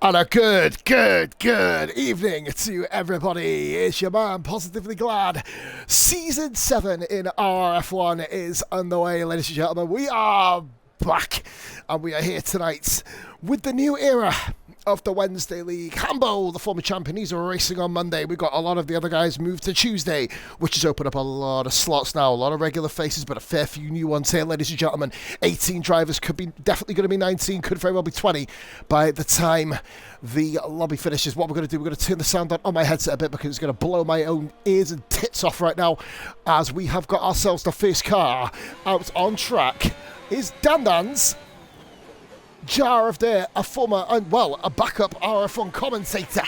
And a good evening to everybody. It's your man, Positively Glad. Season 7 in RRF1 is underway, ladies and gentlemen. We are back, and we are here tonight with the new era of the Wednesday League. Hambo, the former champion, he's racing on Monday. We've got a lot of the other guys moved to Tuesday, which has opened up a lot of slots now. A lot of regular faces, but a fair few new ones here, ladies and gentlemen. 18 drivers, could be definitely going to be 19, could very well be 20 by the time the lobby finishes. What we're going to do, we're going to turn the sound on my headset a bit because it's going to blow my own ears and tits off right now, as we have got ourselves the first car out on track. Is Dandan's Jar of Dare, a former, a backup RF1 commentator.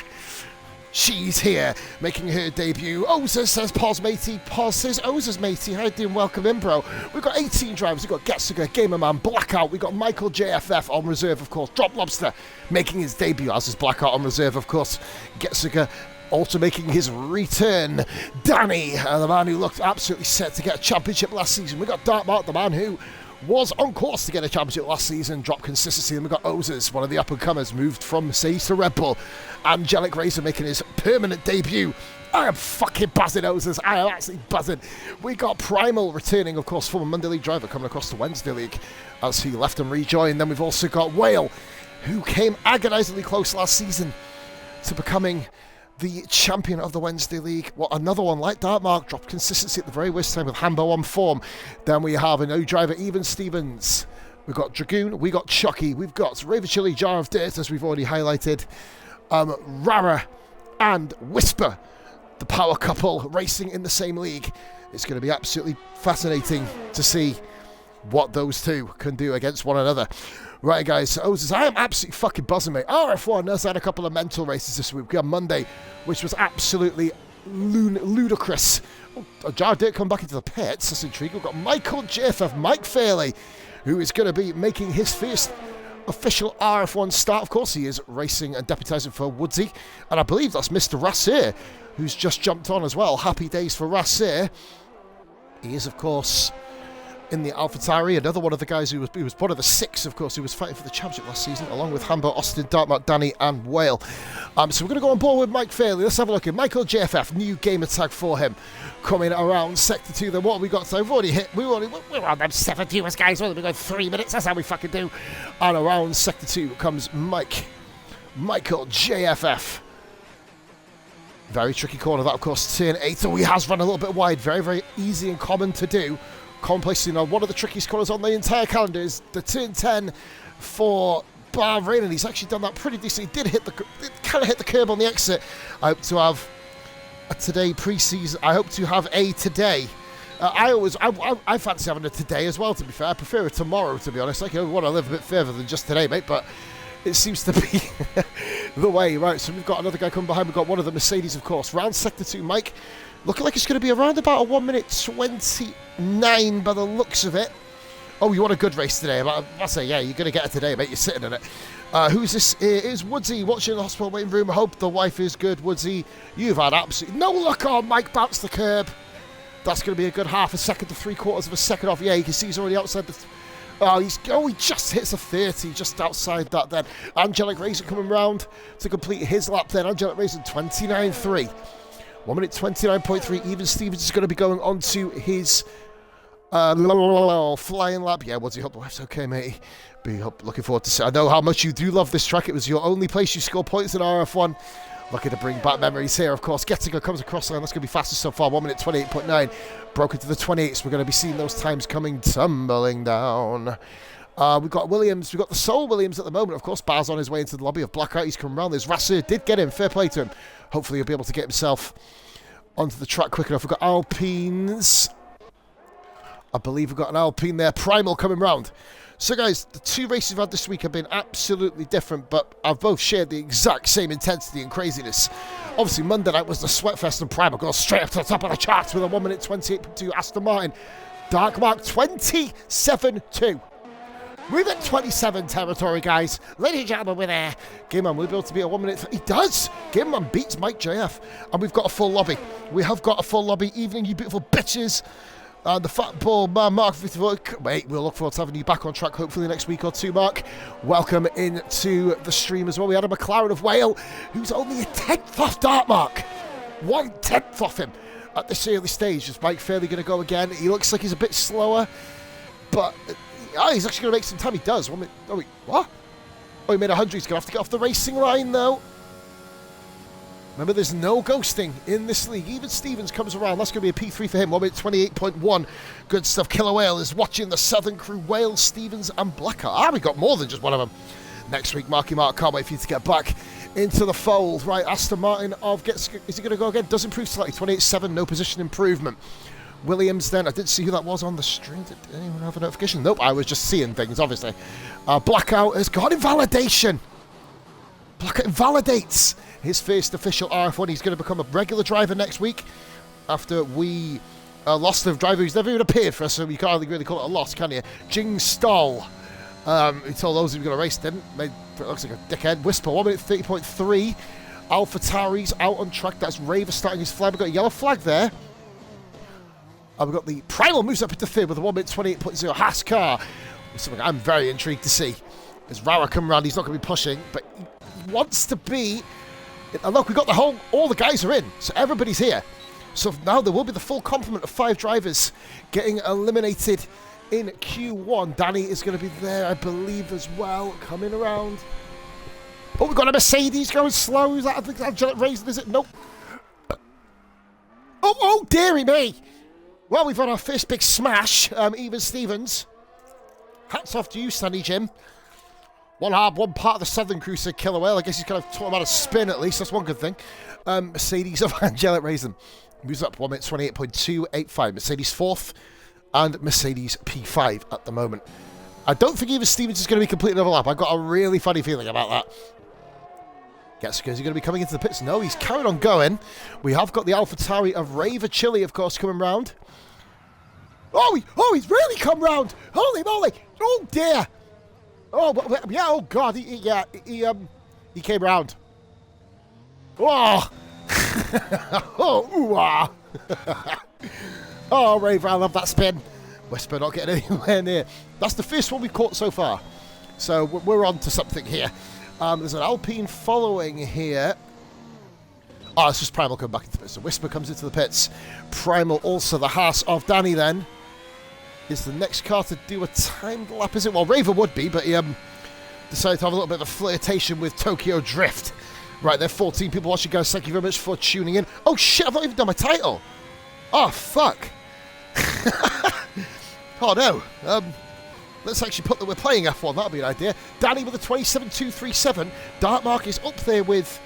She's here, making her debut. Oza says pause, matey. Pause says Oza's matey. How you doing? Welcome in, bro. We've got 18 drivers. We've got Getsuga, Gamerman, Blackout. We've got Michael JFF on reserve, of course. Drop Lobster making his debut as his Blackout on reserve, of course. Getsuga also making his return. Danny, the man who looked absolutely set to get a championship last season. We've got Dartmouth, the man who was on course to get a championship last season, dropped consistency. And we've got Ozers, one of the up-and-comers, moved from Mercedes to Red Bull. Angelic Razor making his permanent debut. I am fucking buzzing, Ozers. I am absolutely buzzing. We got Primal returning, of course, former Monday League driver coming across the Wednesday League as he left and rejoined. Then we've also got Whale, who came agonisingly close last season to becoming the champion of the Wednesday League. Well, another one like Dartmark dropped consistency at the very worst time with Hambo on form. Then we have a new driver, Even Stevens. We've got Dragoon, we got Chucky, we've got Raven Chili, Jar of Dirt, as we've already highlighted. Rara and Whisper, the power couple racing in the same league. It's going to be absolutely fascinating to see what those two can do against one another. Right, guys, so Ozers, I am absolutely fucking buzzing, mate. RF1 has had a couple of mental races this week. We had Monday, which was absolutely ludicrous. Oh, Jar did come back into the pits. That's intriguing. We've got Michael JFF, Mike Fairley, who is going to be making his first official RF1 start. Of course, he is racing and deputising for Woodsy. And I believe that's Mr. Rassir, who's just jumped on as well. Happy days for Rassir. He is, of course, in the AlphaTauri, another one of the guys who was one of the 6, of course, who was fighting for the championship last season, along with Hambo, Austin, Dartmouth, Danny, and Whale. So we're going to go on board with Mike Fairley. Let's have a look at Michael JFF, new gamer tag for him, coming around Sector 2. Then what have we got? So we've already hit, we're on them 7 viewers, guys. We've got 3 minutes, that's how we fucking do. And around Sector 2 comes Michael JFF. Very tricky corner, that, of course, turn 8. So he has run a little bit wide, very, very easy and common to do. Commonplace, one of the trickiest corners on the entire calendar is the turn 10 for Bahrain, and he's actually done that pretty decently. He did kind of hit the curb on the exit. I hope to have a today pre-season. I hope to have a today. I fancy having a today as well, to be fair. I prefer a tomorrow, to be honest. I want to live a bit further than just today, mate, but it seems to be the way. Right, so we've got another guy coming behind. We've got one of the Mercedes, of course. Round Sector 2, Mike. Looking like it's going to be around about a 1 minute 29 by the looks of it. Oh, you want a good race today? I say, yeah, you're going to get it today, mate. You're sitting in it. Who's this? It is Woodsy watching the hospital waiting room. I hope the wife is good, Woodsy. You've had absolutely no luck on Mike. Bounced the curb. That's going to be a good half a second to 3/4 of a second off. Yeah, you can see he's already outside the... he just hits a 30 just outside that then. Angelic Razor coming round to complete his lap then. Angelic Razor 29.3. 1 minute 29.3. Even Stevens is going to be going on to his flying lap. Yeah, Woodsy, hope the wife's okay, mate. Looking forward to see. I know how much you do love this track. It was your only place you score points in RF1. Looking to bring back memories here, of course. Gettinger comes across line. That's going to be fastest so far. 1 minute 28.9. Broken to the 28s. We're going to be seeing those times coming tumbling down. We've got Williams. We've got the Soul Williams at the moment, of course. Bar's on his way into the lobby of Blackout. He's coming around. There's Rassir. Did get him. Fair play to him. Hopefully he'll be able to get himself onto the track quick enough. We've got Alpines. I believe we've got an Alpine there. Primal coming round. So, guys, the 2 races we've had this week have been absolutely different, but I've both shared the exact same intensity and craziness. Obviously, Monday night was the Sweatfest, and Primal goes straight up to the top of the charts with a 1 minute 28.2 Aston Martin. Dark Mark 27.2. We're in 27 territory, guys. Ladies and gentlemen, we're there. Gameman will be able to beat a 1 minute. He does. Gameman beats Mike JF. And we've got a full lobby. We have got a full lobby. Evening, you beautiful bitches. And the fat ball man, Mark 54. Mate, we'll look forward to having you back on track hopefully next week or two, Mark. Welcome into the stream as well. We had a McLaren of Whale, who's only a 10th off Dart Mark. 1/10 off him at this early stage. Is Mike Fairley going to go again? He looks like he's a bit slower, but he's actually going to make some time. He does. What? Oh, he made 100. He's going to have to get off the racing line, though. Remember, there's no ghosting in this league. Even Stevens comes around. That's going to be a P3 for him. 1:28.1. Good stuff. Killer Whale is watching the Southern Crew. Whale, Stevens, and Blackheart. We got more than just one of them. Next week, Marky Mark, can't wait for you to get back into the fold. Right, Aston Martin is he going to go again? Does improve slightly. 28.7. No position improvement. Williams then. I didn't see who that was on the stream. Did anyone have a notification? Nope, I was just seeing things, obviously. Blackout has got invalidation. Blackout invalidates his first official RF1. He's going to become a regular driver next week after we lost the driver who's never even appeared for us, so you can't really call it a loss, can you? Jing Stahl, he told those he was going to race, didn't. It looks like a dickhead. Whisper, 1:30.3. AlphaTauri's out on track. That's Raver starting his flag. We've got a yellow flag there. And we've got the Primal moves up into third with a 1:28.0 Haas car. It's something I'm very intrigued to see. As Rara come around, he's not going to be pushing, but he wants to be. And look, we've got all the guys are in, so everybody's here. So now there will be the full complement of 5 drivers getting eliminated in Q1. Danny is going to be there, I believe, as well, coming around. Oh, we've got a Mercedes going slow. Is that, I think that's Angelic Raisin, is it? Nope. Oh, dearie me. Well, we've had our first big smash, even Stevens. Hats off to you, Sunny Jim. One part of the Southern Crew said Killer Whale. I guess he's kind of taught him how to spin at least. That's one good thing. Mercedes of Angelic Raisin moves up 1:28.285. Mercedes 4th and Mercedes P5 at the moment. I don't think even Stevens is going to be completing another lap. I've got a really funny feeling about that. Is he going to be coming into the pits? No, he's carried on going. We have got the AlphaTauri of Raver Chili, of course, coming round. Oh, he's really come round. Holy moly. Oh, dear. Oh, yeah, oh, God. He came round. Oh. Oh, ooh-ah. Oh, Raver, I love that spin. Whisper not getting anywhere near. That's the first one we've caught so far. So we're on to something here. There's an Alpine following here. Oh, it's just Primal coming back into the pits. So Whisper comes into the pits. Primal also the Haas of Danny then. Is the next car to do a timed lap, is it? Well, Raver would be, but he decided to have a little bit of a flirtation with Tokyo Drift. Right, there are 14 people watching, guys. Thank you very much for tuning in. Oh, shit, I've not even done my title. Oh, fuck. Oh, no. Let's actually put that we're playing F1. That'll be an idea. Danny with a 27.237. Dart Mark is up there with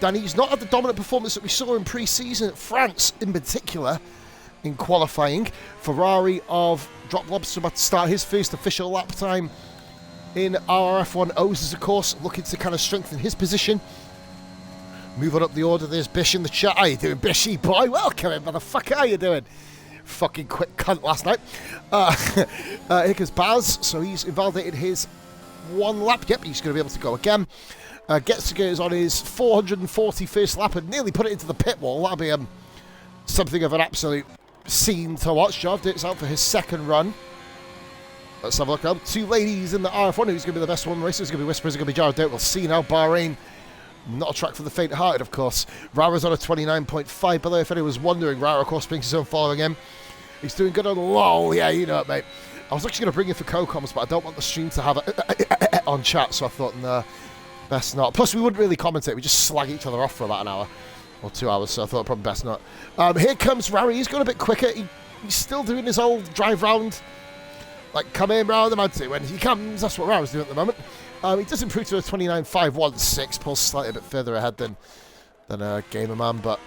Danny. He's not had the dominant performance that we saw in pre-season at France, in particular, in qualifying. Ferrari of Drop Lobster about to start his first official lap time in RRF1. O's, of course, looking to kind of strengthen his position. Moving up the order, there's Bish in the chat. How you doing, Bishy boy? Welcome in, motherfucker. How you doing? Fucking quick cunt last night. Here comes Baz. So he's invalidated his 1 lap. Yep, he's going to be able to go again. Getsuga is on his 441st lap and nearly put it into the pit wall. That'll be something of an absolute scene to watch. Jarved it's out for his 2nd run. Let's have a look now. 2 ladies in the RF1. Who's going to be the best one racer? It's going to be Whisper. It's going to be Jarved out. We'll see now. Bahrain. Not a track for the faint-hearted, of course. Rara's on a 29.5. By the way, if anyone was wondering, Rara, of course, brings his own following him. He's doing good on LOL. Yeah, you know it, mate. I was actually going to bring him for co-coms, but I don't want the stream to have it on chat, so I thought, nah, best not. Plus, we wouldn't really commentate. We just slag each other off for about an hour or 2 hours, so I thought probably best not. Here comes Rara. He's gone a bit quicker. He's still doing his old drive round, like come in round the mountain. When he comes, that's what Rara's doing at the moment. He does improve to a 29.516, pulls slightly a bit further ahead than Gamerman, but...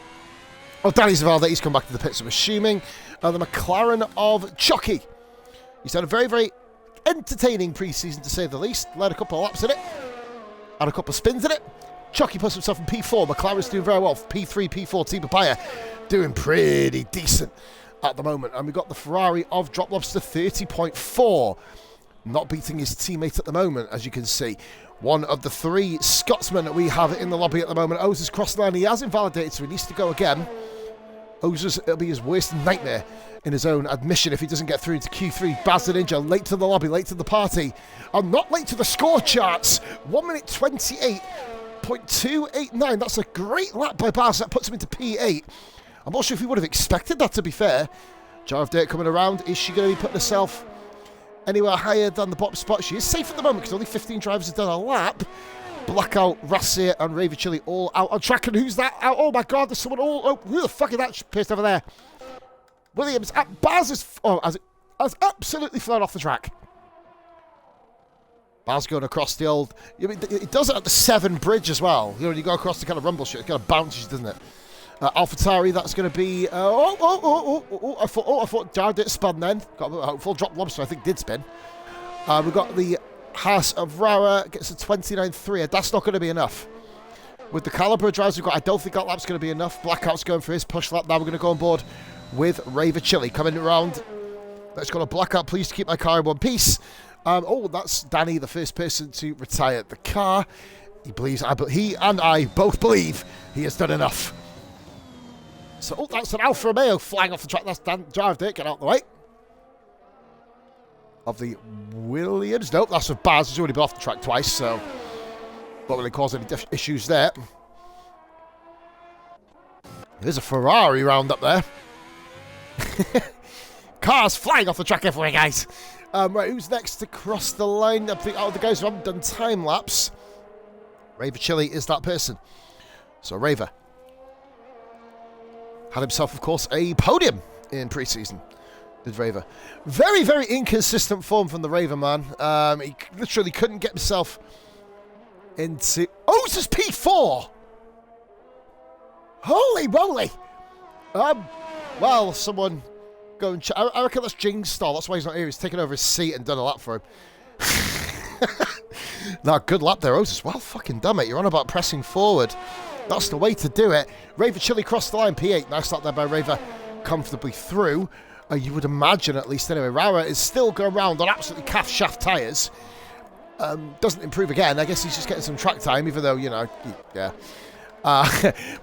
Oh, Danny's Valde, he's come back to the pits, I'm assuming. The McLaren of Chucky. He's had a very, very entertaining pre-season, to say the least. Led a couple of laps in it. Had a couple of spins in it. Chucky puts himself in P4. McLaren's doing very well. P3, P4, Team Papaya doing pretty decent at the moment. And we've got the Ferrari of Drop Lobster 30.4. Not beating his teammate at the moment, as you can see. One of the 3 Scotsmen that we have in the lobby at the moment. O's has crossed line. He has invalidated, so he needs to go again. It'll be his worst nightmare in his own admission if he doesn't get through into Q3. Baz the Ninja, late to the lobby, late to the party. I'm not late to the score charts. 1 minute 28.289. That's a great lap by Baz. That puts him into P8. I'm not sure if he would have expected that, to be fair. Jar of Dirt coming around. Is she going to be putting herself anywhere higher than the bottom spot? She is safe at the moment because only 15 drivers have done a lap. Blackout, Rassier and Raver Chili all out on track. And who's that out? Oh my god, there's someone all... Oh, who the fuck is that pissed over there? Williams. Baz has absolutely flown off the track. Baz going across the old... It does it at the 7 bridge as well. You know, when you go across the kind of rumble strip, it kind of bounces, doesn't it? AlphaTauri, that's going to be... I thought Jared it spun then. Got a hopeful. Drop Lobster, I think, did spin. We've got the Haas of Rara, gets a 29.3. That's not going to be enough. With the caliber of drivers we've got, I don't think that lap's going to be enough. Blackout's going for his push lap. Now we're going to go on board with Raver Chili. Coming around. Let's go to Blackout. Please keep my car in one piece. That's Danny, the first person to retire the car. He and I both believe he has done enough. So, that's an Alfa Romeo flying off the track. That's Dan Jarve Dirt. Get out of the way. Of the Williams. Nope, that's of Baz. He's already been off the track twice, so not really cause any issues there. There's a Ferrari round up there. Cars flying off the track everywhere, guys. Right, who's next to cross the line? I think the guys who haven't done time lapse. Raver Chili is that person. So Raver had himself, of course, a podium in pre-season. Did Raver. Very, very inconsistent form from the Raver man. He literally couldn't get himself into... Oh, this is P4! Holy moly! Well, someone go and check. I reckon that's Jing's stall. That's why he's not here. He's taken over his seat and done a lap for him. Nah, good lap there, Otis. Well fucking done, mate. You're on about pressing forward. That's the way to do it. Raver Chili crossed the line, P8. Nice lap there by Raver, comfortably through. You would imagine, at least anyway. Rara is still going around on absolutely calf shaft tyres. Doesn't improve again. I guess he's just getting some track time, even though, you know, yeah.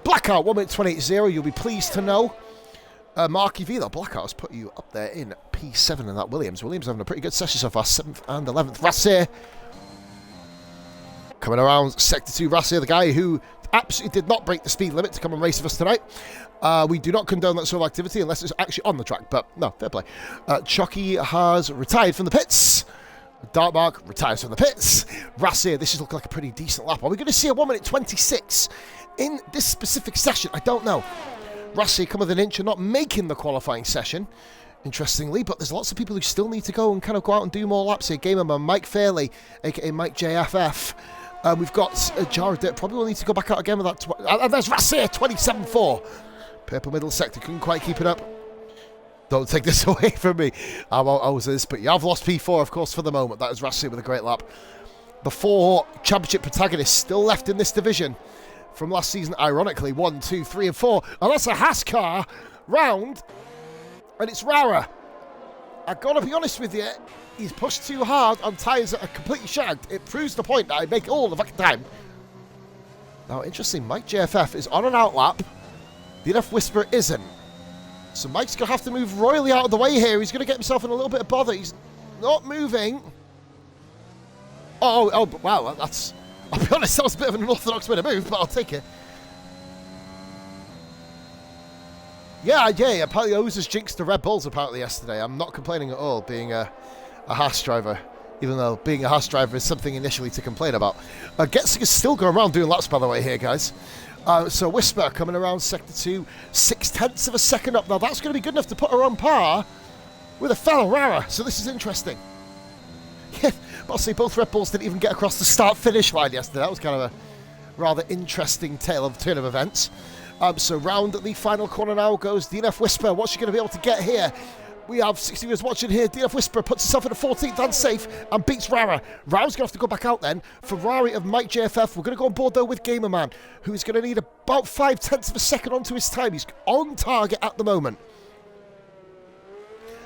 Blackout, 1 minute 28.0. You'll be pleased to know. Marky V, though, Blackout has put you up there in P7 in that Williams. Williams having a pretty good session so far, 7th and 11th. Rassier coming around Sector 2. Rassier, the guy who absolutely did not break the speed limit to come and race with us tonight. We do not condone that sort of activity unless it's actually on the track, but no, fair play. Chucky has retired from the pits. Dartmark retires from the pits. Rassier, this is looking like a pretty decent lap. Are we going to see a 1 minute 26 in this specific session? I don't know. Rassier come with an inch and not making the qualifying session, interestingly, but there's lots of people who still need to go and kind of go out and do more laps here. Gamerman Mike Fairley, aka Mike JFF. We've got Jared Dirt, probably will need to go back out again with that. And there's Rassier, 27.4. Purple middle sector, couldn't quite keep it up. Don't take this away from me. I won't owe this, but you have lost P4, of course, for the moment. That is Rassier with a great lap. The 4 championship protagonists still left in this division from last season, ironically. 1, 2, 3, and 4. And that's a Haas car round, and it's Rara. I've got to be honest with you, he's pushed too hard on tyres that are completely shagged. It proves the point that I make all the fucking time. Now, interesting, Mike JFF is on an outlap. The DNF Whisperer isn't. So Mike's going to have to move royally out of the way here. He's going to get himself in a little bit of bother. He's not moving. Oh, wow, that's... I'll be honest, that was a bit of an unorthodox way to move, but I'll take it. Yeah, apparently Ozers jinxed the Red Bulls apparently yesterday. I'm not complaining at all, being a Haas driver, even though being a Haas driver is something initially to complain about. Getz is still going around doing laps, by the way, here, guys. So Whisper coming around Sector 2, 0.6 of a second up. Now, that's going to be good enough to put her on par with a fellow Rara, so this is interesting. Yeah, but I'll say both Red Bulls didn't even get across the start-finish line yesterday. That was kind of a rather interesting tale of turn of events. So round the final corner now goes DNF Whisper. What's she going to be able to get here? We have 60 viewers watching here. DNF Whisper puts herself in a 14th and safe and beats Rara. Rara's going to have to go back out then. Ferrari of Mike JFF. We're going to go on board though with Gamerman, who's going to need about 0.5 of a second onto his time. He's on target at the moment.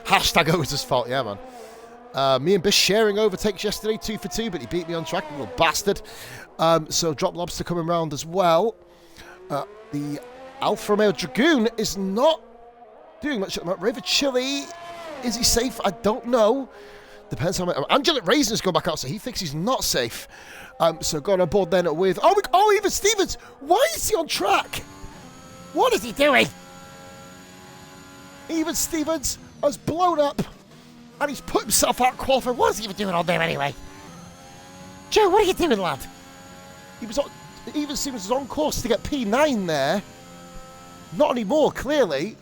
Hashtag Ozer's fault, yeah, man. Me and Bish sharing overtakes yesterday, 2 for 2, but he beat me on track, little bastard. So Drop Lobster coming round as well. The Alfa Romeo Dragoon is not doing much at the moment. Raver Chili, is he safe? I don't know. Depends how much. Angelic Raisin's gone back out, so he thinks he's not safe. So going on board then with... Oh, even Stevens! Why is he on track? What is he doing? Even Stevens has blown up, and he's put himself out qualified. What is he even doing on there anyway? Joe, what are you doing, lad? Even Stevens was on course to get P9 there. Not anymore, clearly.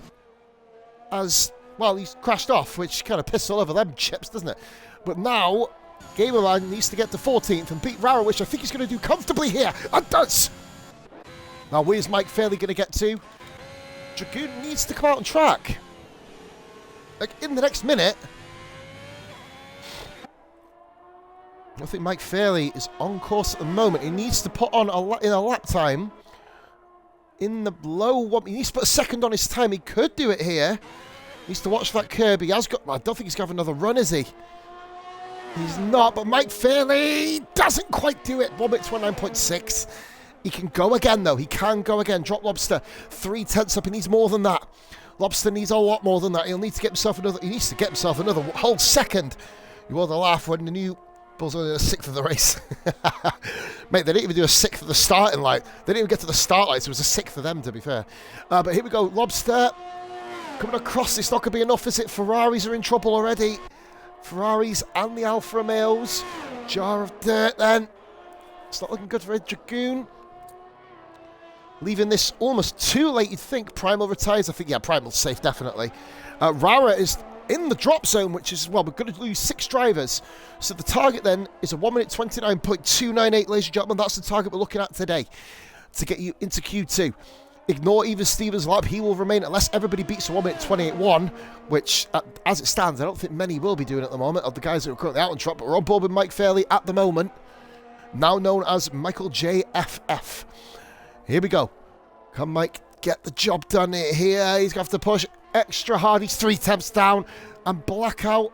As, well, he's crashed off, which kind of pisses all over them chips, doesn't it? But now, Gamerman needs to get to 14th and beat Rara, which I think he's going to do comfortably here. And does! Now, where's Mike Fairley going to get to? Dragoon needs to come out on track. Like, in the next minute. I think Mike Fairley is on course at the moment. He needs to put on in a lap time. In the low one, he needs to put a second on his time. He could do it here. He needs to watch that curb. He has got... I don't think he's going to have another run, is he? He's not, but Mike Fairley doesn't quite do it. 1 minute 29.6. He can go again, though. He can go again. Drop Lobster 3/10 up. He needs more than that. Lobster needs a lot more than that. He'll need to get himself another... He needs to get himself another whole second. You ought to laugh when the new... Bulls only a sixth of the race. Mate, they didn't even do a sixth of the starting light. They didn't even get to the start lights. It was a sixth of them, to be fair. But here we go. Lobster coming across. It's not going to be enough, is it? Ferraris are in trouble already. Ferraris and the Alfa Romeos. Jar of dirt, then. It's not looking good for Red Dragoon. Leaving this almost too late, you'd think. Primal retires. I think, yeah, Primal's safe, definitely. Rara is in the drop zone, which is, well, we're going to lose 6 drivers. So the target then is a 1 minute 29.298, ladies and gentlemen. That's the target we're looking at today to get you into Q2. Ignore even Stevens' lap. He will remain unless everybody beats a 1 minute 28.1, which, as it stands, I don't think many will be doing at the moment of the guys that are currently out on track. But we're on board with Mike Fairley at the moment, now known as Michael JFF. Here we go. Come, Mike, get the job done here. He's going to have to push extra hard. He's 3 temps down, and Blackout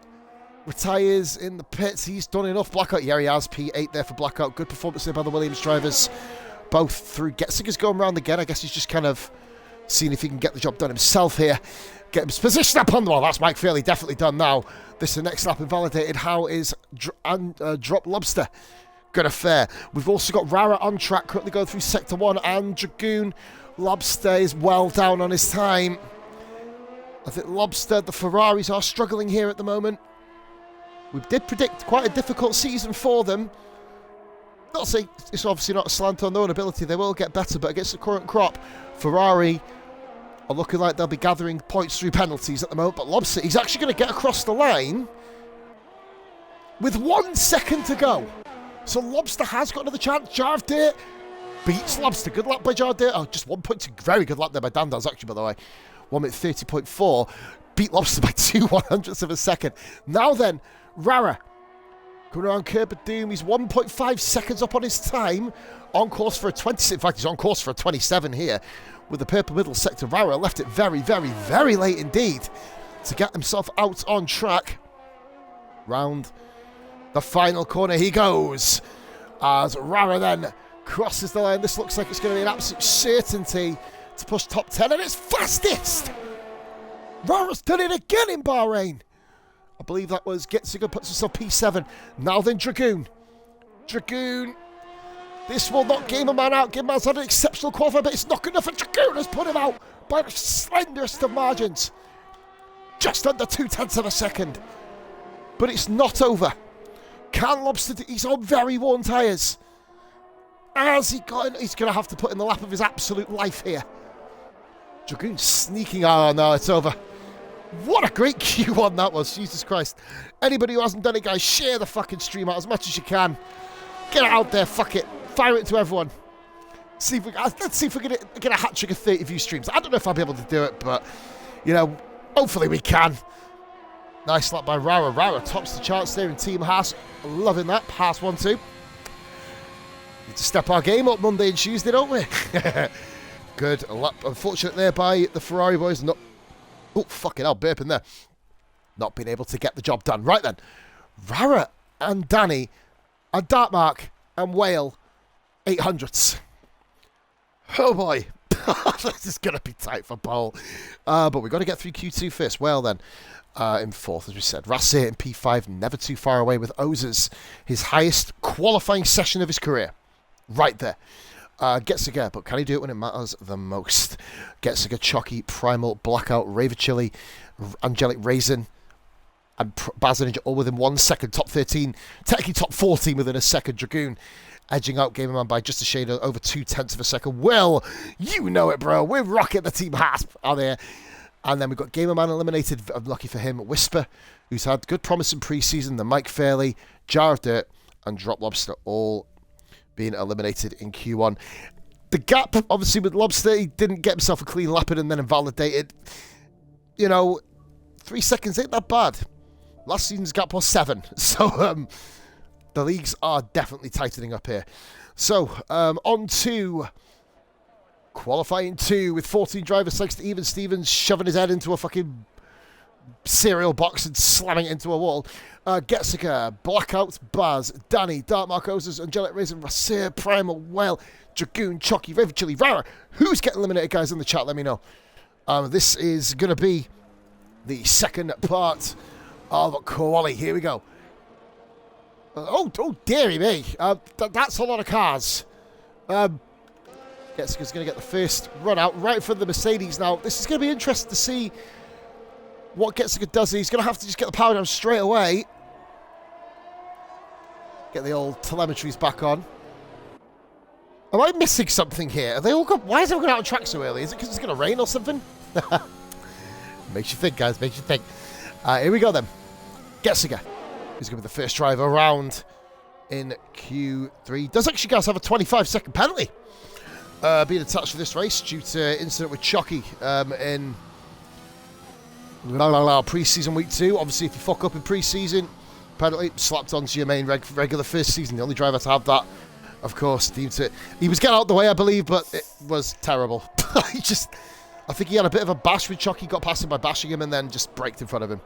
retires in the pits. He's done enough. Blackout, yeah, he has. P8 there for Blackout. Good performance there by the Williams drivers, both through. Getzinger's going around again. I guess he's just kind of seeing if he can get the job done himself here. Get his position up on the wall. That's Mike Fairley definitely done now. This is the next lap invalidated. How is Drop Lobster going to fare? We've also got Rara on track, currently going through Sector 1, and Dragoon. Lobster is well down on his time. I think Lobster, the Ferraris are struggling here at the moment. We did predict quite a difficult season for them. Not saying it's obviously not a slant on their own ability. They will get better, but against the current crop, Ferrari are looking like they'll be gathering points through penalties at the moment. But Lobster, he's actually going to get across the line with 1 second to go. So Lobster has got another chance. Jar of Dirt beats Lobster. Good lap by Jar of Dirt. Oh, just 1.2. Very good lap there by Dandaz, actually, by the way. 1 minute 30.4. Beat Lobster by 2/100ths of a second. Now then, Rara coming around Curb of Doom. He's 1.5 seconds up on his time. On course for a 26. In fact, he's on course for a 27 here. With the purple middle sector, Rara left it very, very, very late indeed to get himself out on track. Round the final corner he goes. As Rara then crosses the line. This looks like it's going to be an absolute certainty to push top 10. And it's fastest! Rara's done it again in Bahrain. I believe that was Getzinger puts himself P7. Now then, Dragoon. Dragoon. This will not game a man out. Game man's had an exceptional qualifier, but it's not good enough. And Dragoon has put him out by the slenderest of margins. Just under 0.2 of a second. But it's not over. Can Lobster... He's on very worn tyres. As he got in, he's going to have to put in the lap of his absolute life here. Dragoon sneaking... Oh, no, it's over. What a great Q1 that was. Jesus Christ. Anybody who hasn't done it, guys, share the fucking stream out as much as you can. Get it out there. Fuck it. Fire it to everyone. See if we, let's see if we can get a hat trick of 30 view streams. I don't know if I'll be able to do it, but, you know, hopefully we can. Nice lap by Rara. Rara tops the charts there in Team Haas. Loving that. Haas 1-2. Need to step our game up Monday and Tuesday, don't we? Good lap. Unfortunate there by the Ferrari boys. Not... Oh, fucking hell, burping there. Not being able to get the job done. Right then. Rara and Danny and Dartmark and Whale 800s. Oh boy. This is going to be tight for pole. But we've got to get through Q2 first. Well, then, in fourth, as we said. Rassir in P5, never too far away with Ozers. His highest qualifying session of his career. Right there. Getziger, but can he do it when it matters the most? Getziger, Chucky, Primal, Blackout, Raver Chili, Angelic Raisin, and Bazin all within 1 second. Top 13, technically top 14 within a second. Dragoon edging out Gamerman by just a shade of over 0.2 of a second. Well, you know it, bro. We're rocking the Team Hasp out there. And then we've got Gamerman eliminated. I'm lucky for him. Whisper, who's had good promise in pre-season. The Mike Fairley, Jar of Dirt, and Drop Lobster all being eliminated in Q1. The gap, obviously, with Lobster, he didn't get himself a clean lap and then invalidated. You know, 3 seconds ain't that bad. Last season's gap was 7. So, the leagues are definitely tightening up here. So, on to qualifying 2 with 14 drivers thanks to Even Stevens shoving his head into a fucking cereal box and slamming it into a wall. Getziger, Blackout, Baz, Danny, Dark Marcoses, Angelic Raisin, Rassir, Primal, Well, Dragoon, Chucky, Raven Chili, Rara. Who's getting eliminated, guys, in the chat? Let me know. This is going to be the second part of Quali. Here we go. Oh, dearie me. That's a lot of cars. Getziger's going to get the first run out right for the Mercedes now. This is going to be interesting to see what Getziger does. He's going to have to just get the power down straight away. Get the old telemetries back on. Am I missing something here? Are they all why is everyone out of track so early? Is it because it's going to rain or something? Makes you think, guys. Makes you think. Here we go then. Getziger is going to be the first driver around in Q3. Does actually, guys, have a 25-second penalty being attached to this race due to incident with Chucky in pre-season week 2. Obviously, if you fuck up in pre-season, penalty slapped onto your main regular first season. The only driver to have that, of course, deemed to. He was getting out of the way, I believe, but it was terrible. I think he had a bit of a bash with Chucky, got past him by bashing him, and then just braked in front of him.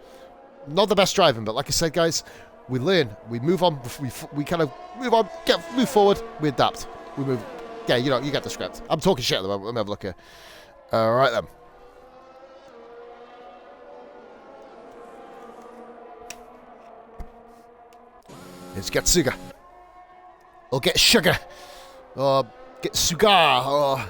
Not the best driving, but like I said, guys, we learn, we move on, we kind of move on, move forward, we adapt, we move. Yeah, you know, you get the script. I'm talking shit at the moment. Let me have a look here. All right then. Here's Getziger. Or get Sugar. Or get Sugar. Or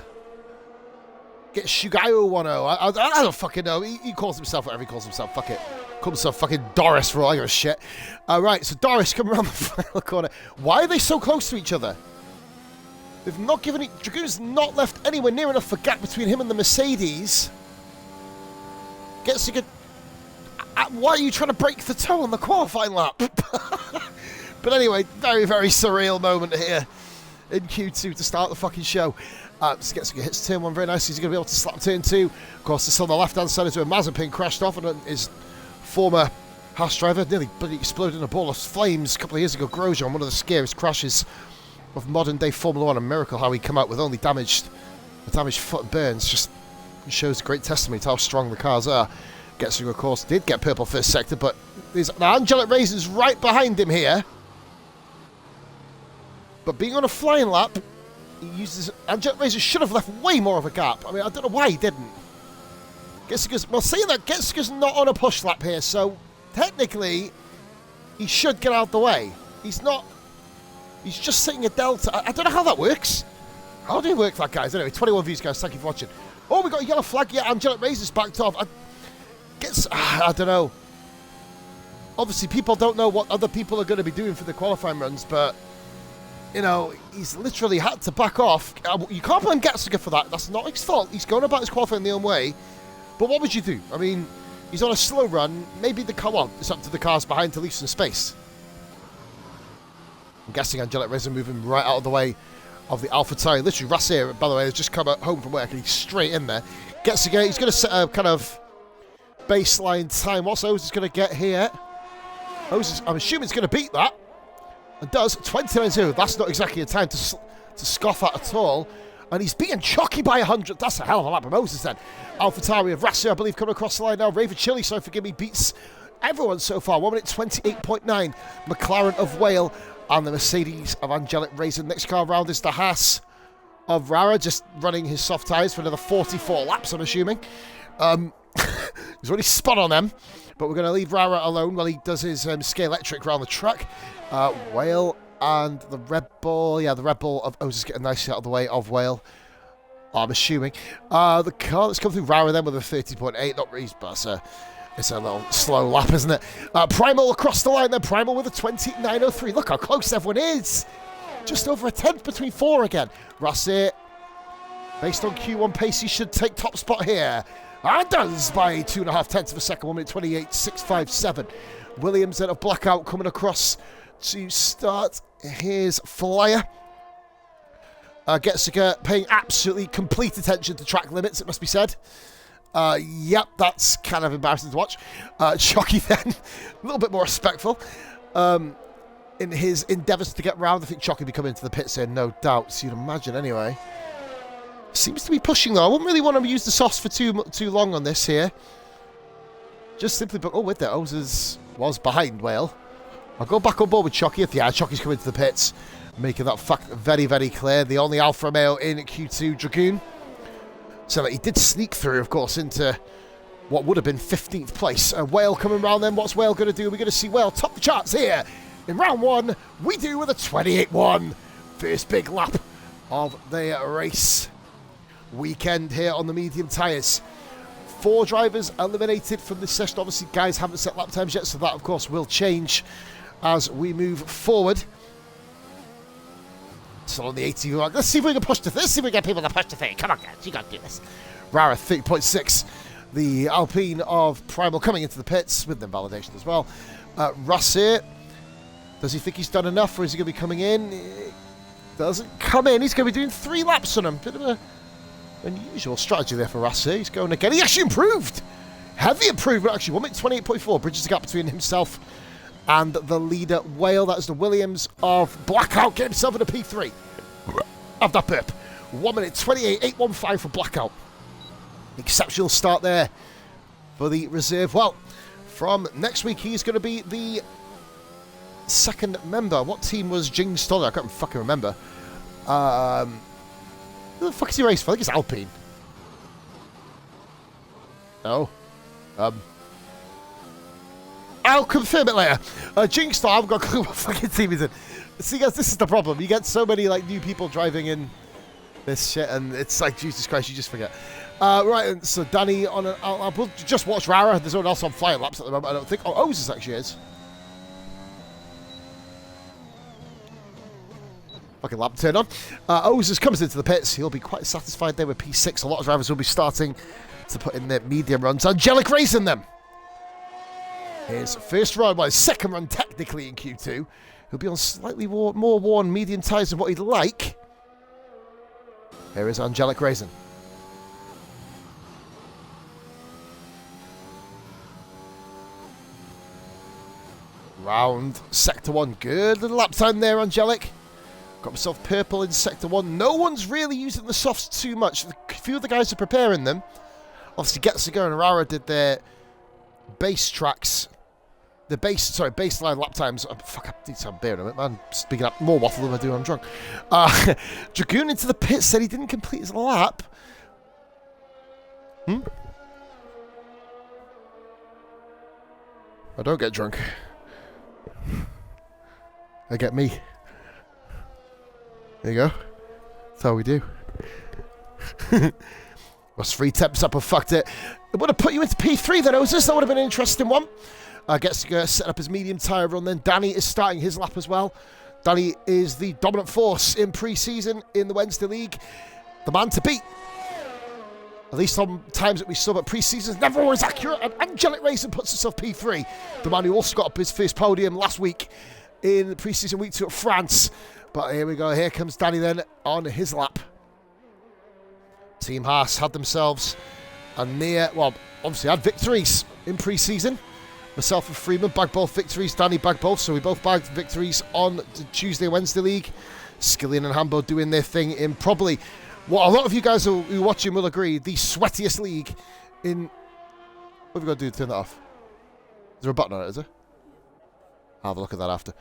get Shugayo10. I don't fucking know. He calls himself whatever he calls himself. Fuck it. Calls himself fucking Doris for all I give a shit. All right, so Doris coming around the final corner. Why are they so close to each other? They've not given it. Dragoon's not left anywhere near enough for gap between him and the Mercedes. Getziger. Why are you trying to break the toe on the qualifying lap? But anyway, very, very surreal moment here in Q2 to start the fucking show. Getziger hits turn 1 very nicely. He's going to be able to slap turn 2. Of course, it's on the left-hand side is where Mazepin crashed off, and his former Haas driver nearly bloody exploded in a ball of flames a couple of years ago. Grosjean, one of the scariest crashes of modern-day Formula 1. A miracle how he come out with only damaged foot and burns. Just shows great testimony to how strong the cars are. Getziger, of course, did get purple first sector, but there's now Angelic Raisin's right behind him here. But being on a flying lap, he uses. Angelic Raisin should have left way more of a gap. I mean, I don't know why he didn't. Well, saying that, Getziger's not on a push lap here, so technically he should get out the way. He's not. He's just sitting a delta. I don't know how that works. How do you work that, guys? Anyway, 21 views, guys. Thank you for watching. Oh, we got a yellow flag. Yeah, Angelic Raisin's backed off. I don't know. Obviously, people don't know what other people are going to be doing for the qualifying runs, but, you know, he's literally had to back off. You can't blame Getziger for that. That's not his fault. He's going about his qualifying the own way. But what would you do? I mean, he's on a slow run. Maybe the car, well, it's up to the cars behind to leave some space. I'm guessing Angelic Raisin moving right out of the way of the AlphaTauri. Literally, Rassir, by the way, has just come home from work and he's straight in there. Getziger, he's going to set a kind of baseline time. What's Ozers going to get here? Ozers, I'm assuming it's going to beat that. And does. 29.0. That's not exactly a time to scoff at all. And he's beaten Chucky by 100. That's a hell of a lap of Moses then. AlphaTauri of Rassir, I believe, coming across the line now. Raven Chili, sorry, forgive me, beats everyone so far. 1 minute 28.9. McLaren of Whale and the Mercedes of Angelic Raisin. Next car round is the Haas of Rara, just running his soft tyres for another 44 laps, I'm assuming. He's already spun on them, but we're going to leave Rara alone while he does his scale electric around the track. Whale and the Red Bull. Yeah, the Red Bull of O's is getting nicely out of the way of Whale, I'm assuming. The car that's come through Rara then with a 30.8, not really, but it's a little slow lap, isn't it? Primal across the line then, Primal with a 29.03. Look how close everyone is. Just over a tenth between four again. Rossi, based on Q1 pace, he should take top spot here. And does by 2.5 tenths of a second, 1 minute 28.657. Williams then of Blackout coming across to start his flyer. Getziger paying absolutely complete attention to track limits, it must be said. Yep, that's kind of embarrassing to watch. Shocky then, a little bit more respectful. In his endeavours to get round, I think Chocky will be coming into the pits here, no doubt. So you'd imagine anyway. Seems to be pushing though. I wouldn't really want to use the softs for too long on this here. Just simply, but with it, Oses was behind Whale. I'll go back on board with Chocky. Yeah, Chocky's coming to the pits, making that fact very, very clear. The only Alfa Romeo in Q2 Dragoon. So that he did sneak through, of course, into what would have been 15th place. Whale coming round then. What's Whale going to do? We're going to see Whale top the charts here. In round one, we do with a 28.1. First big lap of the race weekend here on the medium tyres. 4 drivers eliminated from this session. Obviously, guys haven't set lap times yet, so that, of course, will change as we move forward. Still on the ATV mark. Let's see if we can push to 30. Let's see if we can get people to push to 30. Come on, guys. You got to do this. Rara, 30.6. The Alpine of Primal coming into the pits with them validation as well. Rossi, does he think he's done enough, or is he going to be coming in? He doesn't come in. He's going to be doing 3 laps on him. Bit of a unusual strategy there for Rossi. He's going again. He actually improved. Heavy improvement, actually. 1 minute 28.4. Bridges the gap between himself and the leader, Whale. That is the Williams of Blackout. Get himself in a P3 of that pip. 1 minute 28.815 for Blackout. Exceptional start there for the reserve. Well, from next week, he's going to be the second member. What team was Jing Stoller? I can't fucking remember. Who the fuck is he racing for? I think it's Alpine. No. I'll confirm it later. Jing Stoller, I haven't got a clue what fucking team he's in. See, guys, this is the problem. You get so many like new people driving in this shit, and it's like, Jesus Christ, you just forget. Right, and so Danny on an... We'll just watch Rara. There's no one else on flying laps at the moment, I don't think. Oh, Oses actually is. Fucking lap turn on. Oses comes into the pits. He'll be quite satisfied there with P6. A lot of drivers will be starting to put in their medium runs. Angelic racing them. His first run, well, his second run technically in Q2. He'll be on slightly more worn medium tyres than what he'd like. Here is Angelic racing. Round Sector 1. Good little lap time there, Angelic. Got himself purple in Sector 1. No one's really using the softs too much. A few of the guys are preparing them. Obviously, Getziger and Rara did their base tracks. The baseline lap times. Oh, fuck, I need some beer in a minute, man. Speaking up more waffle than I do when I'm drunk. Dragoon into the pit said he didn't complete his lap. I don't get drunk. They get me. There you go. That's how we do. Was 3 temps up and fucked it. It would have put you into P3 then, Oses. That would have been an interesting one. Gets to set up his medium tyre run then. Danny is starting his lap as well. Danny is the dominant force in pre-season in the Wednesday League. The man to beat. At least on times that we saw, but pre-season is never always accurate. And Angelic Racing puts himself P3. The man who also got up his first podium last week in pre-season week 2 at France. But here we go. Here comes Danny then on his lap. Team Haas had themselves a near, well, obviously had victories in pre-season. Myself and Freeman bagged both victories. Danny bagged both, so we both bagged victories on the Tuesday, Wednesday League. Skillian and Hambo doing their thing in probably what a lot of you guys who are watching will agree, the sweatiest league in... What have we got to do to turn that off? Is there a button on it, is there? I'll have a look at that after.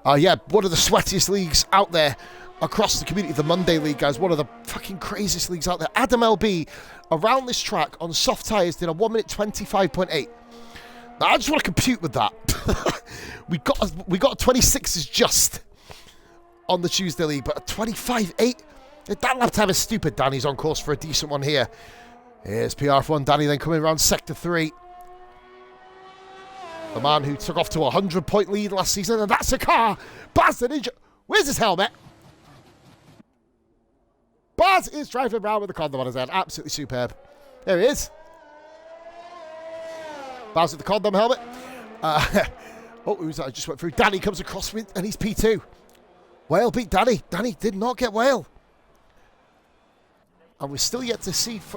Yeah, one of the sweatiest leagues out there across the community, the Monday League, guys. One of the fucking craziest leagues out there. Adam LB, around this track on soft tyres, did a 1 minute 25.8. Now, I just want to compute with that. we got a 26s just on the Tuesday League, but a 25.8? That lap time is stupid. Danny's on course for a decent one here. Here's RRF1 Danny then coming around Sector 3. The man who took off to a 100-point lead last season, and that's a car. Baz the Ninja. Where's his helmet? Baz is driving around with the condom on his head. Absolutely superb. There he is. Baz with the condom helmet. Oh, who's that? I just went through. Danny comes across with, and he's P2. Whale beat Danny. Danny did not get Whale. And we're still yet to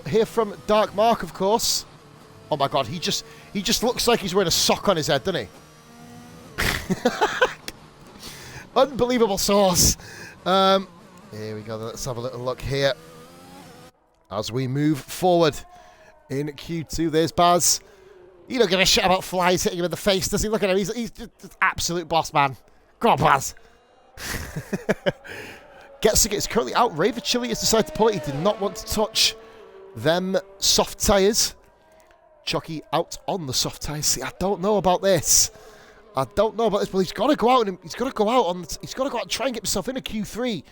hear from Dark Mark, of course. Oh my God, he just looks like he's wearing a sock on his head, doesn't he? Unbelievable sauce. Here we go. Let's have a little look here as we move forward in Q2. There's Baz. He don't give a shit about flies hitting him in the face, does he? Look at him. He's just absolute boss, man. Go on, Baz. It's currently out. Raver Chili has decided to pull it. He did not want to touch them soft tyres. Chucky out on the soft tyres. See, I don't know about this. But he's got to go out and he's got to go out and try and get himself in a Q3.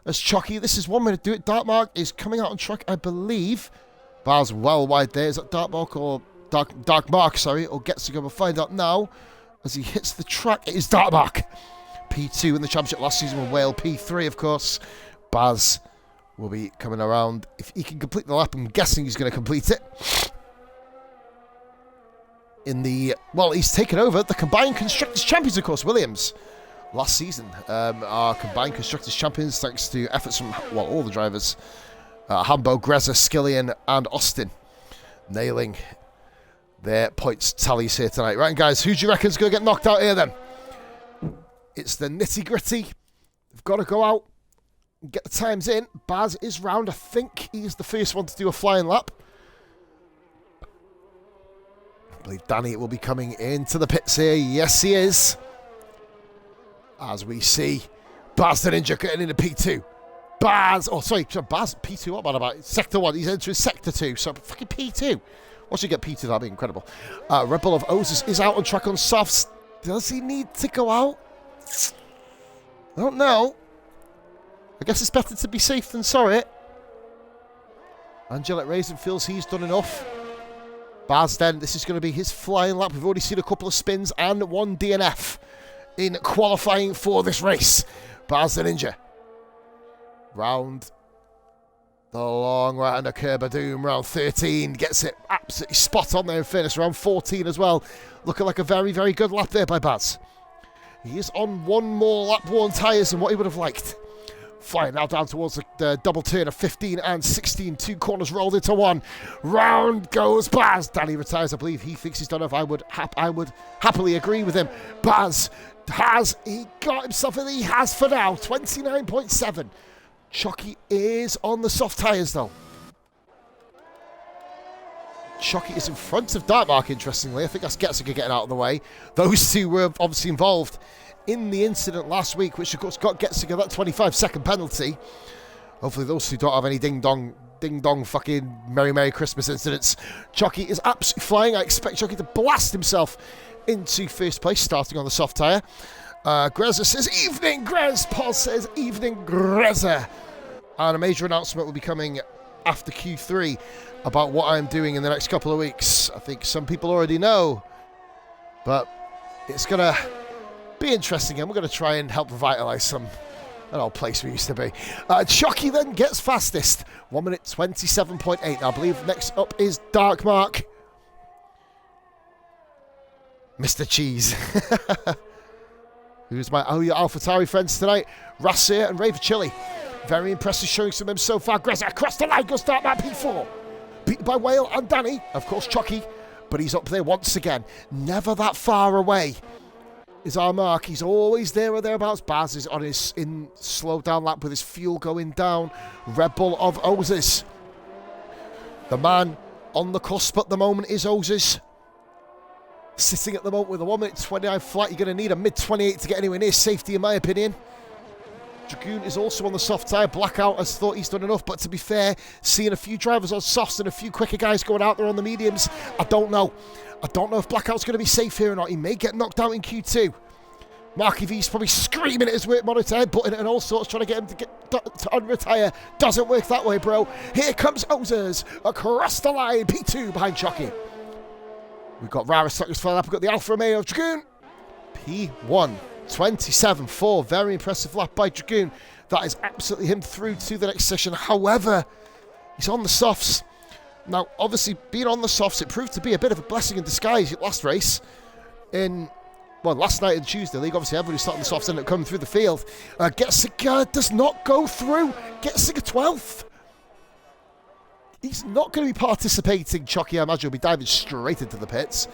As Chucky, this is one way to do it. Dark Mark is coming out on track, I believe. Bar's well wide there. Is that Dark Mark or Dark Mark? Sorry, or gets to go. We'll find out now as he hits the track. It is Dark Mark. P2 in the championship last season with Whale. P3, of course. Baz will be coming around. If he can complete the lap, I'm guessing he's going to complete it. He's taken over the Combined Constructors Champions, of course, Williams. Last season, our Combined Constructors Champions, thanks to efforts from, all the drivers. Hambo, Greza, Skillian, and Austin. Nailing their points tallies here tonight. Right, guys, who do you reckon's going to get knocked out here, then? It's the nitty-gritty. They've got to go out and get the times in. Baz is round. I think he's the first one to do a flying lap. I believe Danny will be coming into the pits here. Yes, he is. As we see Baz the Ninja getting into P2. Baz, P2, what about Sector 1, he's entering Sector 2, so fucking P2. Once you get P2, that'd be incredible. Red Bull of Ozes is out on track on softs. Does he need to go out? I don't know. I guess it's better to be safe than sorry. Angelic Raisin feels he's done enough. Baz then, this is going to be his flying lap. We've already seen a couple of spins and one DNF in qualifying for this race. Baz the Ninja. Round the long right under curb of doom. Round 13 gets it absolutely spot on there in fairness. Round 14 as well. Looking like a very, very good lap there by Baz. He is on one more lap worn tyres than what he would have liked. Flying now down towards the double turn of 15 and 16. Two corners rolled into one. Round goes Baz. Danny retires. I believe he thinks he's done enough. I would happily agree with him. Baz he got himself in. He has for now 29.7. Chucky is on the soft tyres though. Chucky is in front of Dark Mark, interestingly. I think that's Getziger getting out of the way. Those two were obviously involved in the incident last week, which of course got Getziger that 25-second penalty. Hopefully those two don't have any ding-dong fucking Merry Christmas incidents. Chucky is absolutely flying. I expect Chucky to blast himself into first place, starting on the soft tyre. Greza says, evening, Grez. Paul says, evening, Greza. And a major announcement will be coming after Q3 about what I'm doing in the next couple of weeks. I think some people already know, but it's going to be interesting, and we're going to try and help revitalise an old place we used to be. Chucky then gets fastest, 1 minute 27.8. I believe next up is Dark Mark. Mr. Cheese. Who's my AlphaTauri friends tonight? Rassir and Raver Chili. Very impressive showing some of them so far. Greza across the line goes Dark Mark P4. Beaten by Whale and Danny. Of course, Chucky. But he's up there once again. Never that far away is our mark. He's always there or thereabouts. Baz is on his slow down lap with his fuel going down. Red Bull of Ozes. The man on the cusp at the moment is Ozes. Sitting at the moment with a 1 minute 29 flat. You're going to need a mid-28 to get anywhere near safety, in my opinion. Dragoon is also on the soft tyre. Blackout has thought he's done enough, but to be fair, seeing a few drivers on softs and a few quicker guys going out there on the mediums, I don't know. I don't know if Blackout's going to be safe here or not. He may get knocked out in Q2. Marky V's probably screaming at his work monitor, headbutting it and all sorts, trying to get him to unretire. Doesn't work that way, bro. Here comes Ozers across the line. P2 behind Chucky. We've got Rara Suckers filling up. We've got the Alfa Romeo of Dragoon. P1, 27.4. Very impressive lap by Dragoon. That is absolutely him through to the next session. However, he's on the softs. Now, obviously, being on the softs, it proved to be a bit of a blessing in disguise last race. Last night in the Tuesday League, obviously, everybody starting the softs ended up coming through the field. Getziger does not go through. Getziger 12th. He's not going to be participating. Chucky, I imagine, will be diving straight into the pits.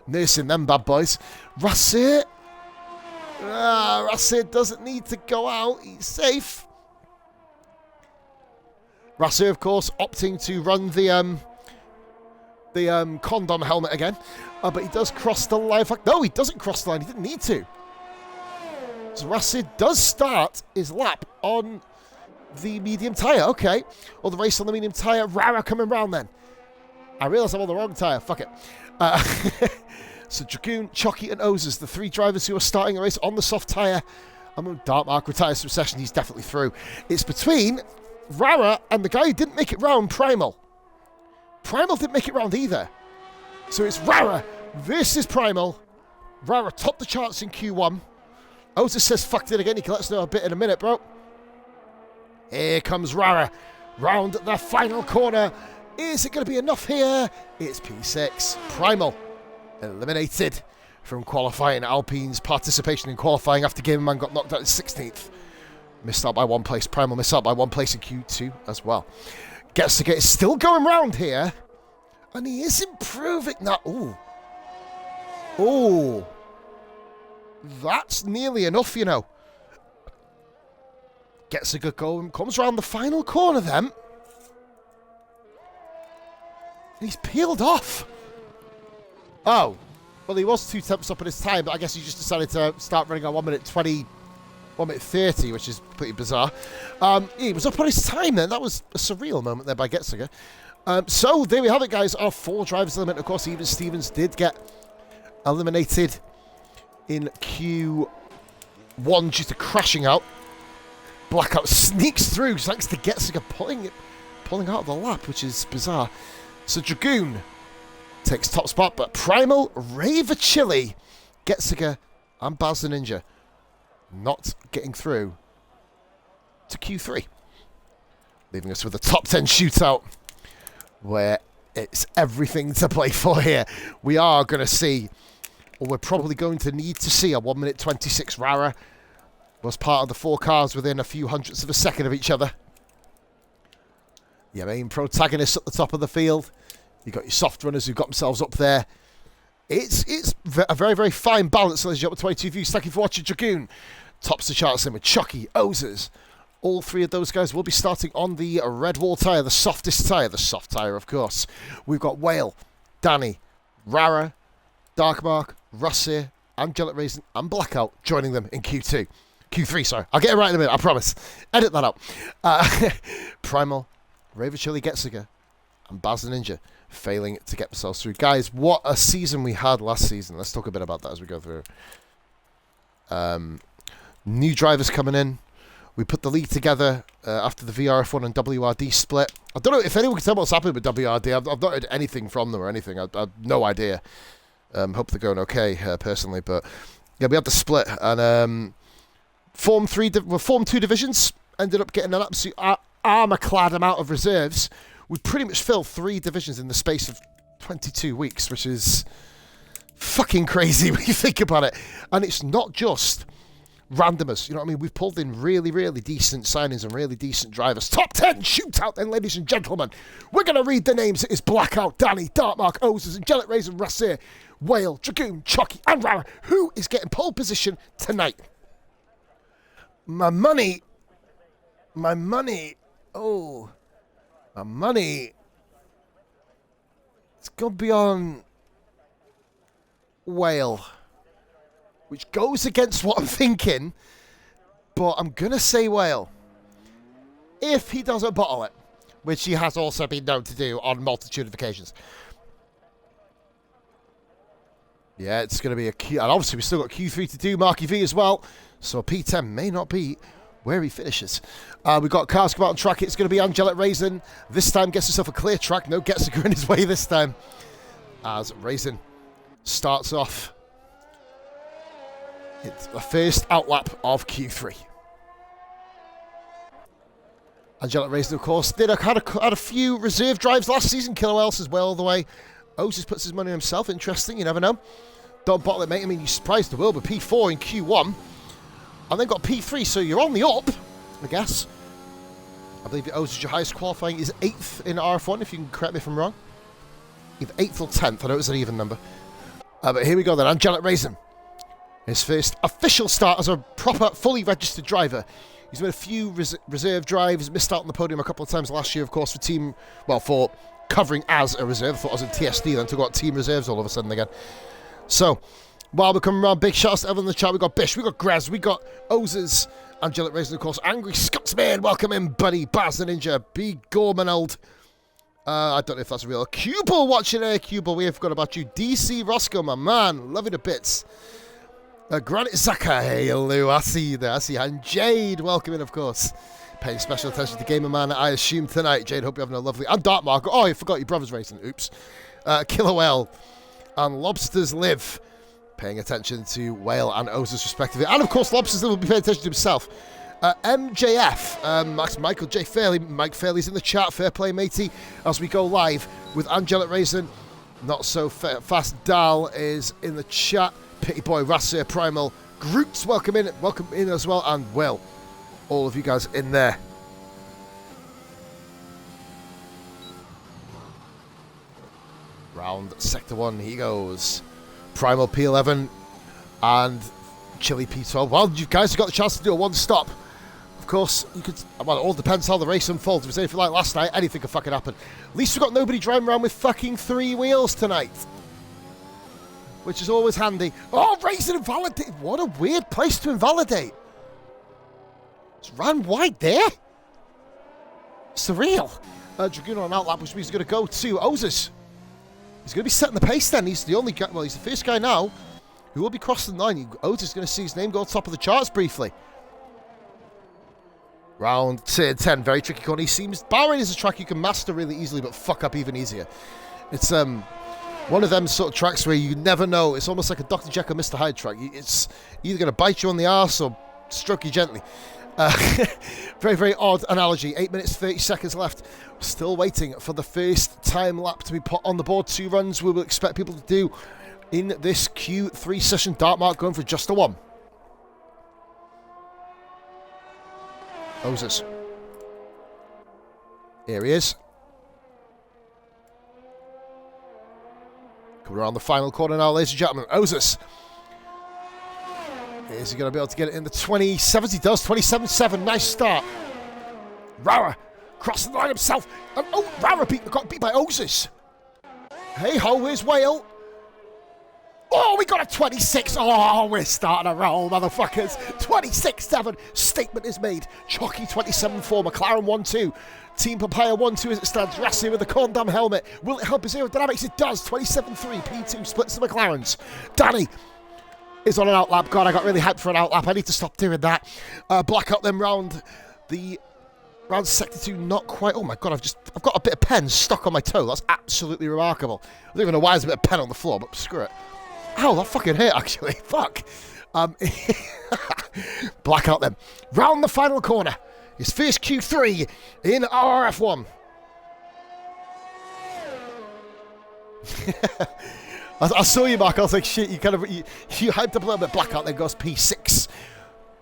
Nursing them bad boys. Rassir. Rassir doesn't need to go out. He's safe. Rassir, of course, opting to run the condom helmet again. But he does cross the line. In fact, no, he doesn't cross the line. He didn't need to. So Rassir does start his lap on the medium tyre. Okay. Or the race on the medium tyre. Rara coming round then. I realise I'm on the wrong tyre. Fuck it. So Dragoon, Chucky and Ozers, the three drivers who are starting a race on the soft tyre. Dark Mark retires from session. He's definitely through. It's between Rara and the guy who didn't make it round, Primal. Primal didn't make it round either. So it's Rara versus Primal. Rara topped the charts in Q1. Ozers says fucked it again. He can let us know a bit in a minute, bro. Here comes Rara. Round the final corner. Is it going to be enough here? It's P6. Primal eliminated from qualifying. Alpine's participation in qualifying after Gamer Man got knocked out in 16th. Missed out by one place. Primal missed out by one place in Q2 as well. Getziger is still going round here. And he is improving now. Ooh. Oh. That's nearly enough, you know. Getziger going, comes around the final corner then. And he's peeled off. Oh. Well, he was 2 tenths up at his time, but I guess he just decided to start running on 1 minute 20, 1 minute 30, which is pretty bizarre. He was up on his time then. That was a surreal moment there by Getziger. So there we have it, guys. Our 4 drivers eliminated. Of course, even Stevens did get eliminated in Q1 due to crashing out. Blackout sneaks through thanks to Getziger pulling out of the lap, which is bizarre. So Dragoon takes top spot, but Primal, Raver Chili, Getziger, and Baz the Ninja not getting through to Q3. Leaving us with a top 10 shootout where it's everything to play for here. We are going to see, or we're probably going to need to see, a 1 minute 26 Rara. Was part of the 4 cars within a few hundredths of a second of each other. Your main protagonists at the top of the field. You've got your soft runners who've got themselves up there. It's a very, very fine balance, ladies and gentlemen. 22 views. Thank you for watching. Dragoon tops the charts in with Chucky, Ozers. All 3 of those guys will be starting on the red wall tyre, the softest tyre, the soft tyre, of course. We've got Whale, Danny, Rara, Darkmark, Rassir, Angelic Raisin, and Blackout joining them in Q3, sorry. I'll get it right in a minute, I promise. Edit that out. Primal, Raver Chili Getziger, and Baz the Ninja failing to get themselves through. Guys, what a season we had last season. Let's talk a bit about that as we go through. New drivers coming in. We put the league together after the VRF1 and WRD split. I don't know if anyone can tell what's happened with WRD. I've not heard anything from them or anything. I have no idea. Hope they're going okay, personally. But yeah, we had the split and formed 2 divisions. Ended up getting an absolute armour-clad amount of reserves. We pretty much filled 3 divisions in the space of 22 weeks, which is fucking crazy when you think about it. And it's not just randomers, you know what I mean? We've pulled in really, really decent signings and really decent drivers. Top 10 shootout then, ladies and gentlemen. We're going to read the names. It is Blackout, Danny, Darkmark, Ozers, Angelic Raisin, Rassir, Whale, Dragoon, Chucky, and Rara. Who is getting pole position tonight? My money, it's going to be on Whale. Which goes against what I'm thinking, but I'm going to say Whale. If he doesn't bottle it, which he has also been known to do on multitude of occasions. Yeah, it's going to be a Q, and obviously we've still got Q3 to do, Marky V as well, so P10 may not be where he finishes. We've got cars come out on track. It's going to be Angelic Raisin. This time gets himself a clear track. No Getziger in his way this time. As Raisin starts off. It's the first outlap of Q3. Angelic Raisin, of course, had a few reserve drives last season. Killer Else as well all the way. Otis puts his money on himself. Interesting, you never know. Don't bottle it, mate. I mean, you surprised the world with P4 in Q1. And then got P3, so you're on the up, I guess. I believe Otis, your highest qualifying is 8th in RF1, if you can correct me if I'm wrong. Either 8th or 10th. I know it's an even number. But here we go then. Angelic Raisin. His first official start as a proper, fully registered driver. He's made a few reserve drives, missed out on the podium a couple of times last year, of course, for covering as a reserve. I thought I was in TSD, then took out team reserves all of a sudden again. So, while we're coming around, big shouts to everyone in the chat. We got Bish, we got Grez, we got Ozers, Angelic Raisin, of course, Angry Scotsman, welcome in, buddy, Baz the Ninja, B. Gormanald. I don't know if that's real. Cubal watching here, Cubal, we have forgot about you. DC Roscoe, my man, love you to bits. Granite Zaka, hey, hello, I see you there, I see you. And Jade, welcome in, of course. Paying special attention to Gamer Man, I assume, tonight. Jade, hope you're having a lovely... And Dark Mark, oh, you forgot your brother's racing, oops. Killer Whale and Lobsters Live. Paying attention to Whale and Ozers, respectively. And, of course, Lobsters Live will be paying attention to himself. MJF, Max Michael J. Fairley. Mike Fairley's in the chat. Fair play, matey. As we go live with Angelic Raisin. Not so fast. Dal is in the chat. Pitty Boy, Rassir, Primal, Groots, welcome in as well, and Will, all of you guys in there. Round Sector 1, he goes. Primal P11 and Chili P12. Well, you guys have got the chance to do a one-stop. Of course, you could. Well, it all depends how the race unfolds. If it's anything like last night, anything could fucking happen. At least we've got nobody driving around with fucking 3 wheels tonight, which is always handy. Oh, Raisin invalidated. What a weird place to invalidate. It's ran wide there. Surreal. Dragoon on outlap, which means he's going to go to Ozers. He's going to be setting the pace then. He's the only guy, well, he's the first guy now who will be crossing the line. Ozers is going to see his name go on top of the charts briefly. Round 10, very tricky corner. He seems, Bahrain is a track you can master really easily, but fuck up even easier. It's, one of them sort of tracks where you never know. It's almost like a Dr. Jekyll, Mr. Hyde track. It's either going to bite you on the arse or stroke you gently. Very, very odd analogy. 8 minutes, 30 seconds left. Still waiting for the first time lap to be put on the board. 2 runs we will expect people to do in this Q3 session. Dark Mark going for just a 1. Ozers. Here he is. Coming around the final corner now, ladies and gentlemen. Ozers. Is he going to be able to get it in the 27s? He does. 27.7. Nice start. Rara crossing the line himself. And oh, Rara got beat by Ozers. Hey ho, where's Whale? Oh, we got a 26. Oh, we're starting a roll, motherfuckers. 26.7. Statement is made. Chalky 27.4. McLaren 1-2. Team Papaya 1-2 as it stands. Rassi with the Condom helmet. Will it help his aerodynamics? It does. 27.3. P2 splits the McLarens. Danny is on an outlap. God, I got really hyped for an outlap. I need to stop doing that. Blackout them round sector 2. Not quite. Oh my God, I've got a bit of pen stuck on my toe. That's absolutely remarkable. I don't even know why there's a bit of pen on the floor, but screw it. Ow, that fucking hurt actually. Fuck. Blackout them. Round the final corner. His first Q3 in RRF1. I saw you, Mark. I was like, shit, you hyped up a little bit. Blackout, then goes P6.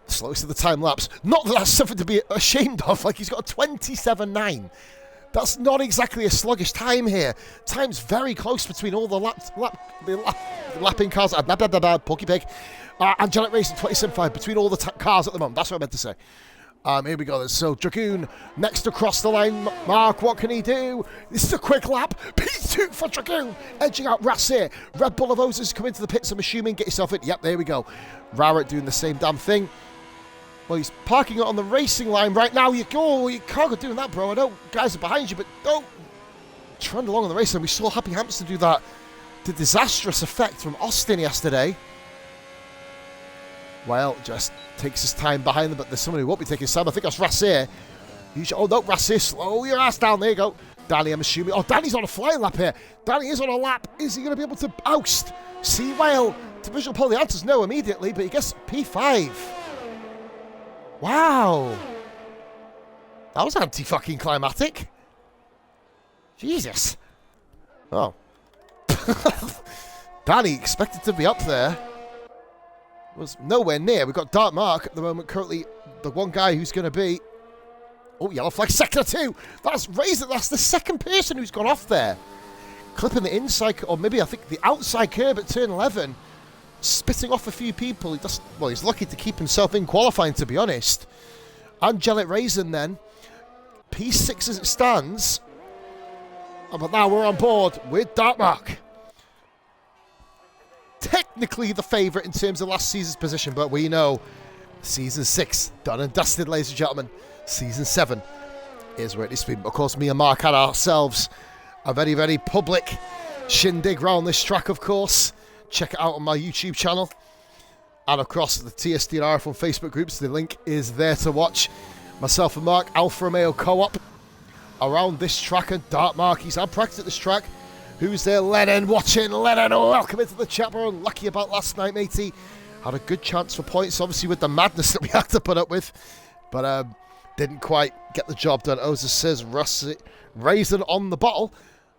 Slowest of the time lapse. Not that that's something to be ashamed of. Like, he's got a 27.9. That's not exactly a sluggish time here. Time's very close between all the lapping cars. Porky Pig. Angelic Racing 27.5 between all the cars at the moment. That's what I meant to say. Here we go then. So Dragoon next across the line. Mark, what can he do? This is a quick lap. P2 for Dragoon. Edging out Rassir. Red Bull of Oses come into the pits, I'm assuming. Get yourself in. Yep, there we go. Rarrett doing the same damn thing. Well, he's parking it on the racing line right now. You can't go doing that, bro. I know guys are behind you, but don't trend along on the racing line. We saw Happy Hamster do that. The disastrous effect from Austin yesterday. Well, just takes his time behind them, but there's someone who won't be taking his time. I think that's Rassir. Oh, no, Rassir, slow your ass down. There you go. Danny, I'm assuming. Oh, Danny's on a flying lap here. Danny is on a lap. Is he going to be able to oust Sea Whale to visual pole? The answer's no immediately, but he gets P5. Wow. That was anti-fucking climatic. Jesus. Oh. Danny expected to be up there. Was nowhere near. We've got Dark Mark at the moment, currently the one guy who's going to be... Oh, yellow flag, sector 2. That's Razor. That's the second person who's gone off there. Clipping the inside, or maybe I think the outside curb at turn 11. Spitting off a few people. Well, he's lucky to keep himself in qualifying, to be honest. Angelic Raisin then. P6 as it stands. But now we're on board with Dark Mark. Technically the favourite in terms of last season's position, but we know Season 6, done and dusted, ladies and gentlemen. Season 7 is where it needs to be. Of course, me and Mark had ourselves a very, very public shindig round this track, of course. Check it out on my YouTube channel. And across the TSD and RRF1 Facebook groups, the link is there to watch. Myself and Mark, Alfa Romeo co-op, around this track, and Dark Mark, he's had practice at this track. Who's there? Lennon watching. Lennon, welcome into the chat. We're unlucky about last night, matey. Had a good chance for points, obviously, with the madness that we had to put up with. But didn't quite get the job done. Oza says Raisin on the bottle.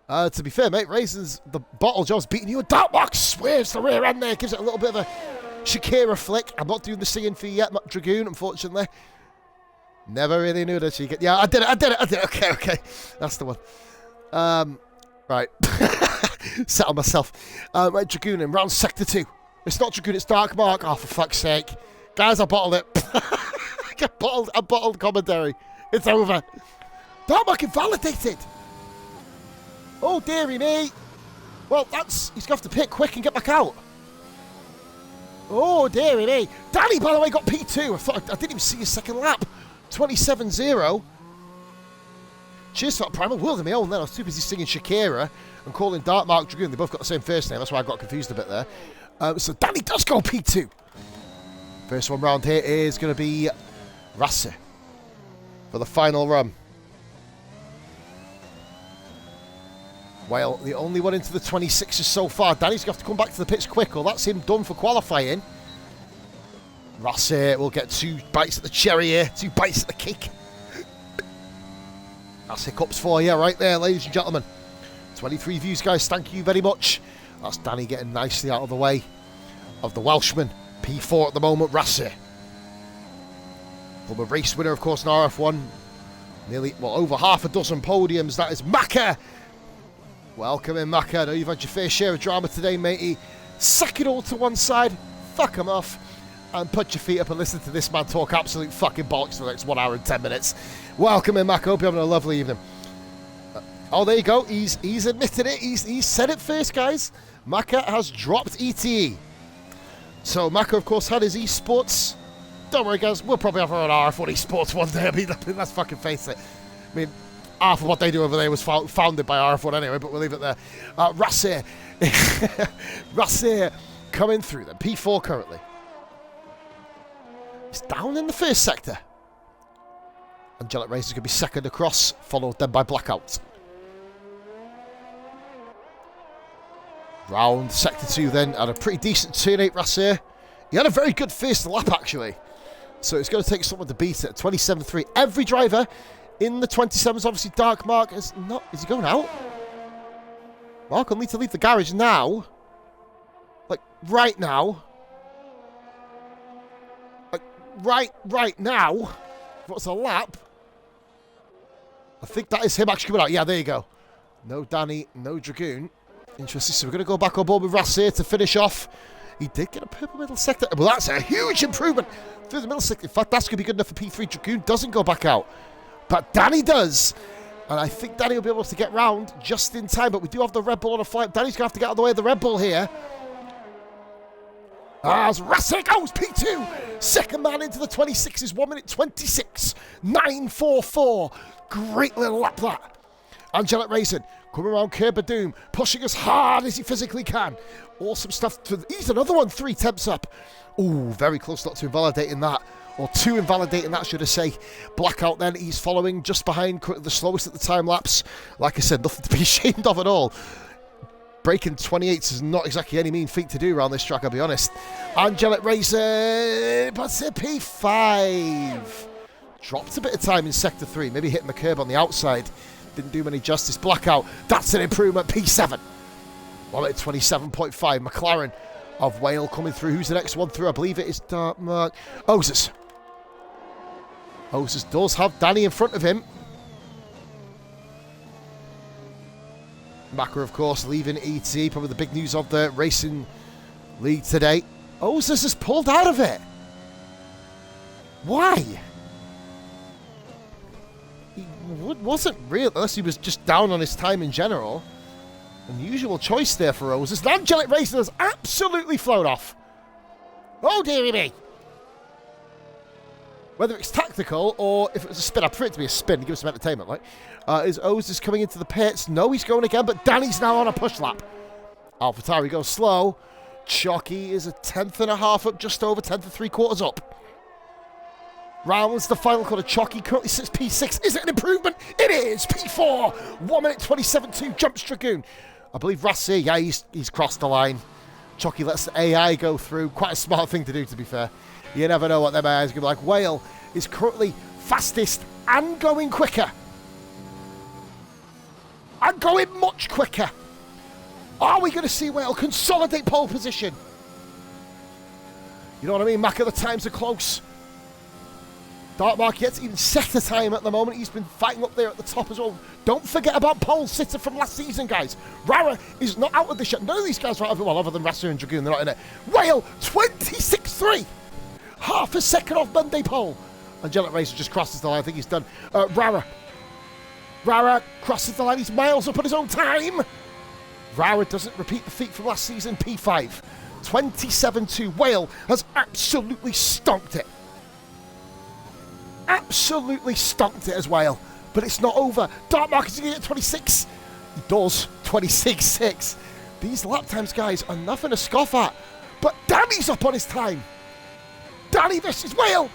To be fair, mate, Raisin's the bottle job's beating you. Dark Mark swerves the rear end there. Gives it a little bit of a Shakira flick. I'm not doing the singing for you yet, Dragoon, unfortunately. Never really knew that she could. Yeah, I did it. Okay. That's the one. Right. Settle myself. Right, Dragoon in round sector 2. It's not Dragoon, it's Dark Mark. Oh, for fuck's sake. Guys, I bottled it. I bottled commentary. It's over. Dark Mark invalidated. Oh, dearie me. Well, he's going to have to pit quick and get back out. Oh, dearie me. Danny, by the way, got P2. I didn't even see his second lap. 27-0. Cheers for that primal. World of my own then. I was too busy singing Shakira and calling Dark Mark Dragoon. They both got the same first name. That's why I got confused a bit there. So Danny does go P2. First one round here is going to be Rassir for the final run. Well, the only one into the 26s so far. Danny's going to have to come back to the pits quick, or that's him done for qualifying. Rassir will get 2 bites at the cherry here. 2 bites at the cake. That's hiccups for you right there, ladies and gentlemen. 23 views, guys. Thank you very much. That's Danny getting nicely out of the way of the Welshman. P4 at the moment, Rassir. From a race winner, of course, in RF1. Nearly, well, over half a dozen podiums. That is Macca. Welcome in, Macca. I know you've had your fair share of drama today, matey. Sack it all to one side. Fuck him off. And put your feet up and listen to this man talk absolute fucking bollocks for the next 1 hour and 10 minutes. Welcome in, Mac. Hope you're having a lovely evening. Oh, there you go. He's admitted it. He's said it first, guys. Macca has dropped ETE. So Macca, of course, had his esports. Don't worry, guys. We'll probably have our own RF1 esports one day. I mean, let's fucking face it. I mean, half of what they do over there was founded by RF1 anyway, but we'll leave it there. Rassir. Rassir coming through then. P4 currently. He's down in the first sector. Angelic Race is going to be second across, followed then by Blackout. Round sector 2 then, had a pretty decent turn 8 Rassir. He had a very good first lap actually. So it's going to take someone to beat it. 27.3. Every driver in the 27s, obviously Dark Mark is not... Is he going out? Mark will need to leave the garage now. Like, right now. Right now. What's a lap? I think that is him actually coming out. Yeah, there you go. No Danny, no Dragoon. Interesting. So we're going to go back on board with Rassir to finish off. He did get a purple middle sector. Well, that's a huge improvement. through the middle six. In fact, that's going to be good enough for P3. Dragoon doesn't go back out. But Danny does. And I think Danny will be able to get round just in time. But we do have the Red Bull on a flight. Danny's going to have to get out of the way of the Red Bull here. As Rasic goes P2. Second man into the 26 is 1 minute 26. 9.44. Great little lap that. Angelic Raisin coming around Kerbadoom, pushing as hard as he physically can. Awesome stuff. He's another one, 3 temps up. Ooh, very close not to invalidating that. Or 2 invalidating that, should I say. Blackout then, he's following just behind the slowest at the time lapse. Like I said, nothing to be ashamed of at all. Breaking 28s is not exactly any mean feat to do around this track, I'll be honest. Angelic Raisin, but to P5. Dropped a bit of time in Sector 3, maybe hitting the curb on the outside. Didn't do many justice. Blackout, that's an improvement. P7. 1:27.5. McLaren of Whale coming through. Who's the next one through? I believe it is Dartmouth. Oses. Oses does have Danny in front of him. Macca, of course, leaving ET. Probably the big news of the racing league today. Oses has pulled out of it. Why? He wasn't real, unless he was just down on his time in general. Unusual choice there for Oses. And Angelic Raisin has absolutely flown off. Oh, dearie me. Whether it's tactical or if it was a spin, I prefer it to be a spin to give us some entertainment, like. Is Oses coming into the pits? No, he's going again, but Danny's now on a push lap. AlphaTauri goes slow. Chalky is a 1/10.5 up, just over 10 3/4 up. Rounds the final quarter. Chalky currently sits P6. Is it an improvement? It is. P4. 1:27.2. Jumps Dragoon. I believe Rassi, yeah, he's crossed the line. Chalky lets the AI go through. Quite a smart thing to do, to be fair. You never know what them AIs are going to be like. Whale is currently fastest and going quicker. And going much quicker. Are we going to see Whale consolidate pole position? You know what I mean, Macca? The times are close. Dartmark yet to even set a time at the moment. He's been fighting up there at the top as well. Don't forget about pole sitter from last season, guys. Rara is not out of this yet. None of these guys are out of it. Well, other than Rasa and Dragoon, they're not in it. Whale, 26.3. Half a second off Monday pole. Angelic Raisin just crosses the line. I think he's done. Rara crosses the line. He's miles up on his own time. Rara doesn't repeat the feat from last season. P5. 27.2. Whale has absolutely stomped it. Absolutely stomped it as Whale. But it's not over. Dartmark is going to get 26. He does. 26.6. These lap times, guys, are nothing to scoff at. But Danny's up on his time. Danny versus Whale.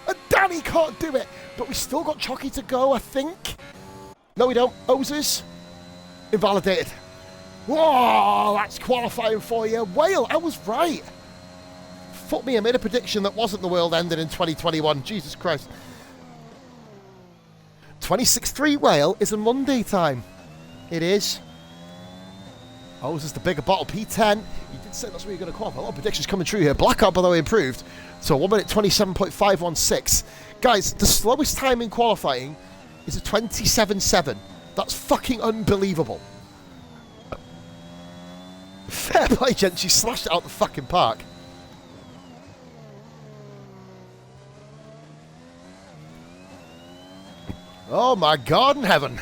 And Danny can't do it. But we still got Chalky to go, I think. No, we don't. Oses. Invalidated. Whoa, that's qualifying for you. Whale, I was right. Fuck me, I made a prediction that wasn't the world ending in 2021. Jesus Christ. 26.3 Whale is a Monday time. It is. Oses the bigger bottle. P10. You did say that's where you're going to come off. A lot of predictions coming true here. Blackout, by the way, improved. So 1:27.516. Guys, the slowest time in qualifying is a 27.7. That's fucking unbelievable. Fair play, gents. She slashed it out the fucking park. Oh my God in heaven.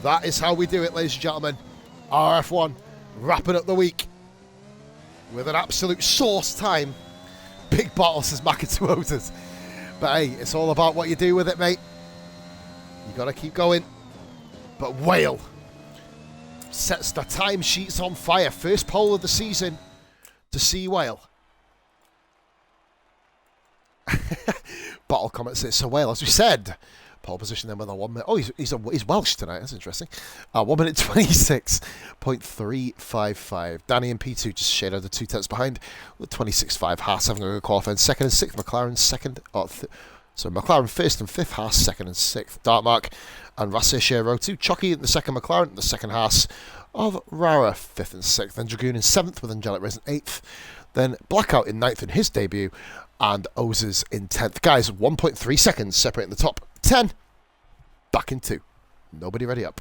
That is how we do it, ladies and gentlemen. RRF1 wrapping up the week with an absolute sauce time. Big bottle, says Macatuotas. But hey, it's all about what you do with it, mate. You got to keep going. But Whale sets the timesheets on fire. First pole of the season to see Whale. Bottle comment says, so Whale, as we said, pole position then with a 1 minute. Oh, he's Welsh tonight. That's interesting. 1:26.355. Danny and P2 just shared over 2 tenths behind with 26.5. Haas having a good qualifying. Second and sixth. McLaren second. So McLaren first and fifth. Haas second and sixth. Dartmark and Rasa share row 2. Chalky in the second. McLaren in the second. Haas of Rara fifth and sixth. Then Dragoon in seventh with Angelic Raisin eighth. Then Blackout in ninth in his debut. And Oses in 10th. Guys, 1.3 seconds separating the top 10. Back in 2. Nobody ready up.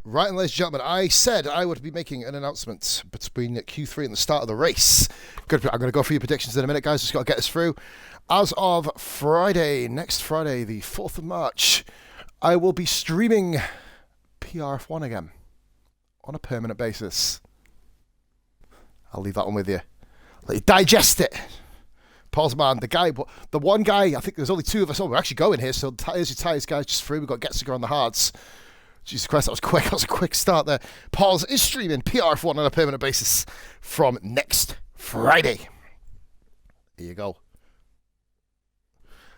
Right, and ladies and gentlemen, I said I would be making an announcement between Q3 and the start of the race. I'm going to go through your predictions in a minute, guys. Just got to get this through. As of Friday, next Friday, the 4th of March, I will be streaming RRF1 again on a permanent basis. I'll leave that one with you. Let you digest it. Pause, man. The one guy, I think there's only two of us. Oh, we're actually going here, so here's your tyres, guys, just through. We've got Getziger on the hards. Jesus Christ, that was quick. That was a quick start there. Pause is streaming RRF1 on a permanent basis from next Friday. Here you go.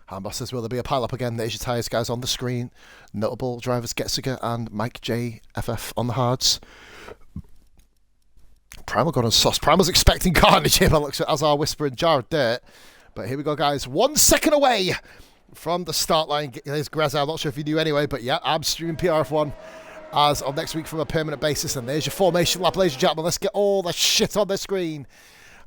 Handboss says, will there be a pile-up again? There's your tyres, guys, on the screen. Notable drivers Getziger and Mike J. FF on the hards. Primal got on sauce. Primal's expecting carnage here, but as our whispering jar of dirt. But here we go, guys. 1 second away from the start line. There's Greza. I'm not sure if you knew anyway, but yeah, I'm streaming RRF1 as of next week from a permanent basis. And there's your formation lap, ladies and gentlemen. Let's get all the shit on the screen.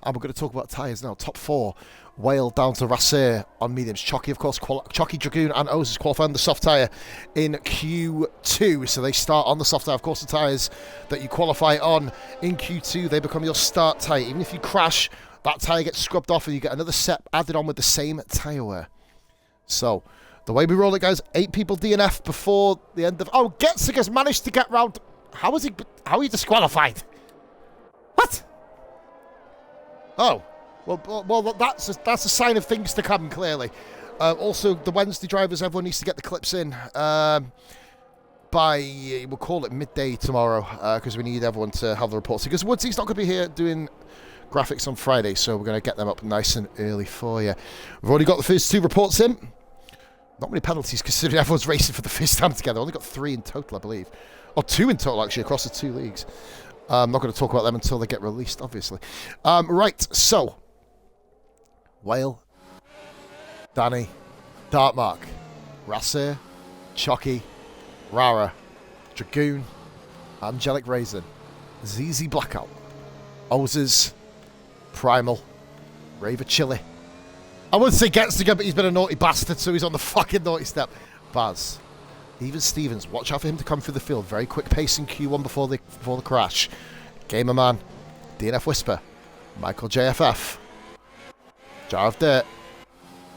And we're going to talk about tyres now. Top 4. Whale down to Racer on mediums. Chocky, of course, Chocky, Dragoon and Oz is qualifying the soft tyre in Q2. So they start on the soft tyre. Of course, the tyres that you qualify on in Q2, they become your start tyre. Even if you crash, that tyre gets scrubbed off and you get another set added on with the same tyre wear. So, the way we roll it, guys, 8 people DNF before the end of... Oh, Getziger's managed to get round... How are you disqualified? What? Oh. Well, that's a sign of things to come, clearly. Also, the Wednesday drivers, everyone needs to get the clips in by, we'll call it midday tomorrow, because we need everyone to have the reports. Because Woodsy's not going to be here doing graphics on Friday, so we're going to get them up nice and early for you. We've already got the first 2 reports in. Not many penalties, considering everyone's racing for the first time together. Only got 3 in total, I believe. Or 2 in total, actually, across the 2 leagues. I'm not going to talk about them until they get released, obviously. Right, so... Whale, Danny, Dartmark, Racer, Chocky, Rara, Dragoon, Angelic Raisin, ZZ Blackout, Ozers, Primal, Raver Chili. I wouldn't say Getziger, but he's been a naughty bastard, so he's on the fucking naughty step. Baz, even Stevens, watch out for him to come through the field. Very quick pace in Q1 before the crash. Gamer Man, DNF Whisper, Michael JFF. Jar of Dirt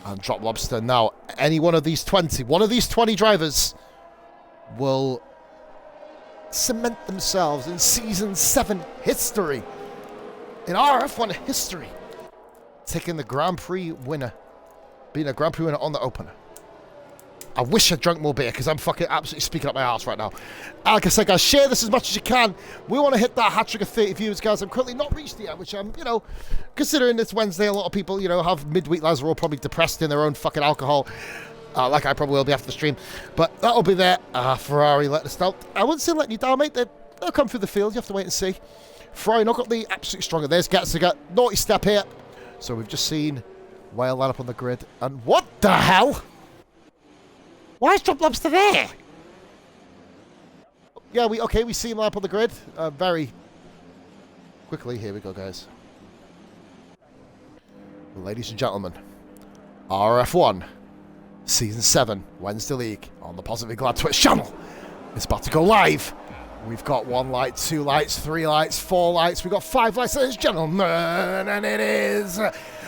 and Drop Lobster. Now, one of these 20 drivers will cement themselves in Season 7 history, in RRF1 history, taking the Grand Prix winner, being a Grand Prix winner on the opener. I wish I drank more beer because I'm fucking absolutely speaking up my arse right now. Like I said, guys, share this as much as you can. We want to hit that hat trick of 30 viewers, guys. I'm currently not reached it yet, which I'm, considering it's Wednesday, a lot of people, have midweek lives are all probably depressed in their own fucking alcohol. Like I probably will be after the stream. But that'll be there. Ferrari let us down. I wouldn't say letting you down, mate. They'll come through the field. You have to wait and see. Ferrari not got the absolute stronger. There's Getziger. Naughty step here. So we've just seen Whale line up on the grid. And what the hell? Why is Drop Lobster there? Yeah, we see him line up on the grid. Very quickly. Here we go, guys. Ladies and gentlemen, RRF1, Season 7, Wednesday League, on the Positively Glad Twitch channel. It's about to go live. We've got 1 light, 2 lights, 3 lights, 4 lights. We've got 5 lights, ladies and gentlemen. And it is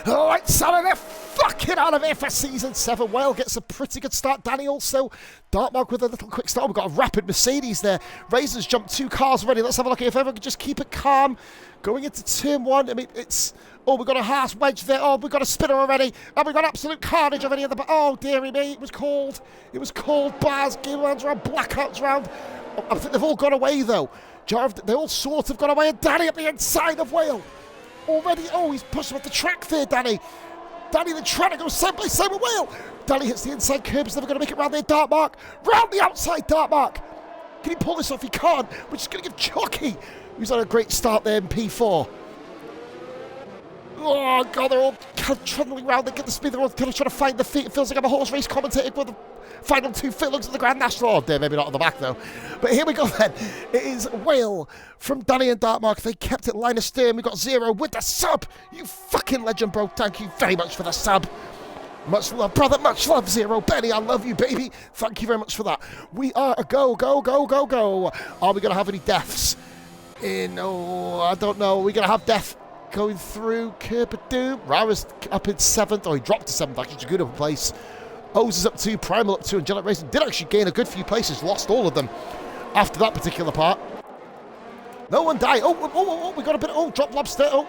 lights out of there. Fucking out of here for Season 7. Whale gets a pretty good start. Danny also. Dartmark with a little quick start. We've got a rapid Mercedes there. Razor's jumped 2 cars already. Let's have a look if everyone can just keep it calm. Going into turn 1. I mean, it's... Oh, we've got a Haas wedge there. Oh, we've got a spinner already. And we've got absolute carnage already in the... Oh, dearie me. It was cold. It was cold. Bars, game rounds around, blackouts round. I think they've all gone away, though. They all sort of gone away. And Danny at the inside of Whale. Already. Oh, he's pushing off the track there, Danny. Danny, they're trying to go side by side with Whale. Danny hits the inside curbs. Never going to make it round there. Dartmark. Round the outside, Dartmark. Can he pull this off? He can't. We're just going to give Chocky, who's had a great start there in P4. Oh, God, they're all trundling around. They get the speed. They're all kind of trying to find the feet. It feels like I'm a horse race commentating with the final 2 furlongs of the Grand National. Oh, dear, maybe not on the back, though. But here we go, then. It is Whale from Danny and Dartmark. They kept it line astern. We got 0 with the sub. You fucking legend, bro. Thank you very much for the sub. Much love, brother. Much love, Zero. Benny, I love you, baby. Thank you very much for that. We are a go, go, go, go, go. Are we going to have any deaths? I don't know. Are we going to have death going through Kerpadoo? Rara's up in 7th. Oh, he dropped to 7th. Actually, it's a good up place. O's is up 2. Primal up 2. Angelic Racing did actually gain a good few places. Lost all of them after that particular part. No one died. Oh, we got a bit. Oh, Drop Lobster. Oh,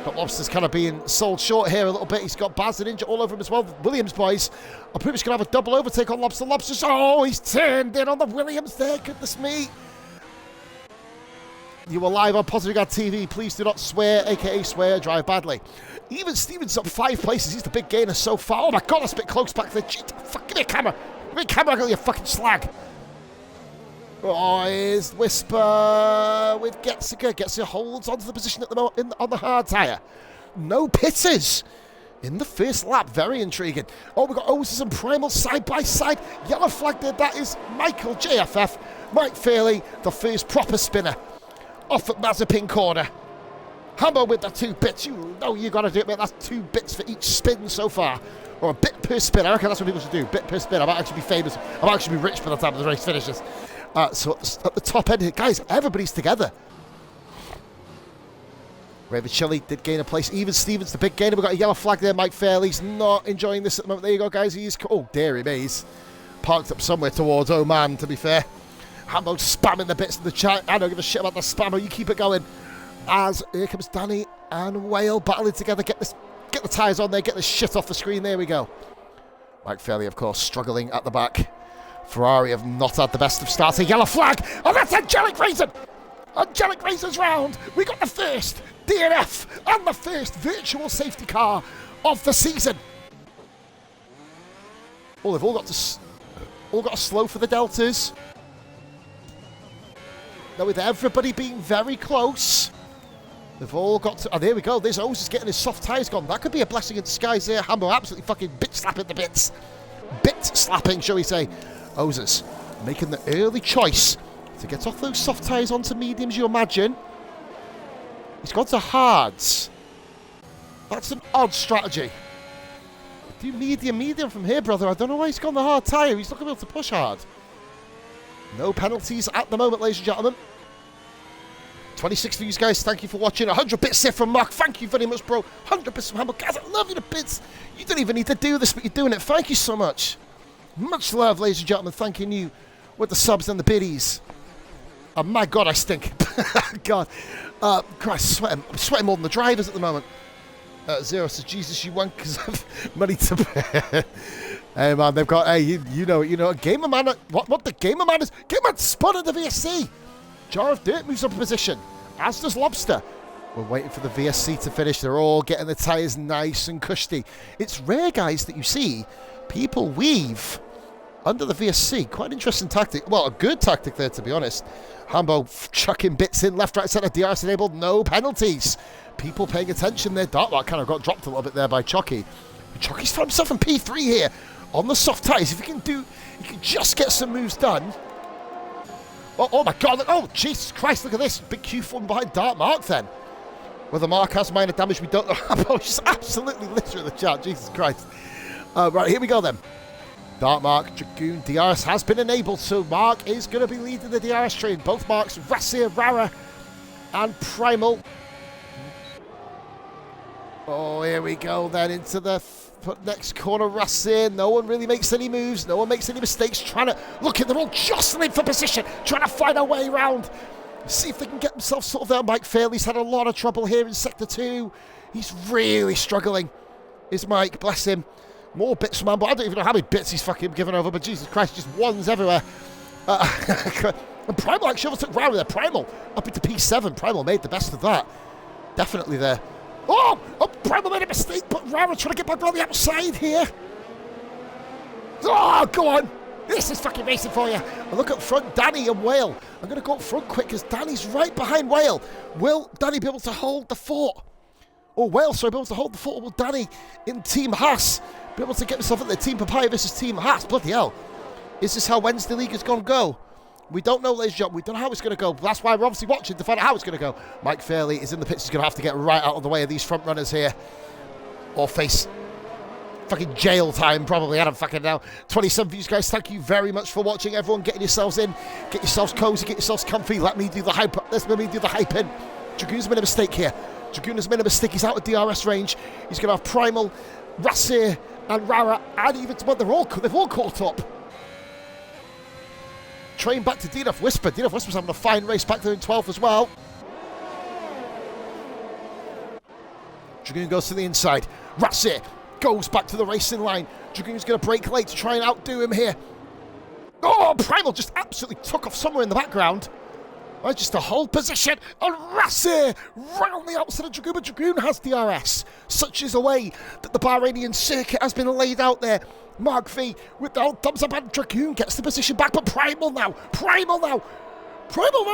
Drop Lobster's kind of being sold short here a little bit. He's got Baz and Ninja all over him as well. Williams boys are pretty much going to have a double overtake on Lobster. Lobster's, oh, he's turned in on the Williams there. Goodness me. You are live on Positive Guard TV. Please do not swear, aka swear, drive badly. Even Stevens up 5 places. He's the big gainer so far. Oh my god, that's a bit close back there. Cheat. Fuck, give me a camera. Give me a camera, you fucking slag. Oh, here's Whisper with Getziger. Getziger holds onto the position at the moment on the hard tyre. No pitters in the first lap. Very intriguing. Oh, we've got Oasis and Primal side by side. Yellow flag there. That is Michael JFF. Mike Fairley, the first proper spinner. Off at Mazepin corner. Hammer with the 2 bits. You know you got to do it, mate. That's 2 bits for each spin so far. Or a bit per spin. I reckon that's what people should do. Bit per spin. I might actually be famous. I might actually be rich by the time the race finishes. So at the top end here, guys, everybody's together. Ravicelli did gain a place. Even Stevens, the big gainer. We've got a yellow flag there. Mike Fairley's not enjoying this at the moment. There you go, guys. He's, oh, dearie me. He's parked up somewhere towards Oman, to be fair. Hambo spamming the bits in the chat. I don't give a shit about the spammer. You keep it going. As here comes Danny and Whale battling together. Get the tyres on there. Get the shit off the screen. There we go. Mike Fairley, of course, struggling at the back. Ferrari have not had the best of starts. A yellow flag. Oh, that's Angelic Racing. Angelic Racing's round. We got the first DNF and the first virtual safety car of the season. Oh, they've all got to slow for the Deltas. Now, with everybody being very close, they've all got to... Oh, there we go. This O's is getting his soft tyres gone. That could be a blessing in disguise there. Hambo absolutely fucking bit-slapping the bits. Bit-slapping, shall we say. Ozers making the early choice to get off those soft tyres onto mediums, you imagine. He's gone to hards. That's an odd strategy. Do medium from here, brother. I don't know why he's gone the hard tyre. He's not going to be able to push hard. No penalties at the moment, ladies and gentlemen. 26 for you guys. Thank you for watching. 100 bits here from Mark. Thank you very much, bro. 100 bits from Hamburg. Guys, I love you to bits. You don't even need to do this, but you're doing it. Thank you so much. Much love, ladies and gentlemen. Thanking you with the subs and the biddies. Oh, my God, I stink. God. Christ, I'm sweating more than the drivers at the moment. Zero says, Jesus, you won because of money to pay. Hey, man, they've got, hey, you know, Gamer Man, what the Gamer Man is? Gamer Man spotted the VSC. Jar of Dirt moves up a position, as does Lobster. We're waiting for the VSC to finish. They're all getting the tyres nice and cushy. It's rare, guys, that you see people weave under the VSC. Quite an interesting tactic. Well, a good tactic there, to be honest. Hambo chucking bits in left, right, centre. DRS enabled. No penalties. People paying attention there. Dartmark kind of got dropped a little bit there by Chucky. Chucky's found himself in P3 here on the soft tyres. If you can just get some moves done. Oh my God. Oh, Jesus Christ. Look at this. Big Q4 behind Dartmark then. Whether Mark has minor damage, we don't know. Hambo just absolutely littering the chat. Jesus Christ. Right, here we go then. Dartmark, Dragoon, DRS has been enabled, so Mark is going to be leading the DRS train. Both Marks, Rassir, Rara, and Primal. Oh, here we go then into the next corner. Rassir, no one really makes any moves, no one makes any mistakes. Trying to, look at, they're all jostling for position, trying to find a way around. See if they can get themselves sort of there. Mike Fairley's had a lot of trouble here in Sector 2. He's really struggling. Is Mike, bless him. More bits from Ambo. I don't even know how many bits he's fucking given over, but Jesus Christ, just ones everywhere. And Primal actually overtook Rara there. Primal up into P7. Primal made the best of that. Definitely there. Oh, Primal made a mistake, but Rara trying to get back around the outside here. Oh, go on. This is fucking racing for you. And look up front, Danny and Whale. I'm going to go up front quick because Danny's right behind Whale. Will Danny be able to hold the fort? Or Whale, sorry, be able to hold the fort. Will Danny in Team Haas be able to get himself at the Team Papaya versus Team Haas? Bloody hell. Is this how Wednesday League is going to go? We don't know, ladies and gentlemen. We don't know how it's going to go. That's why we're obviously watching to find out how it's going to go. Mike Fairley is in the pits. He's going to have to get right out of the way of these front runners here. Or face fucking jail time, probably. I don't fucking know. 27 views, guys. Thank you very much for watching. Everyone, getting yourselves in. Get yourselves cozy. Get yourselves comfy. Let me do the hype. Let me do the hype in. Dragoon's made a mistake here. Dragoon has made a mistake. He's out of DRS range. He's going to have Primal, Rasir, and Rara, and even they've all caught up. Train back to DNF Whisper. DNF Whisper's having a fine race back there in 12th as well. Dragoon goes to the inside. Rasir goes back to the racing line. Dragoon's going to brake late to try and outdo him here. Oh, Primal just absolutely took off somewhere in the background. Just a hold position, and Rasir right on the outside of Dragoon, but Dragoon has DRS. Such is the way that the Bahrainian circuit has been laid out there. Mark V with the old thumbs up, and Dragoon gets the position back, but Primal now. Primal around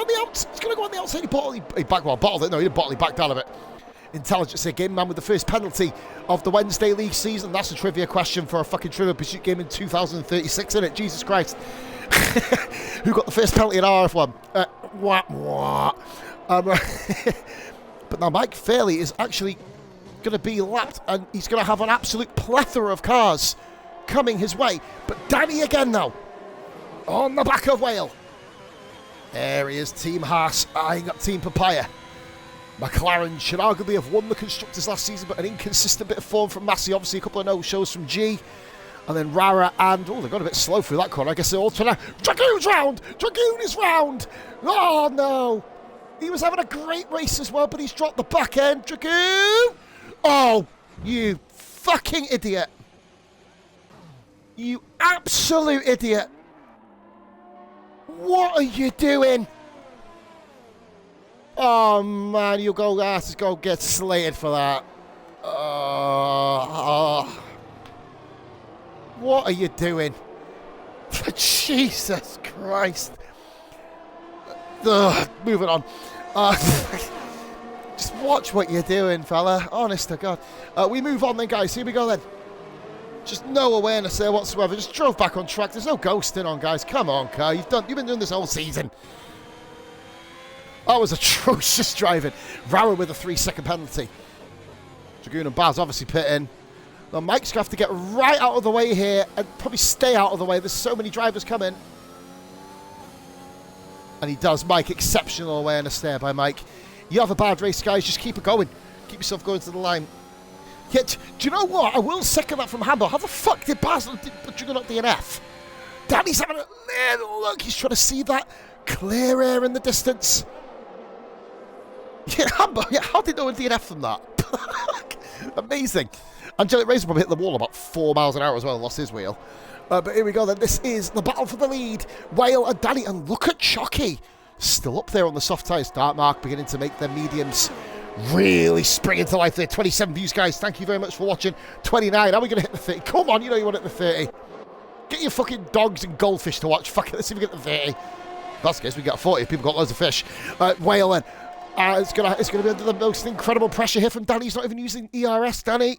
the outside. He's going to go on the outside. He bottled it. No, he didn't bottle it, he backed out of it. Intelligence here, game man with the first penalty of the Wednesday League season. That's a trivia question for a fucking Trivial Pursuit game in 2036, isn't it? Jesus Christ. Who got the first penalty in RRF1? But now Mike Fairley is actually going to be lapped, and he's going to have an absolute plethora of cars coming his way. But Danny again now, on the back of Whale. There he is, Team Haas eyeing up Team Papaya. McLaren should arguably have won the Constructors last season, but an inconsistent bit of form from Massey. Obviously, a couple of no-shows from G. And then Rara and... Oh, they got a bit slow through that corner. I guess they're all trying to... Dragoon's round! Dragoon is round! Oh, no! He was having a great race as well, but he's dropped the back end. Dragoon! Oh, you fucking idiot. You absolute idiot. What are you doing? Oh, man, you'll go get slated for that. What are you doing? Jesus Christ. Moving on. Just watch what you're doing, fella. Honest to God. We move on then, guys. Here we go then. Just no awareness there whatsoever. Just drove back on track. There's no ghosting on, guys. Come on, car. You've been doing this whole season. That was atrocious driving. Rara with a 3-second penalty. Dragoon and Baz obviously pit in. Now Mike's going to have to get right out of the way here and probably stay out of the way. There's so many drivers coming. And he does. Mike, exceptional awareness there by Mike. You have a bad race, guys. Just keep it going. Keep yourself going to the line. Yet, do you know what? I will second that from Hambo. How the fuck did Baz Dragoon not DNF? Danny's having a little look. He's trying to see that clear air in the distance. Yeah, Hambo. Yeah, how did no one DNF from that? Amazing. Angelic Razor probably hit the wall about 4 miles an hour as well and lost his wheel. But here we go then. This is the battle for the lead. Whale and Danny. And look at Chucky. Still up there on the soft tyres. Dark Mark beginning to make their mediums really spring into life there. 27 views, guys. Thank you very much for watching. 29. Are we going to hit the 30? Come on, you know you want to hit the 30. Get your fucking dogs and goldfish to watch. Fuck it, let's see if we get the 30. That's good. We got 40. People got loads of fish. Whale then. It's gonna be under the most incredible pressure here from Danny. He's not even using ERS, Danny.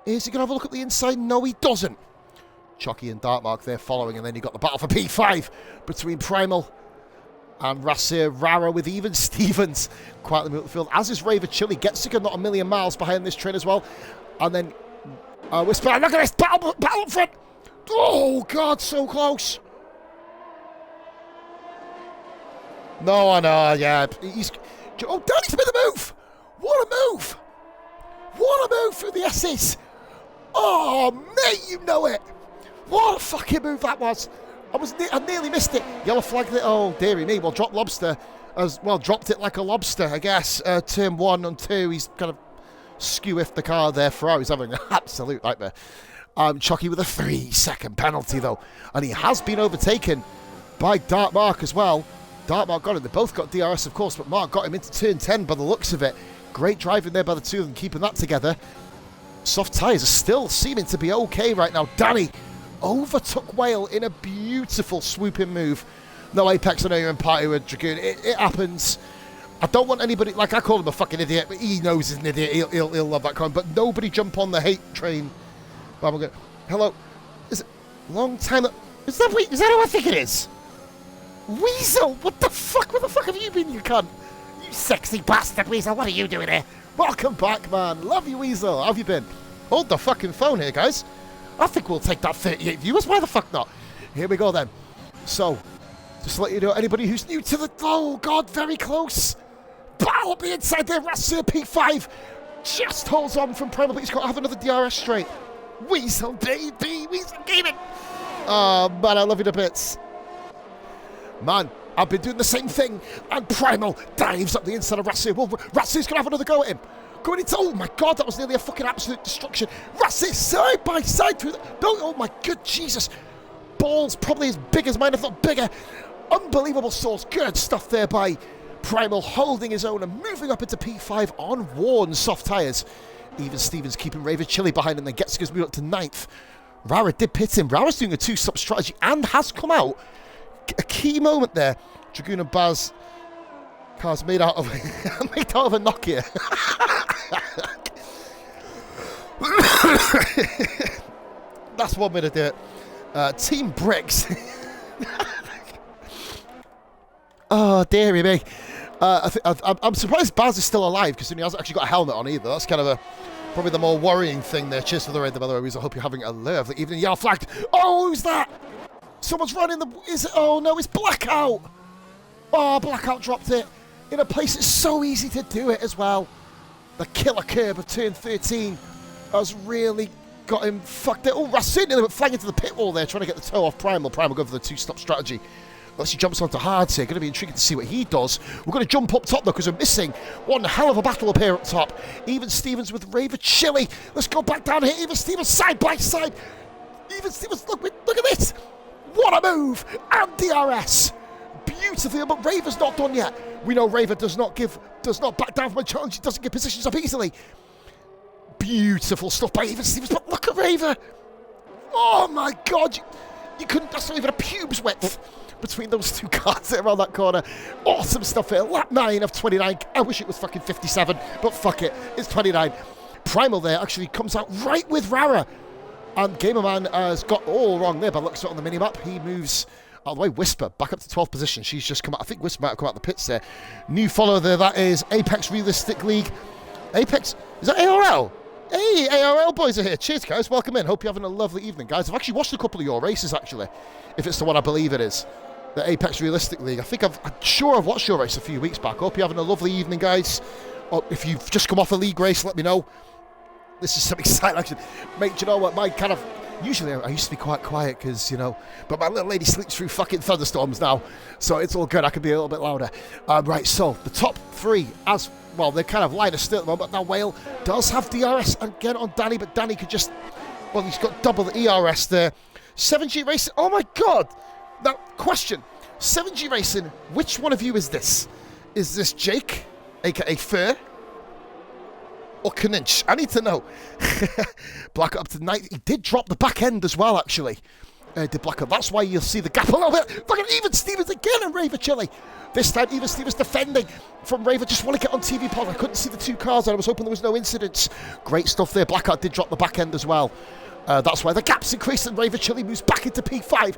Is he going to have a look at the inside? No, he doesn't. Chucky and Darkmark there following, and then you got the battle for P5 between Primal and Rasir Rara with even Stevens quietly moving the field. As is Raver Chili. Getziger not a million miles behind this train as well. And then Whisper. Look at this battle up front. Oh, God, so close. No, I know, yeah. Oh, Danny's made the move. What a move. What a move through the S's. Oh, mate, you know it. What a fucking move that was. I nearly missed it. Yellow flag there. Oh, dearie me. Well, dropped lobster. As well, dropped it like a lobster, I guess. Turn 1 and 2. He's kind of skew-iffed the car there. Ferrari's having an absolute nightmare. Chucky with a 3-second penalty, though. And he has been overtaken by Dark Mark as well. Dark Mark got him. They both got DRS, of course, but Mark got him into turn 10 by the looks of it. Great driving there by the two of them, keeping that together. Soft tyres are still seeming to be okay right now. Danny overtook Whale in a beautiful swooping move. No Apex, I know you're in party with Dragoon. It happens. I don't want anybody, like I call him a fucking idiot, but he knows he's an idiot. He'll love that comment. But nobody jump on the hate train. Hello. Is it long time? Is that who I think it is? Weasel, what the fuck have you been, you cunt? You sexy bastard, Weasel, what are you doing here? Welcome back, man. Love you, Weasel. How have you been? Hold the fucking phone here, guys. I think we'll take that 38 viewers. Why the fuck not? Here we go then. So, just to let you know, anybody who's new to the... Oh, God, very close. Battle be inside there. Rassir P5 just holds on from Primal, but he's got to have another DRS straight. Weasel, baby. Weasel gaming. Oh, man, I love you to bits. Man, I've been doing the same thing. And Primal dives up the inside of Rassir. Well, Rassir's going to have another go at him. Going into, oh my God, that was nearly a fucking absolute destruction. Rassir side by side through the... No, oh my good Jesus. Balls probably as big as mine, if not bigger. Unbelievable source. Good stuff there by Primal, holding his own and moving up into P5 on worn soft tyres. Even Stevens keeping Raven Chili behind, and then Getziger's moved up to 9th. Rara did pit him. Rara's doing a 2-stop strategy and has come out. A key moment there. Dragoon and Baz. Car's made out of a Nokia. That's one way to do it. Team Bricks. Oh, dearie me. I'm surprised Baz is still alive, because he hasn't actually got a helmet on either. That's kind of probably the more worrying thing there. Cheers for the raid, by the way. I hope you're having a lovely evening. Yellow flagged. Oh, who's that? Someone's running the... Is it? Oh, no, it's Blackout. Oh, Blackout dropped it. In a place it's so easy to do it as well. The killer curb of turn 13 has really got him fucked it. Oh, Rassir nearly went flying into the pit wall there, trying to get the toe off Primal. Primal going for the 2-stop strategy. Unless he jumps onto hards here. Going to be intriguing to see what he does. We're going to jump up top, though, because we're missing one hell of a battle up here up top. Even Stevens with Raven Chili. Let's go back down here. Even Stevens side by side. Even Stevens, look at this. What a move. And DRS. Beautifully, but Raver's not done yet. We know Raver does not back down from a challenge. He doesn't give positions up easily. Beautiful stuff by Even Stevens, but look at Raver. Oh my God, you couldn't, that's not even a pubes width between those two cars there around that corner. Awesome stuff here. Lap 9 of 29. I wish it was fucking 57, but fuck it, it's 29. Primal there actually comes out right with Rara. And Gamerman has got all wrong there, but looks at it on the mini-map. He moves out of the way. Whisper back up to 12th position. She's just come out. I think Whisper might have come out of the pits there. New follower there. That is Apex Realistic League. Apex, is that ARL? Hey, ARL boys are here. Cheers, guys. Welcome in. Hope you're having a lovely evening, guys. I've actually watched a couple of your races, actually, if it's the one I believe it is. The Apex Realistic League. I'm sure I've watched your race a few weeks back. Hope you're having a lovely evening, guys. Or if you've just come off a league race, let me know. This is some exciting action. Mate, do you know what? My kind of... Usually I used to be quite quiet because, you know, but my little lady sleeps through fucking thunderstorms now, so it's all good. I can be a little bit louder. Right, so the top 3, as well, they're kind of line of still at the moment. Now Whale does have DRS again on Danny, but Danny could just, well, he's got double the ERS there. 7G Racing, oh my God. Now, question, 7G Racing, which one of you is this? Is this Jake, aka Fur? Or Kaninch? I need to know. Black up to 9th. He did drop the back end as well, actually. Did Black up. That's why you'll see the gap a little bit. Look at Even Stevens again and Raver Chili. This time, Even Stevens defending from Raver. Just want to get on TV pod. I couldn't see the two cars, and I was hoping there was no incidents. Great stuff there. Blackout did drop the back end as well. That's why the gap's increased, and Raver Chili moves back into P5.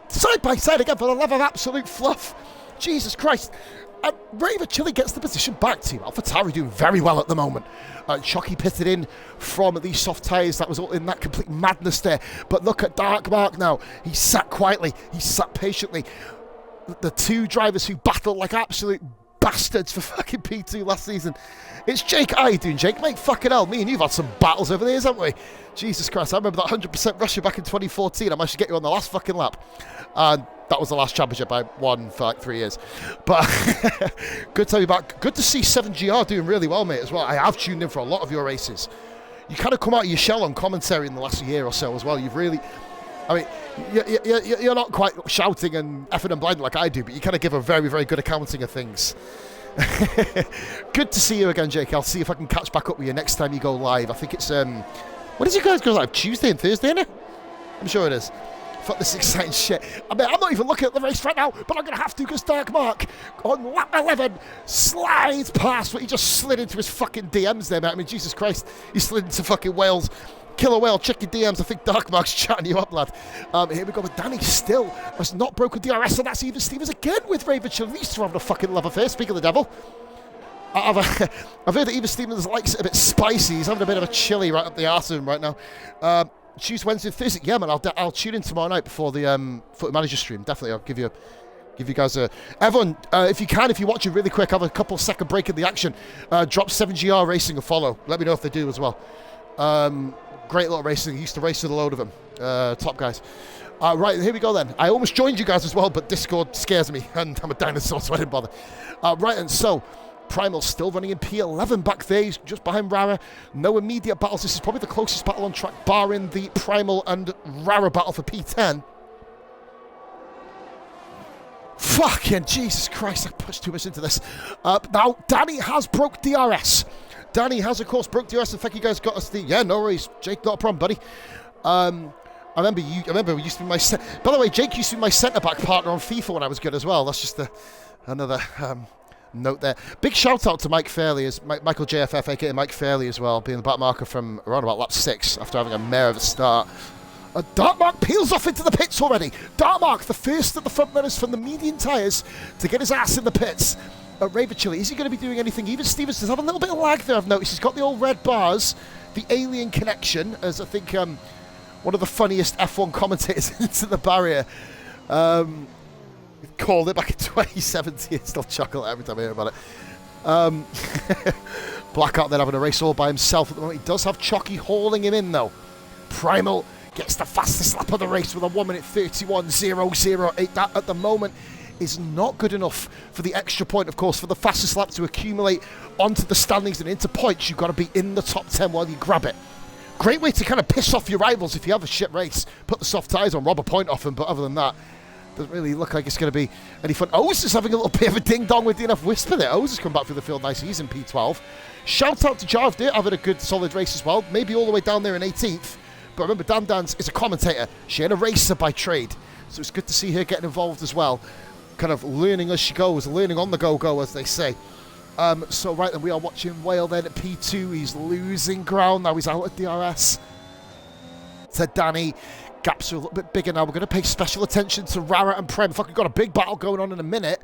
Side by side again for the love of absolute fluff. Jesus Christ. And Raver Chili gets the position back. Team AlphaTauri doing very well at the moment. Chucky pitted in from these soft tyres. That was all in that complete madness there. But look at Dark Mark now. He sat quietly. He sat patiently. The two drivers who battled like absolute bastards for fucking P2 last season. It's Jake. How you doing, Jake? Mate, fucking hell. Me and you've had some battles over the years, haven't we? Jesus Christ. I remember that 100% Russia back in 2014. I managed to get you on the last fucking lap. And that was the last championship I won for like 3 years. But good to have you back. Good to see 7GR doing really well, mate, as well. I have tuned in for a lot of your races. You kind of come out of your shell on commentary in the last year or so as well. You've really... I mean, you're not quite shouting and effing and blinding like I do, but you kind of give a very, very good accounting of things. Good to see you again, Jake. I'll see if I can catch back up with you next time you go live. I think it's... When does you guys go live? Tuesday and Thursday, innit? I'm sure it is. Fuck this exciting shit. I mean, I'm not even looking at the race right now, but I'm going to have to because Dark Mark on lap 11 slides past what he just slid into his fucking DMs there, mate. I mean, Jesus Christ, he slid into fucking Wales. Killer Whale, check your DMs. I think Dark Mark's chatting you up, lad. Here we go. But Danny still has not broken DRS, and that's Even Stevens again with Raven Chili. These two having a fucking love affair. Speak of the devil. I've heard that even Stevens likes it a bit spicy. He's having a bit of a chili right up the arse of him right now. Tuesday, Wednesday, Thursday. Yeah, man, I'll tune in tomorrow night before the Foot Manager stream. Definitely, I'll give you guys a... Everyone, if you watch it really quick, have a couple second break in the action. Drop 7GR Racing a follow. Let me know if they do as well. Great little racing. Used to race with a load of them. Top guys. Right, here we go then. I almost joined you guys as well, but Discord scares me, and I'm a dinosaur, so I didn't bother. Right, and so, Primal still running in P11 back there. He's just behind Rara. No immediate battles. This is probably the closest battle on track, barring the Primal and Rara battle for P10. Fucking Jesus Christ, I pushed too much into this. Now, Danny has broke DRS. Danny has, of course, broke DRS. And thank you guys got us the... Yeah, no worries. Jake, not a problem, buddy. I remember you used to be my... By the way, Jake used to be my centre-back partner on FIFA when I was good as well. That's just another note there. Big shout-out to Mike Fairley, Michael JFF, a.k.a. Mike Fairley as well, being the back marker from around about lap 6 after having a mare of a start. Dartmark peels off into the pits already. Dartmark, the first of the front runners from the median tyres to get his ass in the pits. Raver Chili, is he going to be doing anything? Even Stevens does have a little bit of lag there, I've noticed. He's got the old red bars, the alien connection, as I think one of the funniest F1 commentators into the barrier called it back in 2017. Still chuckle every time I hear about it. Blackout then having a race all by himself at the moment. He does have Chocky hauling him in though. Primal gets the fastest lap of the race with a 1:31.008. That at the moment is not good enough for the extra point, of course, for the fastest lap to accumulate onto the standings and into points. You've got to be in the top 10 while you grab it. Great way to kind of piss off your rivals if you have a shit race. Put the soft tyres on, rob a point off them, but other than that, doesn't really look like it's going to be any fun. O's is having a little bit of a ding-dong with enough whisper there. O's has come back through the field nicely. He's in P12. Shout out to Jarv there, having a good, solid race as well. Maybe all the way down there in 18th. But remember, Dan Dan's is a commentator. She ain't a racer by trade. So it's good to see her getting involved as well. Kind of learning as she goes, learning on the go-go, as they say. So right then, we are watching Whale then at P2. He's losing ground. Now he's out at DRS. To Danny. Gaps are a little bit bigger now. We're going to pay special attention to Rara and Prem. Fucking got a big battle going on in a minute.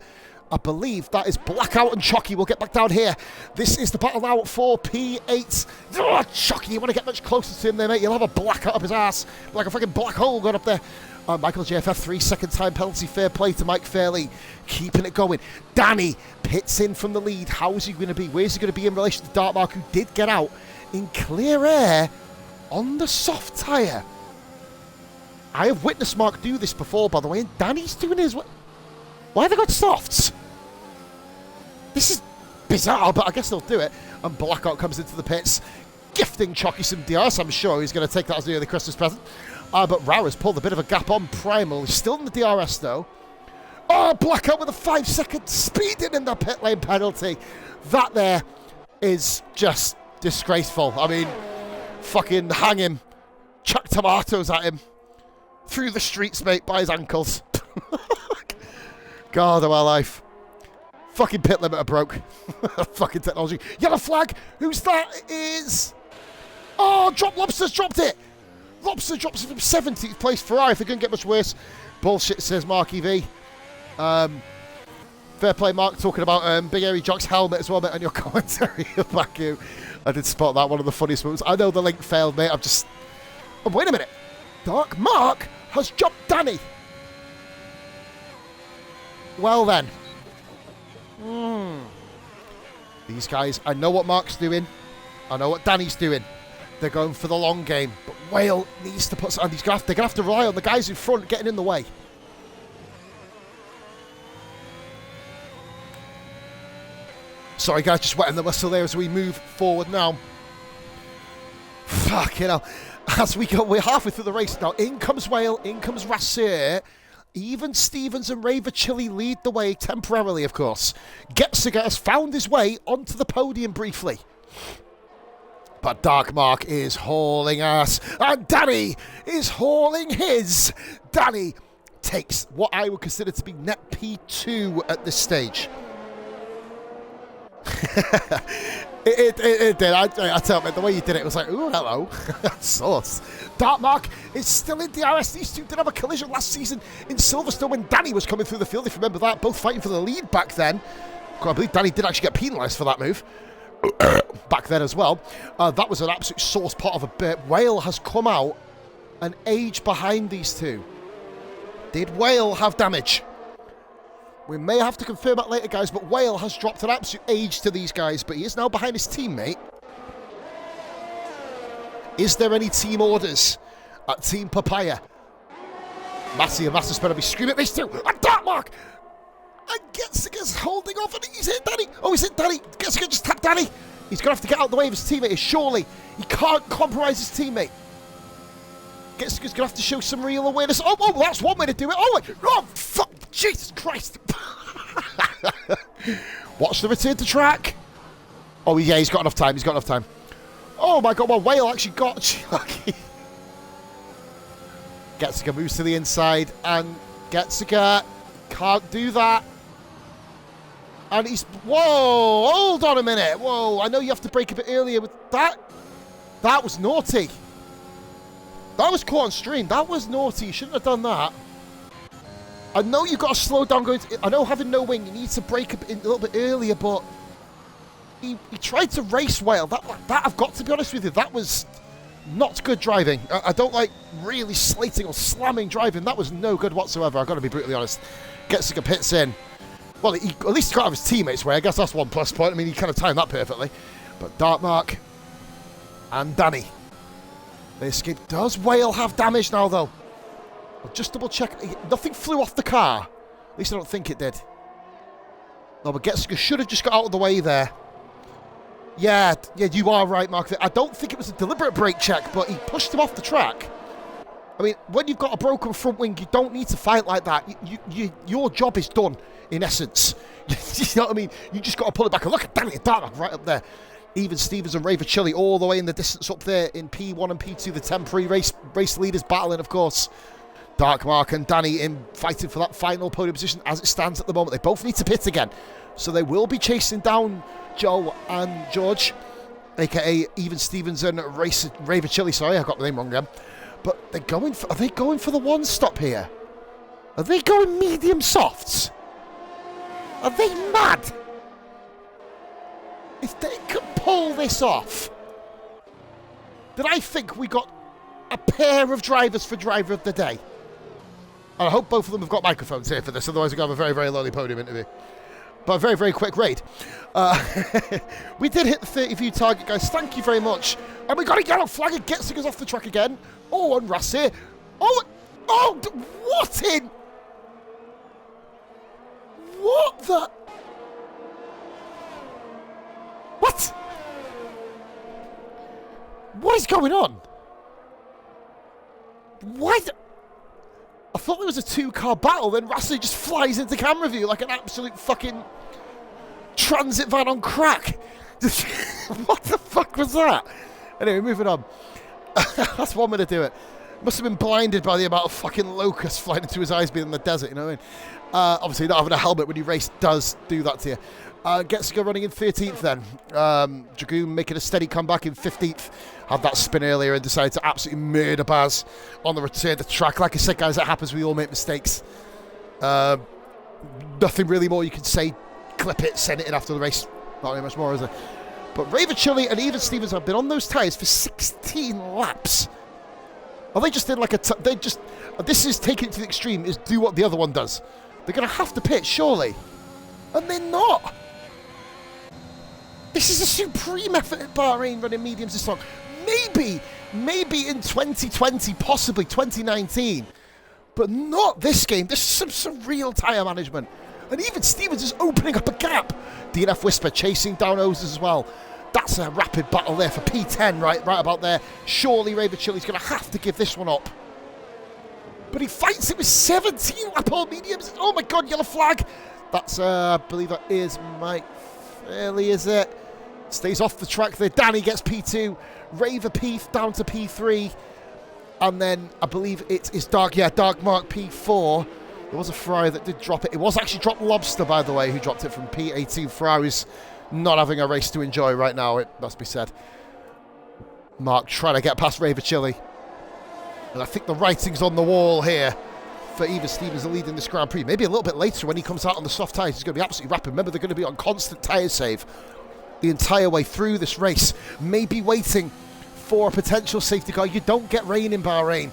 I believe that is Blackout and Chocky. We'll get back down here. This is the battle now for P8. Oh, Chocky, you want to get much closer to him there, mate. You'll have a blackout up his ass. Like a fucking black hole going up there. Michael JFF, 3-second time penalty. Fair play to Mike Fairley. Keeping it going. Danny pits in from the lead. How's he going to be? Where's he going to be in relation to Dartmark, who did get out in clear air on the soft tyre? I have witnessed Mark do this before, by the way, and Danny's doing his... Why have they got softs? This is bizarre, but I guess they'll do it. And Blackout comes into the pits, gifting Chocky some DRS. I'm sure he's going to take that as the early Christmas present. But Rara's pulled a bit of a gap on Primal. He's still in the DRS, though. Oh, Blackout with a 5-second speeding in the pit lane penalty. That there is just disgraceful. I mean, fucking hang him. Chuck tomatoes at him. Through the streets, mate, by his ankles. God of our life. Fucking pit limiter broke. Fucking technology. Yellow flag. Who's that? It is... Oh, Lobster's dropped it. Lobster drops it from 17th place. Ferrari, if it couldn't get much worse. Bullshit, says Mark EV. Fair play, Mark, talking about Big Airy Jock's helmet as well, mate, on your commentary of Baku. I did spot that, one of the funniest moves. I know the link failed, mate. Oh, wait a minute. Dark Mark has jumped Danny. Well then. These guys, I know what Mark's doing. I know what Danny's doing. They're going for the long game. But Whale needs to put some... They're going to have to rely on the guys in front getting in the way. Sorry, guys, just wetting the whistle there as we move forward now. Fucking hell. As we go, we're halfway through the race now. In comes Whale, in comes Rassir. Even Stevens and Raver Chili lead the way, temporarily, of course. Getziger has found his way onto the podium briefly. But Dark Mark is hauling ass. And Danny is hauling his. Danny takes what I would consider to be net P2 at this stage. It did. I tell you, the way you did it was like, ooh, hello. Sauce. Dartmark is still in DRS. These two did have a collision last season in Silverstone when Danny was coming through the field, if you remember that. Both fighting for the lead back then. I believe Danny did actually get penalised for that move back then as well. That was an absolute sore spot of a bit. Whale has come out an age behind these two. Did Whale have damage? We may have to confirm that later, guys, but Whale has dropped an absolute age to these guys, but he is now behind his teammate. Is there any team orders at Team Papaya? Massey and Masters better be screaming at these two. And Dartmark! And Getziger's holding off, and he's hit Danny. Oh, he's hit Danny. Getziger just tapped Danny. He's going to have to get out of the way of his teammate, surely. He can't compromise his teammate. Getziger's going to have to show some real awareness. Oh, that's one way to do it. Oh, fuck. Jesus Christ. Watch the return to track. Oh, yeah, he's got enough time. He's got enough time. Oh, my God. Well, Whale actually got lucky. Getziger moves to the inside, and Getziger can't do that. And he's... Whoa, hold on a minute. Whoa, I know you have to break a bit earlier with that. That was naughty. That was caught on stream. That was naughty. You shouldn't have done that. I know you've got to slow down going to... I know having no wing, you need to break a little bit earlier, but... He tried to race Whale. That I've got to be honest with you, that was not good driving. I don't like really slating or slamming driving. That was no good whatsoever. I've got to be brutally honest. Getziger pits in. Well, he at least got out of his teammates' way. I guess that's one plus point. I mean, he kind of timed that perfectly. But Dartmark and Danny. They escaped. Does Whale have damage now, though? I'll just double check. Nothing flew off the car. At least I don't think it did. No, but Getziger should have just got out of the way there. Yeah, you are right, Mark. I don't think it was a deliberate brake check, but he pushed him off the track. I mean, when you've got a broken front wing, you don't need to fight like that. Your job is done, in essence. You know what I mean? You just got to pull it back. And look at Danny Dartmark right up there. Even Stevens and Raver all the way in the distance up there in P1 and P2, the temporary race leaders battling, of course. Dartmark and Danny in fighting for that final podium position as it stands at the moment. They both need to pit again. So they will be chasing down Joe and George, a.k.a. Even Stevens and Raver sorry, I got the name wrong again. But are they going for the one stop here? Are they going medium softs? Are they mad? If they could pull this off, then I think we got a pair of drivers for driver of the day. And I hope both of them have got microphones here for this, otherwise we're going to have a very, very lonely podium interview. But a very, very quick raid. We did hit the 30 view target, guys. Thank you very much. And we got a yellow flag and Getziger's off the track again. Oh, and Rassi. Oh, what in? What the? What? What is going on? Why? I thought there was a two-car battle, then Rassi just flies into camera view like an absolute fucking transit van on crack. What the fuck was that? Anyway, moving on. That's one way to do it. Must have been blinded by the amount of fucking locusts flying into his eyes being in the desert, you know what I mean? Obviously, not having a helmet when you race does do that to you. Getziger running in 13th then. Dragoon making a steady comeback in 15th. Had that spin earlier and decided to absolutely murder Baz on the return to track. Like I said, guys, that happens. We all make mistakes. Nothing really more you can say. Clip it, send it in after the race. Not really much more, is there? But Raver and Even Stevens have been on those tyres for 16 laps. Are they just in like this is taking it to the extreme, is do what the other one does. They're going to have to pit, surely. And they're not. This is a supreme effort at Bahrain running mediums this long. Maybe in 2020, possibly 2019. But not this game. This is some surreal tyre management. And Even Stevens is opening up a gap. DNF Whisper chasing down Oses as well. That's a rapid battle there for P10 right about there. Surely Raver Chili's going to have to give this one up. But he fights it with 17 lap old mediums. Oh my God, yellow flag. That's, I believe that is Mike Fairley, is it? Stays off the track there. Danny gets P2. Raver P down to P3. And then I believe it is Dartmark P4. There was a Ferrari that did drop it. It was actually dropped Lobster, by the way, who dropped it from P18. Ferrari's not having a race to enjoy right now, it must be said. Mark trying to get past Raver Chili. And I think the writing's on the wall here. for Even Stevens to lead in this Grand Prix. Maybe a little bit later when he comes out on the soft tyres, he's going to be absolutely rapid. Remember, they're going to be on constant tyre save the entire way through this race. Maybe waiting for a potential safety car. You don't get rain in Bahrain.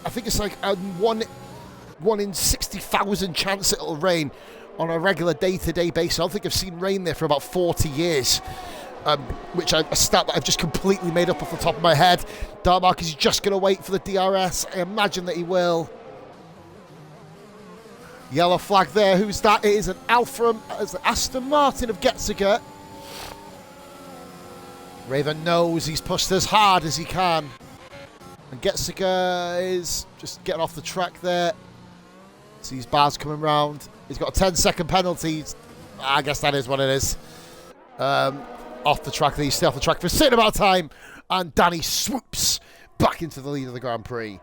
I think it's like a 1 in 60,000 chance it'll rain on a regular day-to-day basis. I don't think I've seen rain there for about 40 years, which a stat that I've just completely made up off the top of my head. Dark Mark is just going to wait for the DRS. I imagine that he will. Yellow flag there. Who's that? It is an Aston Martin of Getziger. Raven knows he's pushed as hard as he can. And Getziger is just getting off the track there. Sees Baz coming round. He's got a 10-second penalty. I guess that is what it is. Off the track. He's still off the track for a certain amount of time. And Danny swoops back into the lead of the Grand Prix.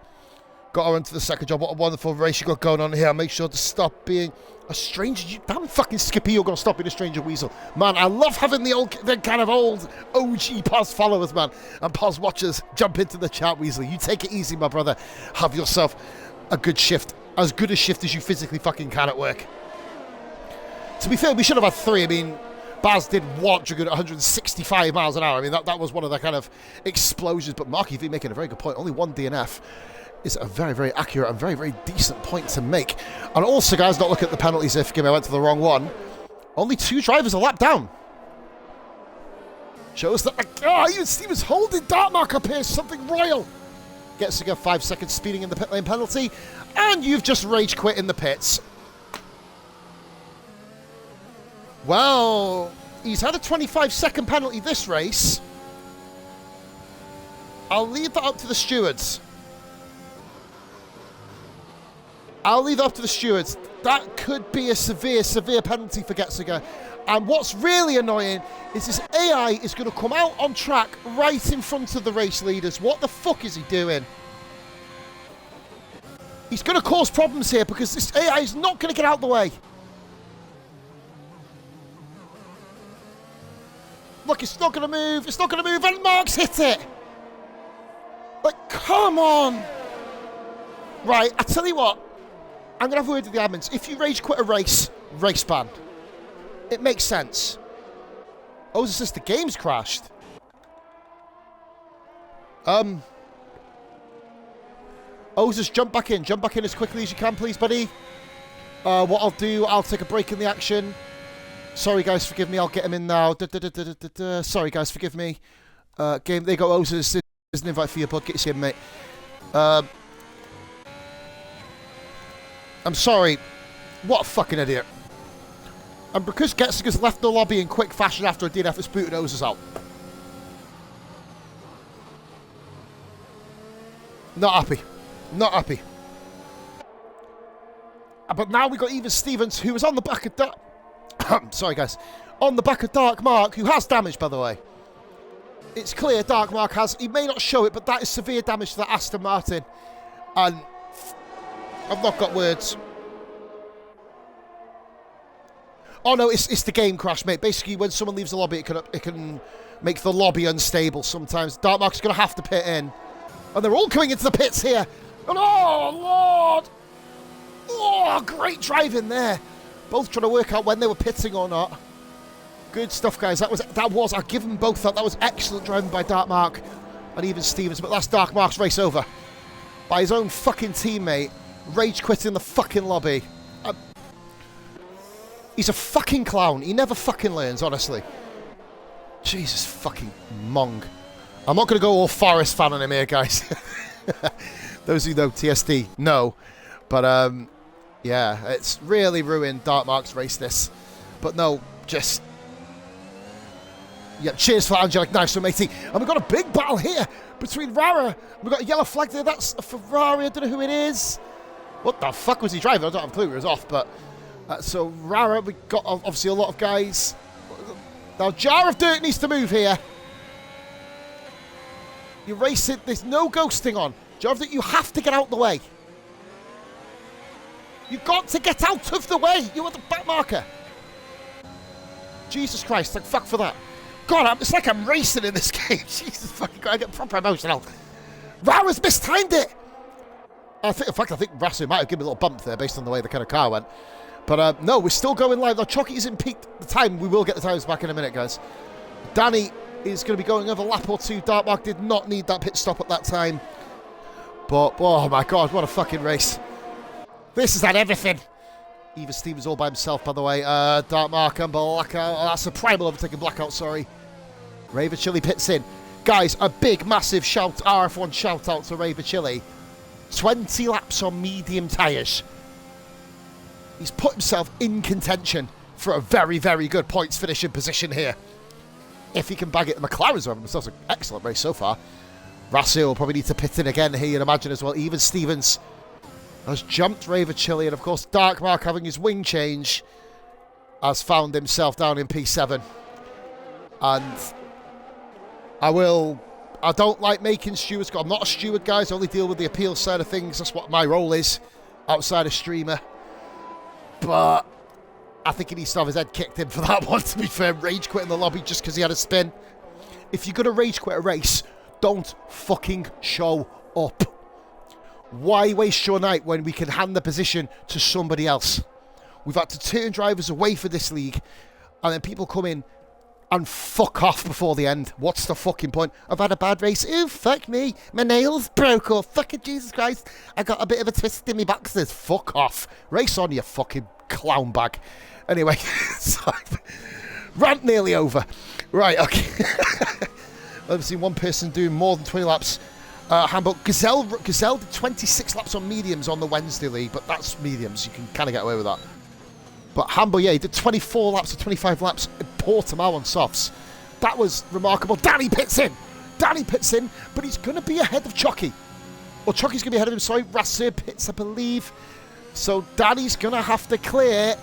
Got her into the second job. What a wonderful race you got going on here. Make sure to stop being a stranger. Damn fucking Skippy, you're going to stop being a stranger weasel. Man, I love having the kind of old OG Paz followers, man. And Paz watchers jump into the chat, Weasel. You take it easy, my brother. Have yourself a good shift. As good a shift as you physically fucking can at work. To be fair, we should have had 3. I mean, Baz did watch a good 165 miles an hour. I mean, that was one of the kind of explosions. But Marky V making a very good point. Only 1 DNF is a very, very accurate and very, very decent point to make. And also, guys, not look at the penalties if I went to the wrong one. Only 2 drivers a lap down. Shows that, even Stevens holding Dark Mark up here. Something royal. Gets to go 5 seconds speeding in the pit lane penalty. And you've just rage quit in the pits. Well, he's had a 25-second penalty this race. I'll leave that up to the stewards. That could be a severe, severe penalty for Getziger. And what's really annoying is this AI is going to come out on track right in front of the race leaders. What the fuck is he doing? He's going to cause problems here because this AI is not going to get out the way. Look, it's not going to move. It's not going to move. And Mark's hit it. Like, come on. Right, I tell you what. I'm going to have a word with the admins. If you rage quit a race, race ban. It makes sense. Oh, it's just the game's crashed. Oh, just jump back in. Jump back in as quickly as you can, please, buddy. What I'll do, I'll take a break in the action. Sorry, guys, forgive me. I'll get him in now. Sorry, guys, forgive me. Game, there you go, Ozers. There's an invite for your bud. Get your in, mate. I'm sorry. What a fucking idiot. And because Getziger's left the lobby in quick fashion after a DNF, it's booted Ozers out. Not happy. Not happy. But now we got Even Stevens, who was on the back of Dark... Sorry, guys. On the back of Dark Mark, who has damage, by the way. It's clear Dark Mark has... He may not show it, but that is severe damage to the Aston Martin. And I've not got words. Oh, no, it's the game crash, mate. Basically, when someone leaves the lobby, it can make the lobby unstable sometimes. Dark Mark's going to have to pit in. And they're all coming into the pits here. And oh, Lord. Oh, great driving there. Both trying to work out when they were pitting or not. Good stuff, guys. That was. I'll give them both that. That was excellent driving by Dark Mark and Even Stevens. But that's Dark Mark's race over. By his own fucking teammate. Rage quitting the fucking lobby. He's a fucking clown. He never fucking learns, honestly. Jesus fucking Mong. I'm not going to go all Forest fan on him here, guys. Those who know TSD know. But, yeah, it's really ruined Dark Mark's race, this. But no, just... Yeah, cheers for Angelic. Nice one, matey. And we've got a big battle here between Rara. We've got a yellow flag there. That's a Ferrari. I don't know who it is. What the fuck was he driving? I don't have a clue. He was off, but... so, Rara, we've got obviously a lot of guys. Now, Jar of Dirt needs to move here. You're racing. There's no ghosting on. Jar of Dirt, you have to get out the way. You've got to get out of the way. You are the back marker. Jesus Christ. Like, fuck for that. God, it's like I'm racing in this game. Jesus fucking God, I get proper emotional. Rara's mistimed it. In fact, I think Rasu might have given me a little bump there based on the way the kind of car went. But no, we're still going live. Now, Chucky isn't peaked the time. We will get the times back in a minute, guys. Danny is going to be going over a lap or two. Darkmark did not need that pit stop at that time. But, oh my God, what a fucking race. This has had everything. Eva Stevens all by himself, by the way. Darkmark and Blackout. Oh, that's a Primal overtaking Blackout, sorry. Raver Chili pits in. Guys, a big, massive shout, RF1 shout out to Raver Chili. 20 laps on medium tyres. He's put himself in contention for a very, very good points finishing position here. If he can bag it, the McLaren's having themselves an excellent race so far. Rasu will probably need to pit in again here, you'd imagine as well. Even Stevens has jumped Raver Chili, and of course Darkmark, having his wing change, has found himself down in P7. And I don't like making stewards. I'm not a steward, guys. I only deal with the appeal side of things. That's what my role is outside of streamer. But I think he needs to have his head kicked in for that one, to be fair. Rage quit in the lobby just because he had a spin. If you're going to rage quit a race, don't fucking show up. Why waste your night when we can hand the position to somebody else? We've had to turn drivers away for this league, and then people come in and fuck off before the end. What's the fucking point? I've had a bad race. Ooh, fuck me. My nails broke off. Fucking Jesus Christ. I got a bit of a twist in my boxes. Fuck off. Race on, you fucking clown bag. Anyway, rant nearly over. Right, okay. I've seen one person doing more than 20 laps. Hamburg. Gazelle did 26 laps on mediums on the Wednesday league, but that's mediums. You can kind of get away with that. But Hamburg, yeah, he did 24 laps or 25 laps in Portimao on softs. That was remarkable. Danny pits in. Danny pits in, but he's going to be ahead of Chucky. Well, Chucky's going to be ahead of him. Sorry, Rasu pits, I believe. So Danny's going to have to clear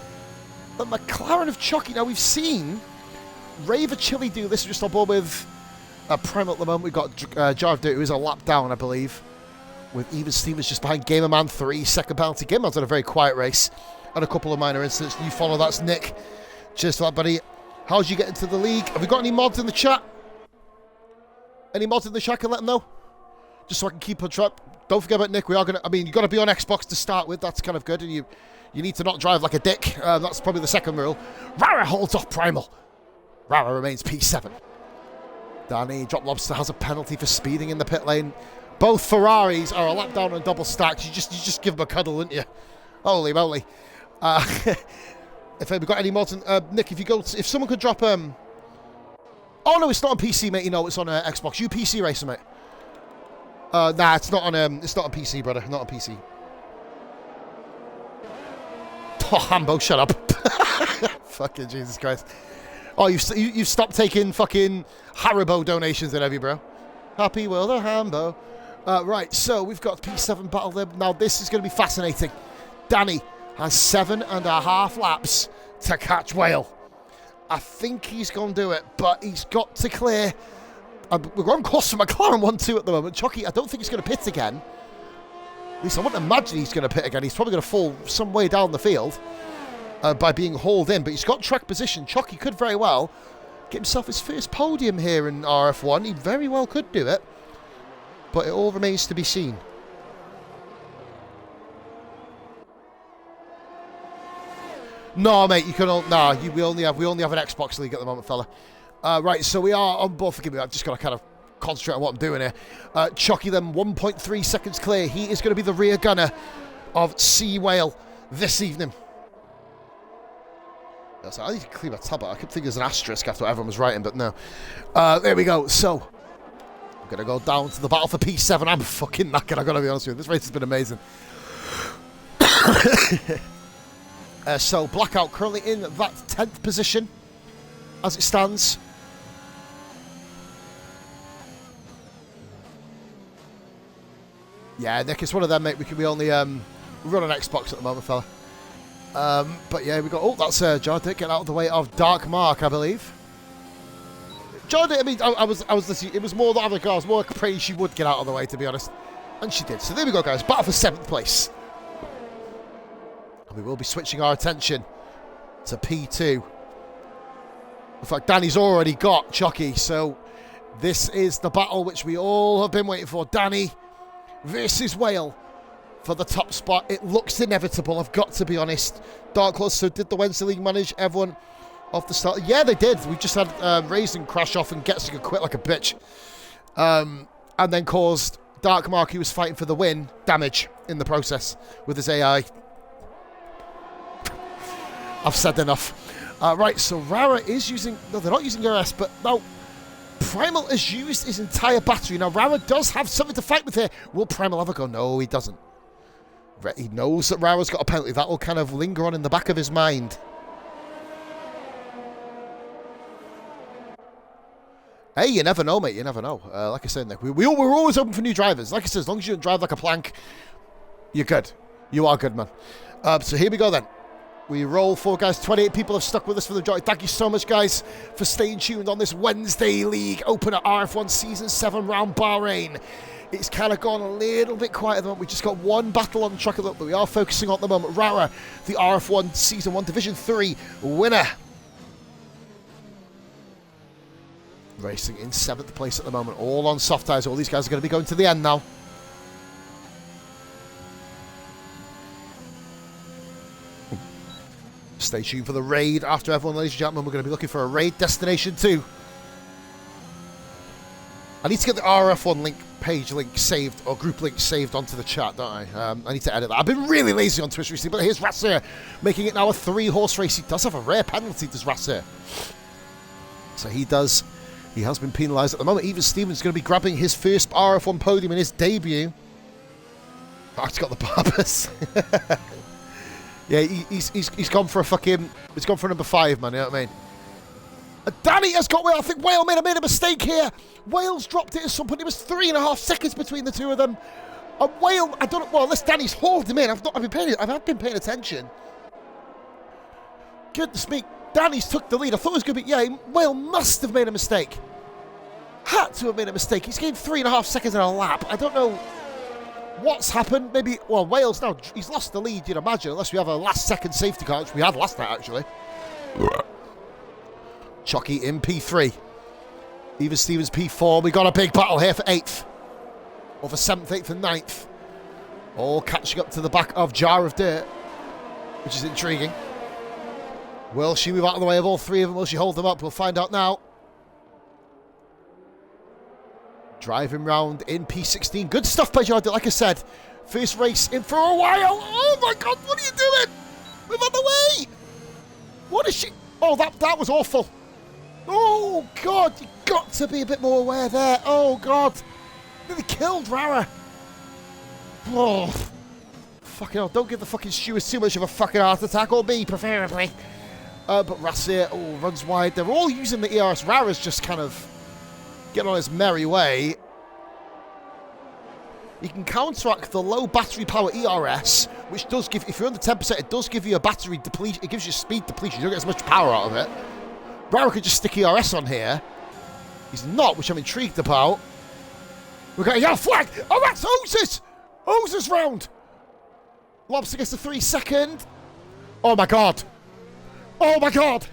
the McLaren of Chucky. Now, we've seen Raver Chili do this. We're just on board with Prem at the moment. We've got Jarv who is a lap down, I believe, with Even Stevens just behind Gamerman 3. Second penalty. Gamerman's had a very quiet race and a couple of minor incidents. You follow, that's Nick. Cheers for that, buddy. How'd you get into the league? Have we got any mods in the chat? Any mods in the chat? Can let them know, just so I can keep on track. Don't forget about Nick. We are gonna. I mean, you got to be on Xbox to start with. That's kind of good, and you need to not drive like a dick. That's probably the second rule. Rara holds off Primal. Rara remains P7. Danny Drop Lobster has a penalty for speeding in the pit lane. Both Ferraris are a lap down on double stacks. You just give them a cuddle, didn't you? Holy moly! If we've got any mods, Nick, if someone could drop oh no, it's not on PC, mate. You know, it's on Xbox. You PC racer, mate. Nah, it's not on PC, brother. Not on PC. Oh, Hambo, shut up. Fucking Jesus Christ. Oh, you've stopped taking fucking Haribo donations then, have you, bro? Happy world of Hambo. Right, so we've got P7 battle there. Now, this is going to be fascinating. Danny has 7.5 laps to catch Whale. I think he's going to do it, but he's got to clear. We're on course for McLaren 1-2 at the moment. Chucky, I don't think he's going to pit again. At least I wouldn't imagine he's going to pit again. He's probably going to fall some way down the field by being hauled in, but he's got track position. Chucky could very well get himself his first podium here in RF1. He very well could do it, but it all remains to be seen. No, mate, you can. Nah, we only have an Xbox League at the moment, fella. Right, so we are on board. Forgive me, I've just got to kind of concentrate on what I'm doing here. Chucky, then 1.3 seconds clear. He is going to be the rear gunner of Sea Whale this evening. So I need to clear my tab out. I kept thinking there's an asterisk after what everyone was writing, but no. There we go. So I'm going to go down to the battle for P7. I'm fucking knackered, I've got to be honest with you. This race has been amazing. So Blackout currently in that 10th position as it stands. Yeah, Nick, it's one of them, mate. We only we run on Xbox at the moment, fella. But yeah, we got. Oh, that's Jardick getting out of the way of Darkmark, I believe. Jardick, I mean, I was listening. It was more the other girls, more praying she would get out of the way, to be honest, and she did. So there we go, guys. Battle for 7th place. And we will be switching our attention to P2. In fact, Danny's already got Chucky, so this is the battle which we all have been waiting for. Danny versus Whale for the top spot. It looks inevitable, I've got to be honest. Dark Horse, so did the Wednesday League manage everyone off the start? Yeah, they did. We just had Raisin crash off and Getziger quit like a bitch. And then caused Dark Mark, who was fighting for the win, damage in the process with his AI. I've said enough. Right, so Rara is using... No, they're not using RS, but no. Primal has used his entire battery. Now, Rara does have something to fight with here. Will Primal ever go? No, he doesn't. He knows that Rara's got a penalty. That will kind of linger on in the back of his mind. Hey, you never know, mate. You never know. Like I said, Nick, we're always open for new drivers. Like I said, as long as you don't drive like a plank, you're good. You are good, man. So here we go, then. We roll forward, guys. 28 people have stuck with us for the joy. Thank you so much, guys, for staying tuned on this Wednesday League opener RF1 Season 7 round Bahrain. It's kind of gone a little bit quiet at the moment. We just got one battle on the track of it, but we are focusing on at the moment. Rara, the RF1 Season 1 Division 3 winner. Racing in 7th place at the moment. All on soft tyres. All these guys are going to be going to the end now. Stay tuned for the raid after everyone, ladies and gentlemen. We're going to be looking for a raid destination too. I need to get the RRF1 link, page link saved, or group link saved onto the chat, don't I? I need to edit that. I've been really lazy on Twitch recently, but here's Rassir making it now a 3-horse race. He does have a rare penalty, does Rassir. So he does. He has been penalised at the moment. Even Stevens is going to be grabbing his first RF1 podium in his debut. Oh, he's got the barbers. Yeah, he's gone for a fucking... He's gone for number 5, man, you know what I mean? Danny has got Whale. I think Whale made a mistake here. Wales dropped it at some point. It was 3.5 seconds between the two of them. And Whale, I don't know... Well, unless Danny's hauled him in. I've been paying attention. Goodness me. Danny's took the lead. I thought it was going to be... Yeah, Whale must have made a mistake. Had to have made a mistake. He's gained 3.5 seconds in a lap. I don't know... What's happened? Maybe, well, Wales now, he's lost the lead, you'd imagine, unless we have a last-second safety car, which we had last night, actually. Chucky in P3. Even Stevens P4. We got a big battle here for 8th. Or for 7th, 8th, and 9th. All catching up to the back of Jar of Dirt, which is intriguing. Will she move out of the way of all three of them? Will she hold them up? We'll find out now. Driving round in P16. Good stuff by Jar of Dirt, like I said. First race in for a while. Oh my God, what are you doing? Move out the way. What is she? Oh, that was awful. Oh God, you got to be a bit more aware there. Oh God. Nearly killed Rara. Oh. Fucking hell, don't give the fucking stewards too much of a fucking heart attack, or me, preferably. But Rassir, runs wide. They're all using the ERS. Rara's just kind of getting on his merry way. You can counteract the low battery power ERS, which does give, if you're under 10%, it does give you a battery depletion. It gives you speed depletion. You don't get as much power out of it. Rara could just stick ERS on here. He's not, which I'm intrigued about. We've got a yellow flag. Oh, that's Hoses! Hoses round. Lobster gets a 3 second. Oh my God. Oh my God.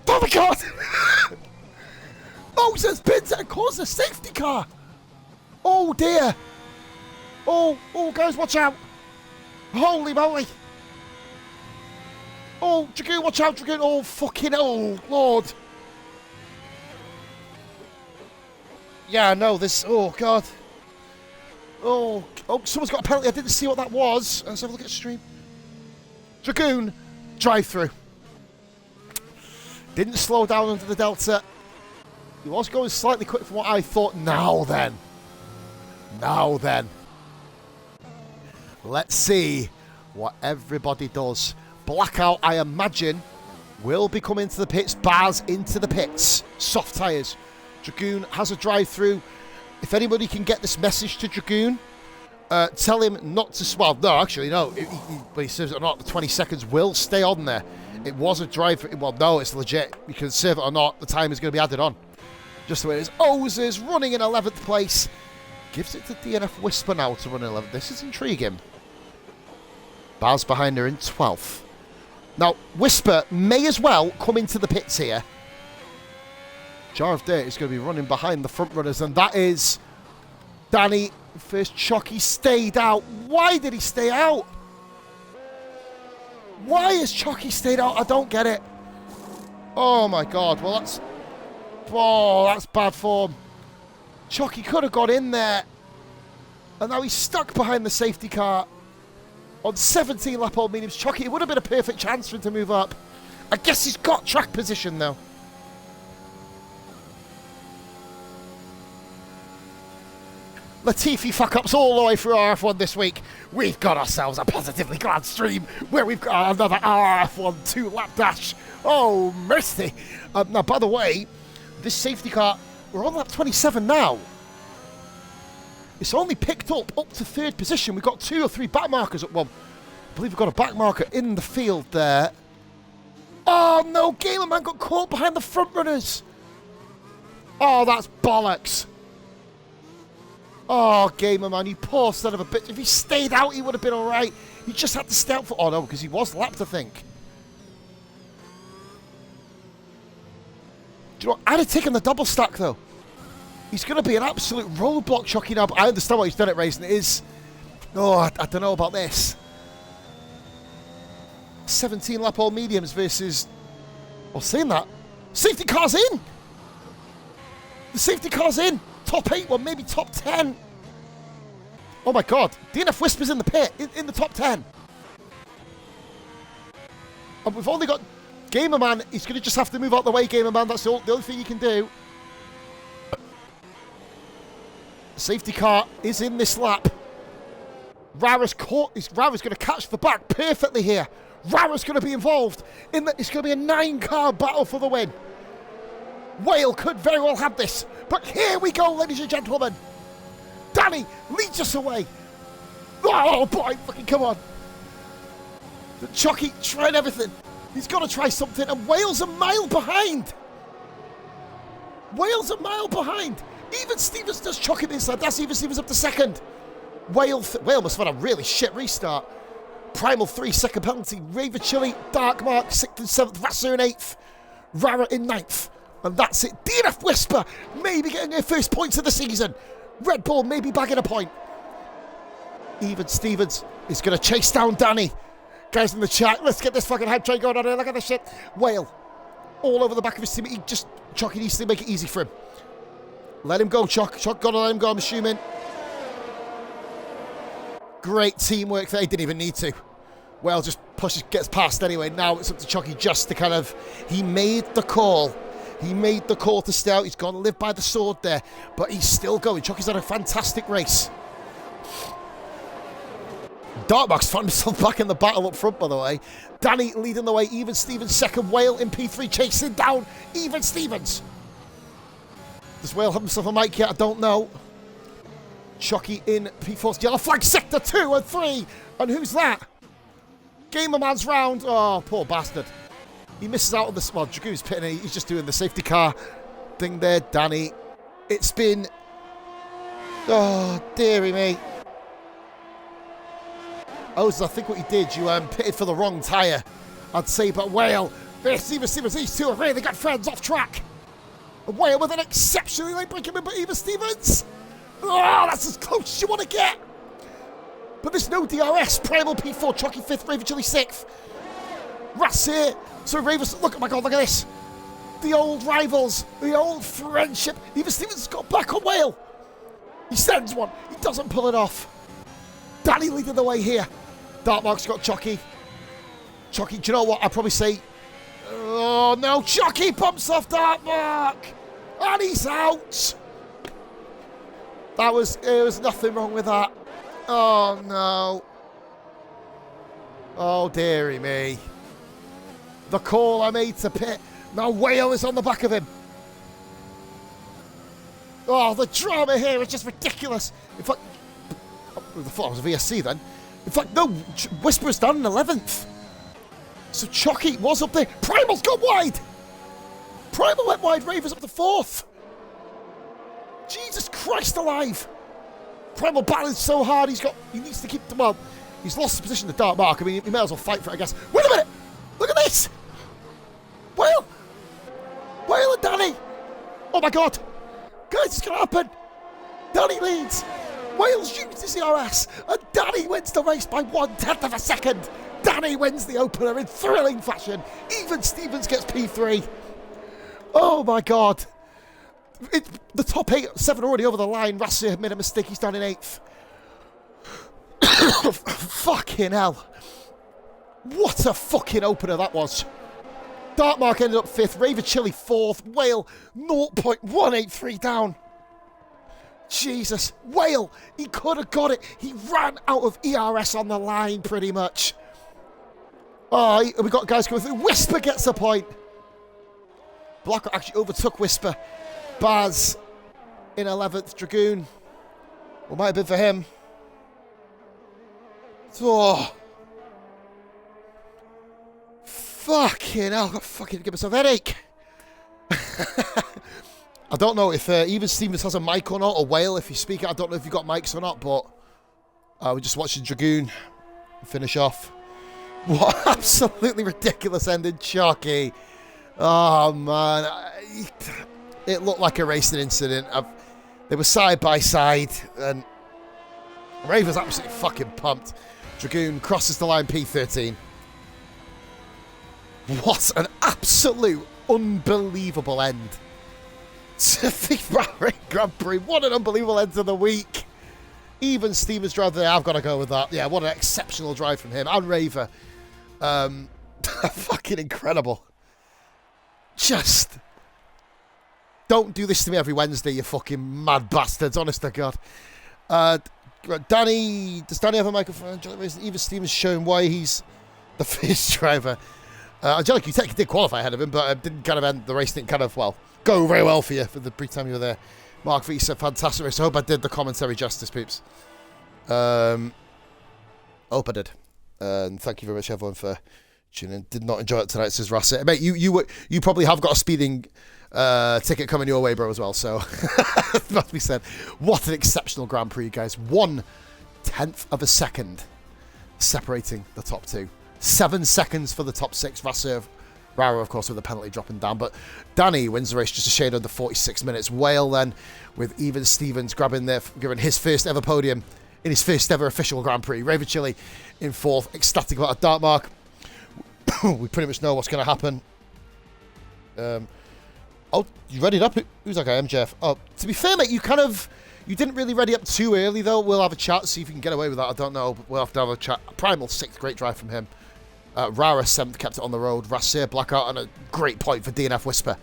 Oh my God. Hoses pins it and causes a safety car. Oh dear. Oh, guys, watch out. Holy moly. Oh, Dragoon, watch out, Dragoon. Oh, fucking hell, Lord. Yeah, no, this, oh, God. Oh, someone's got a penalty. I didn't see what that was. Let's have a look at the stream. Dragoon, drive through. Didn't slow down under the Delta. He was going slightly quick from what I thought. Now then. Let's see what everybody does. Blackout, I imagine, will be coming into the pits. Bars into the pits. Soft tyres. Dragoon has a drive-through. If anybody can get this message to Dragoon, tell him not to... Well, no, actually, no. He says it or not, the 20 seconds will stay on there. It was a drive-through. Well, no, it's legit. You can serve it or not. The time is going to be added on. Just the way it is. Oz is running in 11th place. Gives it to DNF Whisper now to run in 11th. This is intriguing. Bars behind her in 12th. Now, Whisper may as well come into the pits here. Jar of Dirt is going to be running behind the front runners, and that is Danny First Chucky stayed out. Why did he stay out? Why is Chucky stayed out? I don't get it. Oh my god. Well, that's... Oh, that's bad form. Chucky could have got in there. And now he's stuck behind the safety car. On 17 lap old mediums. Chucky, it would have been a perfect chance for him to move up. I guess he's got track position though. Latifi fuck-ups all the way through RRF1 this week. We've got ourselves a positively glad stream where we've got another RRF1 2-lap dash. Oh, mercy. Now, by the way, this safety car, we're on lap 27 now. It's only picked up to third position. We've got 2 or 3 back markers. Well, I believe we've got a back marker in the field there. Oh, no. Gamer Man got caught behind the front runners. Oh, that's bollocks. Oh, Gamer Man, you poor son of a bitch. If he stayed out, he would have been all right. He just had to stay out for... Oh, no, because he was lapped, I think. Do you know what? I'd have taken the double stack, though. He's going to be an absolute roadblock, Chucky, now. But I understand why he's done it, racing. It is... Oh, I don't know about this. 17 lap all mediums versus... Well, saying that, safety car's in. The safety car's in. Top 8, well, maybe top 10. Oh my god. DNF Whisper's in the pit, in the top 10. And we've only got Gamer Man. He's going to just have to move out the way, Gamer Man. That's the only thing he can do. The safety car is in this lap. Rara's caught. Rara's going to catch the back perfectly here. Rara's going to be involved. It's going to be a 9-car battle for the win. Whale could very well have this. But here we go, ladies and gentlemen. Danny leads us away. Oh, boy. Fucking come on. Chucky trying everything. He's got to try something. And Whale's a mile behind. Whale's a mile behind. Even Stevens does Chucky the inside. That's even Stevens up to second. Whale must have had a really shit restart. Primal 3, second penalty. Raver Chili, Dark Mark, 6th and 7th. Vassar in 8th. Rara in 9th. And that's it. DNF Whisper maybe getting their first points of the season. Red Bull maybe bagging a point. Even Stevens is going to chase down Danny. Guys in the chat, let's get this fucking hype train going on here. Look at this shit. Whale all over the back of his team. Chucky needs to make it easy for him. Let him go, Chuck. Chuck got to let him go, I'm assuming. Great teamwork there. He didn't even need to. Whale just gets past anyway. Now it's up to Chucky just to kind of... He made the call. He made the call to stay out. He's got to live by the sword there. But he's still going. Chucky's had a fantastic race. Dartmark's found himself back in the battle up front, by the way. Danny leading the way. Even Stevens second. Whale in P3 chasing down Even Stevens. Does Whale have himself a mic yet? I don't know. Chucky in P4's yellow flag sector 2 and 3. And who's that? Gamer Man's round. Oh, poor bastard. He misses out on the... Well, Dragoo's pitting. He's just doing the safety car thing there. Danny. It's been... Oh, dearie me. Oh, so I think what you did, you pitted for the wrong tyre. I'd say, but Whale. Stevens, these two are really good friends off track. And Whale with an exceptionally late break in, but even Stevens. Oh, that's as close as you want to get. But there's no DRS. Primal P4, Chucky 5th, Raven Chili 6th. Rass here. So Ravens, look, oh my god, look at this. The old rivals, the old friendship. Even Stevens got back on Whale. He sends one. He doesn't pull it off. Danny leading the way here. Dartmark's got Chucky. Chucky, do you know what? I'd probably say... Oh, no. Chucky bumps off Dartmark. And he's out. There was nothing wrong with that. Oh, no. Oh, dearie me. The call I made to pit. Now Whale is on the back of him. Oh, the drama here is just ridiculous. In fact, I thought it was a VSC then. In fact, no, Whisper's down in 11th. So Chucky was up there. Primal's got wide. Primal went wide. Raver's up to 4th. Jesus Christ alive. Primal battling so hard. He needs to keep the... Well, he's lost his position to Dark Mark. I mean, he may as well fight for it, I guess. Wait a minute. Look at this. Whale and Danny. Oh, my God. Guys, it's going to happen. Danny leads. Wales uses the RS, and Danny wins the race by 1/10 of a second. Danny wins the opener in thrilling fashion. Even Stevens gets P3. Oh my God. The top 7 already over the line. Rassir made a mistake. He's down in 8th. Fucking hell. What a fucking opener that was. Dartmark ended up 5th. Raver Chili 4th. Whale 0.183 down. Jesus. Whale, he could have got it. He ran out of ERS on the line pretty much. Oh, we got guys coming through. Whisper gets a point. Blocker actually overtook Whisper. Baz in 11th. Dragoon. Well, might have been for him. Oh. Fucking hell. I've got fucking give myself a headache. I don't know if even Stevens has a mic or not, or Whale if you speak it. I don't know if you've got mics or not, but we're just watching Dragoon finish off. What absolutely ridiculous ending, Chalky. Oh, man. It looked like a racing incident. They were side by side, and Raver's absolutely fucking pumped. Dragoon crosses the line P13. What an absolute unbelievable end to the Bahrain Grand Prix. What an unbelievable end to the week. Even Stevens drive there, I've got to go with that. Yeah, what an exceptional drive from him. And Raver. Fucking incredible. Just don't do this to me every Wednesday, you fucking mad bastards, honest to God. Does Danny have a microphone? Even Stevens showing why he's the first driver. Angelic, you technically did qualify ahead of him, but didn't kind of end the race. Didn't kind of, well, go very well for you for the brief time you were there. Mark V said, fantastic race. I hope I did the commentary justice, peeps. Hope I did. And thank you very much, everyone, for tuning in. Did not enjoy it tonight, says Rassett. Mate, you probably have got a speeding ticket coming your way, bro, as well. So, must be said. What an exceptional Grand Prix, guys. 1/10 of a second separating the top 2. 7 seconds for the top 6. Rara, of course, with the penalty dropping down. But Danny wins the race just a shade under 46 minutes. Whale then, with Even Stevens giving his first ever podium in his first ever official Grand Prix. Raver Chili in 4th. Ecstatic about a Dartmark. We pretty much know what's going to happen. Oh, you readied up? Who's that guy? MJF. Oh, to be fair, mate, you didn't really ready up too early, though. We'll have a chat, see if we can get away with that. I don't know. We'll have to have a chat. Primal 6th, great drive from him. Rara 7th, kept it on the road. Rassir, Blackout, and a great point for DNF Whisper.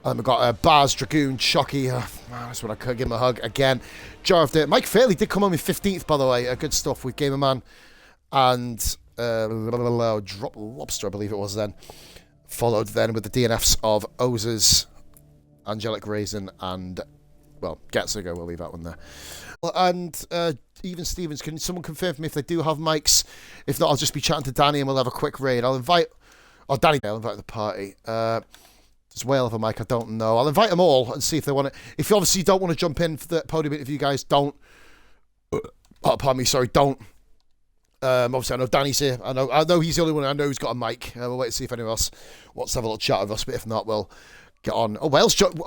And then we've got Baz, Dragoon, Shocky. Man, that's when I could give him a hug again. Jar of Dirt. Mike Fairley did come on with 15th, by the way. Good stuff with Gamerman. And Drop Lobster, I believe it was then. Followed then with the DNFs of Ozers, Angelic Raisin, and, well, Getzigo. We'll leave that one there. And Even Stevens, can someone confirm for me if they do have mics? If not, I'll just be chatting to Danny and we'll have a quick raid. I'll invite the party. Does Whale have a mic? I don't know. I'll invite them all and see if they want to. If you obviously don't want to jump in for the podium interview, guys, don't. Pardon me, sorry, don't. Obviously, I know Danny's here. I know he's the only one I know who's got a mic. We'll wait to see if anyone else wants to have a little chat with us. But if not, we'll get on. Oh, Wales joined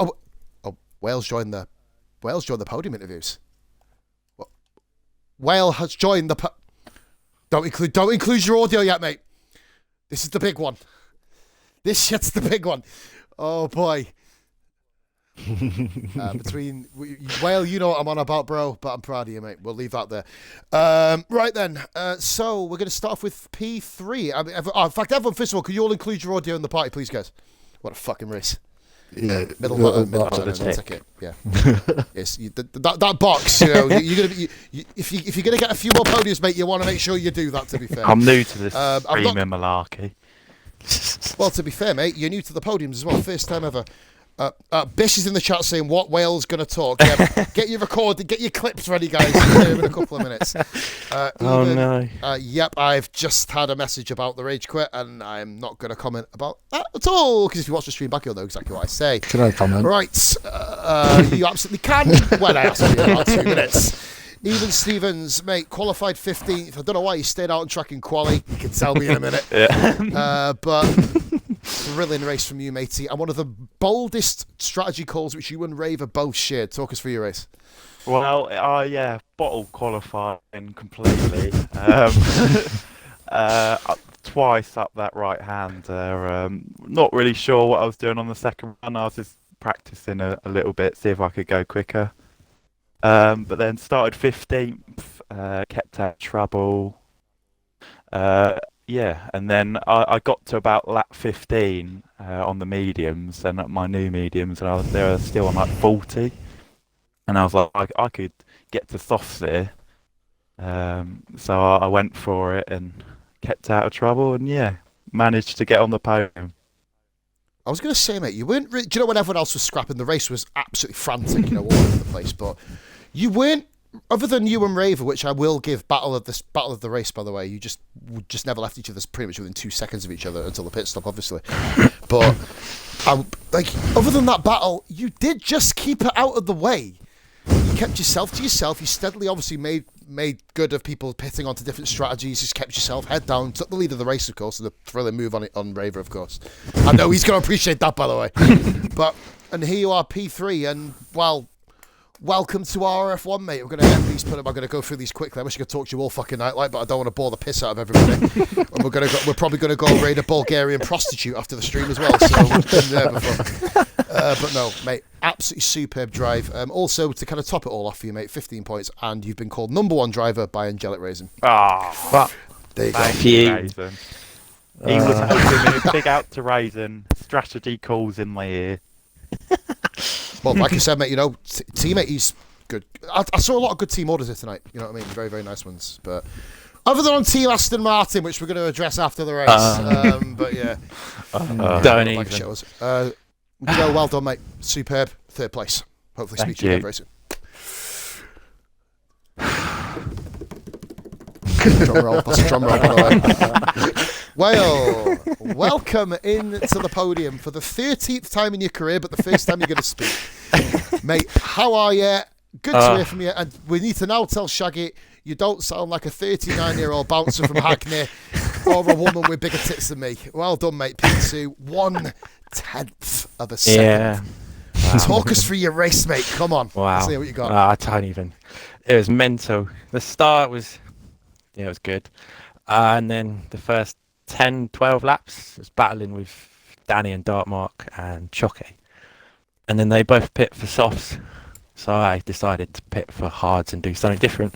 the podium interviews. Whale has joined the. Don't include your audio yet, mate. This is the big one. This shit's the big one. Oh boy. Whale, you know what I'm on about, bro. But I'm proud of you, mate. We'll leave that there. Right then. So we're going to start off with P3. I mean, in fact, everyone, first of all, can you all include your audio in the party, please, guys? What a fucking race. Yeah, middle button, ticket. Yeah. Yes, that box. You know, you're gonna be. If you're gonna get a few more podiums, mate, you want to make sure you do that. To be fair, I'm new to this streaming malarkey. Well, to be fair, mate, you're new to the podiums as well. First time ever. Bish is in the chat saying, what Whale's going to talk? Yeah, get your recording, get your clips ready, guys. In a couple of minutes. No. Yep, I've just had a message about the Rage Quit, and I'm not going to comment about that at all, because if you watch the stream back, you'll know exactly what I say. Can I comment? Right. You absolutely can. When I asked you about 2 minutes. Even Stevens, mate, qualified 15th. I don't know why he stayed out on track in quali. You can tell me in a minute. Yeah. But thrilling race from you, matey. And one of the boldest strategy calls which you and Rave have both shared. Talk us through your race. Well, yeah, bottle qualifying completely. Twice up that right hand there. Not really sure what I was doing on the second run. I was just practicing a little bit, see if I could go quicker. But then started 15th, kept out of trouble. Yeah, and then I got to about lap 15 on the mediums and my new mediums, and they were still on like 40. And I was like, I could get to softs here. So I went for it and kept out of trouble, and yeah, managed to get on the podium. I was going to say, mate, you weren't. Do you know when everyone else was scrapping? The race was absolutely frantic, all over the place. But you weren't. Other than you and Raver, which I will give battle of the race, by the way, you just never left each other pretty much within 2 seconds of each other until the pit stop, obviously. But other than that battle, you did just keep it out of the way. You kept yourself to yourself. You steadily, obviously, made good of people pitting onto different strategies. Just kept yourself head down. Took the lead of the race, of course, and a thrilling move on Raver, of course. I know he's going to appreciate that, by the way. And here you are, P3, and well. Welcome to RRF1, mate. We're going to end these. I'm going to go through these quickly. I wish I could talk to you all fucking night, but I don't want to bore the piss out of everybody. And we're probably going to go raid a Bulgarian prostitute after the stream as well. So we've been there before. But no, mate, absolutely superb drive. Also, to kind of top it all off for you, mate, 15 points, and you've been called #1 driver by Angelic Raisin. Ah, there you go. Thank you, Raisin. He was helping me. Big out to Raisin. Strategy calls in my ear. Well, like I said, mate, teammate, he's good. I saw a lot of good team orders here tonight. You know what I mean? Very, very nice ones. But other than on Team Aston Martin, which we're going to address after the race. But yeah, don't like even. Shows. Joe, well done, mate. Superb. 3rd place. Hopefully, speak to you again very soon. Drum roll. That's a drum roll, by the way. Well, welcome into the podium for the 13th time in your career, but the first time you're going to speak. Mate, how are you? Good to hear from you. And we need to now tell Shaggy, you don't sound like a 39-year-old bouncer from Hackney or a woman with bigger tits than me. Well done, mate. P2, 1/10 of a second. Yeah. Wow. Talk us through your race, mate. Come on. Wow. Let's see what you got. I can't even. It was mental. The start was, it was good. And then the first 10, 12 laps, I was battling with Danny and Dartmark and Chocky. And then they both pit for softs. So I decided to pit for hards and do something different.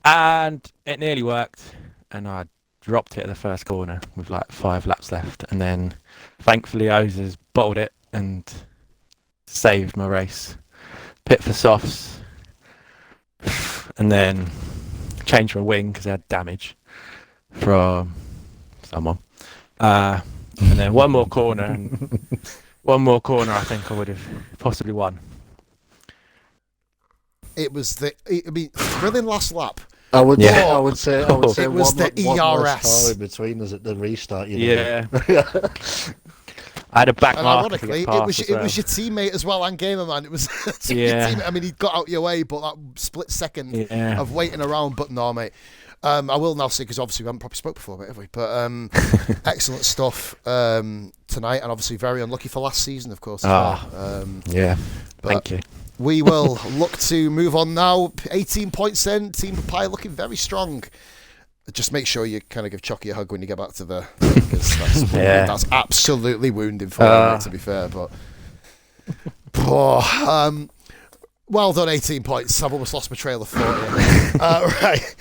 And it nearly worked. And I dropped it at the first corner with like 5 laps left. And then thankfully Ozers bottled it and saved my race. Pit for softs. And then changed my wing because I had damage from someone. And then one more corner, I think I would have possibly won. It was thrilling last lap. I would say it was the ERS in between us at the restart. I had a back marker. Ironically, it was your teammate as well and Gamerman. It was your teammate. I mean, he got out your way, but that split second of waiting around. But no, mate. I will now say, because obviously we haven't probably spoke before, mate, have we? But excellent stuff tonight, and obviously very unlucky for last season, of course. Thank you. We will look to move on now. 18 points in. Team Papaya looking very strong. Just make sure you kind of give Chucky a hug when you get back to the because that's absolutely wounding for him, to be fair. But well done, 18 points. I've almost lost my trail of thought. Right.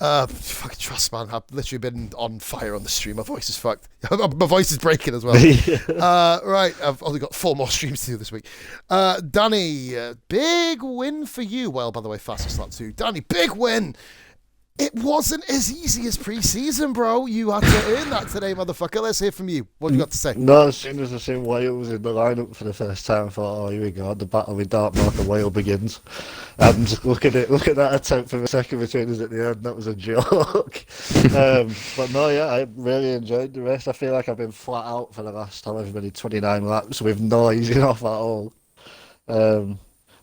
Fucking trust, man. I've literally been on fire on the stream. My voice is fucked. My voice is breaking as well. Right. I've only got 4 more streams to do this week. Danny, big win for you. Well, by the way, fastest lap too. Danny, big win. It wasn't as easy as pre-season, bro. You had to earn that today, motherfucker. Let's hear from you. What have you got to say? No, as soon as I seen Whale was in the lineup for the first time, I thought, oh, here we go. The battle with Dartmark and Whale begins. And look at that attempt for the second between us at the end. That was a joke. But no, yeah, I really enjoyed the race. I feel like I've been flat out for the last however many 29 laps with no easing off at all.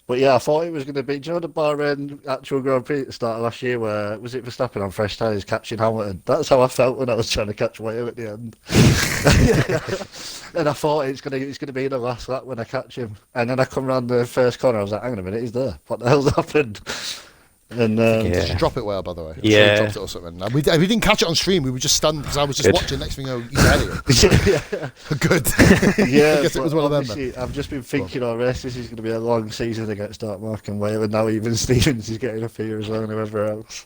But yeah, I thought it was going to be. Do you know the Bahrain actual Grand Prix at the start of last year where was it Verstappen on fresh tyres catching Hamilton? That's how I felt when I was trying to catch Whale at the end. And I thought it's gonna be the last lap when I catch him. And then I come round the first corner, I was like, hang on a minute, he's there. What the hell's happened? And Did you drop it well, by the way? I'm sure you dropped it or something. And we didn't catch it on stream. We were just stunned because I was just watching. Next thing you know, he's ahead of you. Good. Yeah, I guess it was one of them. Then. I've just been thinking all rest. This is going to be a long season against Dartmark and Whale, and now even Stevens is getting up here as well, and whoever else.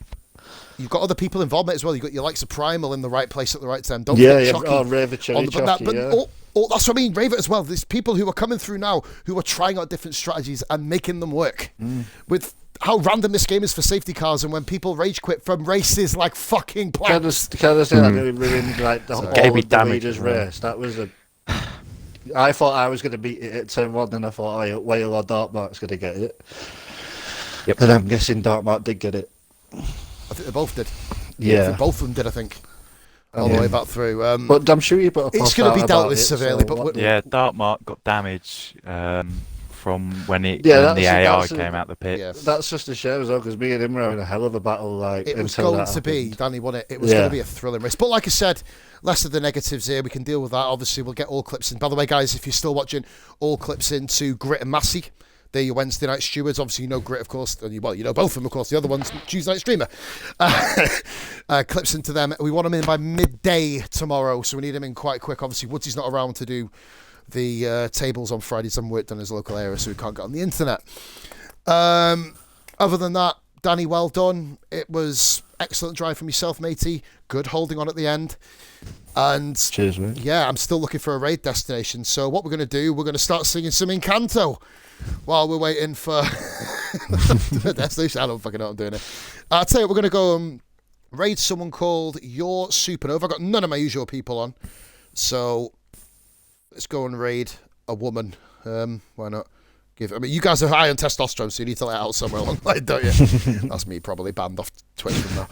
You've got other people involved mate, as well. You've got your likes of Primal in the right place at the right time. Don't yeah. forget Chucky Oh, Raver Cherry Chucky, yeah. That's what I mean, Raver as well. There's people who are coming through now who are trying out different strategies and making them work. With how random this game is for safety cars, and when people rage quit from races like fucking plants. Can I say that really ruined like the whole of the leaders race? That was I thought I was going to beat it at turn 1, and I thought Whale or Dartmark's going to get it. Yep. And I'm guessing Dartmark did get it. I think they both did. Yeah. I think both of them did, I think. All the way back through. But I'm sure you put a it's going to be dealt with severely. But Dartmark got damage from when the AI came out the pit. Yeah. That's just a shame as well, because me and him were having a hell of a battle. Like it was going to be, Danny, wasn't it? It was going to be a thrilling race. But like I said, less of the negatives here. We can deal with that. Obviously, we'll get all clips in. By the way, guys, if you're still watching, all clips into Grit and Massey. They're your Wednesday night stewards. Obviously, you know Grit, of course. You know both of them, of course. The other one's Tuesday night streamer. Clips into them. We want them in by midday tomorrow, so we need them in quite quick. Obviously, Woodsy's not around to do the tables on Fridays. Some work done in his local area, so we can't get on the internet. Other than that, Danny, well done. It was excellent drive from yourself, matey. Good holding on at the end. And cheers, mate. Yeah, I'm still looking for a raid destination. So what we're going to do, we're going to start singing some Encanto while we're waiting for the destination. I don't fucking know what I'm doing it. I'll tell you, we're going to go raid someone called Your Supernova. I've got none of my usual people on. So let's go and raid a woman. Why not? You guys are high on testosterone, so you need to let it out somewhere along the line, don't you? That's me probably banned off Twitch from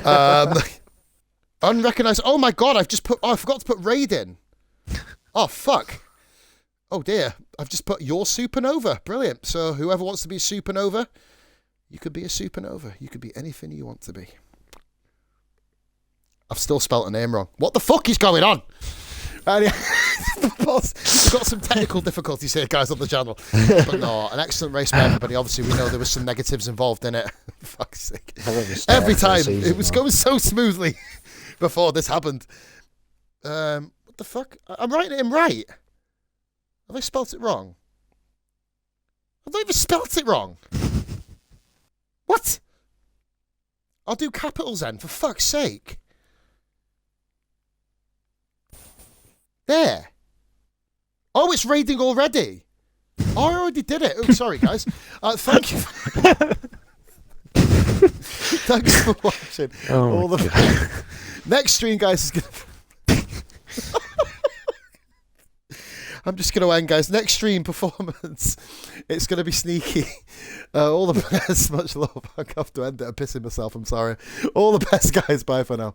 now. Unrecognized. Oh my god, I forgot to put raid in. Oh fuck. Oh dear. I've just put Your Supernova. Brilliant. So whoever wants to be a supernova, you could be a supernova. You could be anything you want to be. I've still spelt a name wrong. What the fuck is going on? We've got some technical difficulties here, guys, on the channel. But no, an excellent race by everybody. Obviously, we know there was some negatives involved in it. Fuck's sake. Every time. It was going so smoothly before this happened. What the fuck? I'm writing it in right. Have I spelt it wrong? I've not even spelt it wrong. What? I'll do capitals then, for fuck's sake. There. Oh, it's raiding already. Oh, I already did it. Oh, sorry, guys. Thank you. Thanks for watching. Next stream, guys, is going to... I'm just going to end, guys. Next stream performance, it's going to be sneaky. All the best. Much love. I have to end it. I'm pissing myself. I'm sorry. All the best, guys. Bye for now.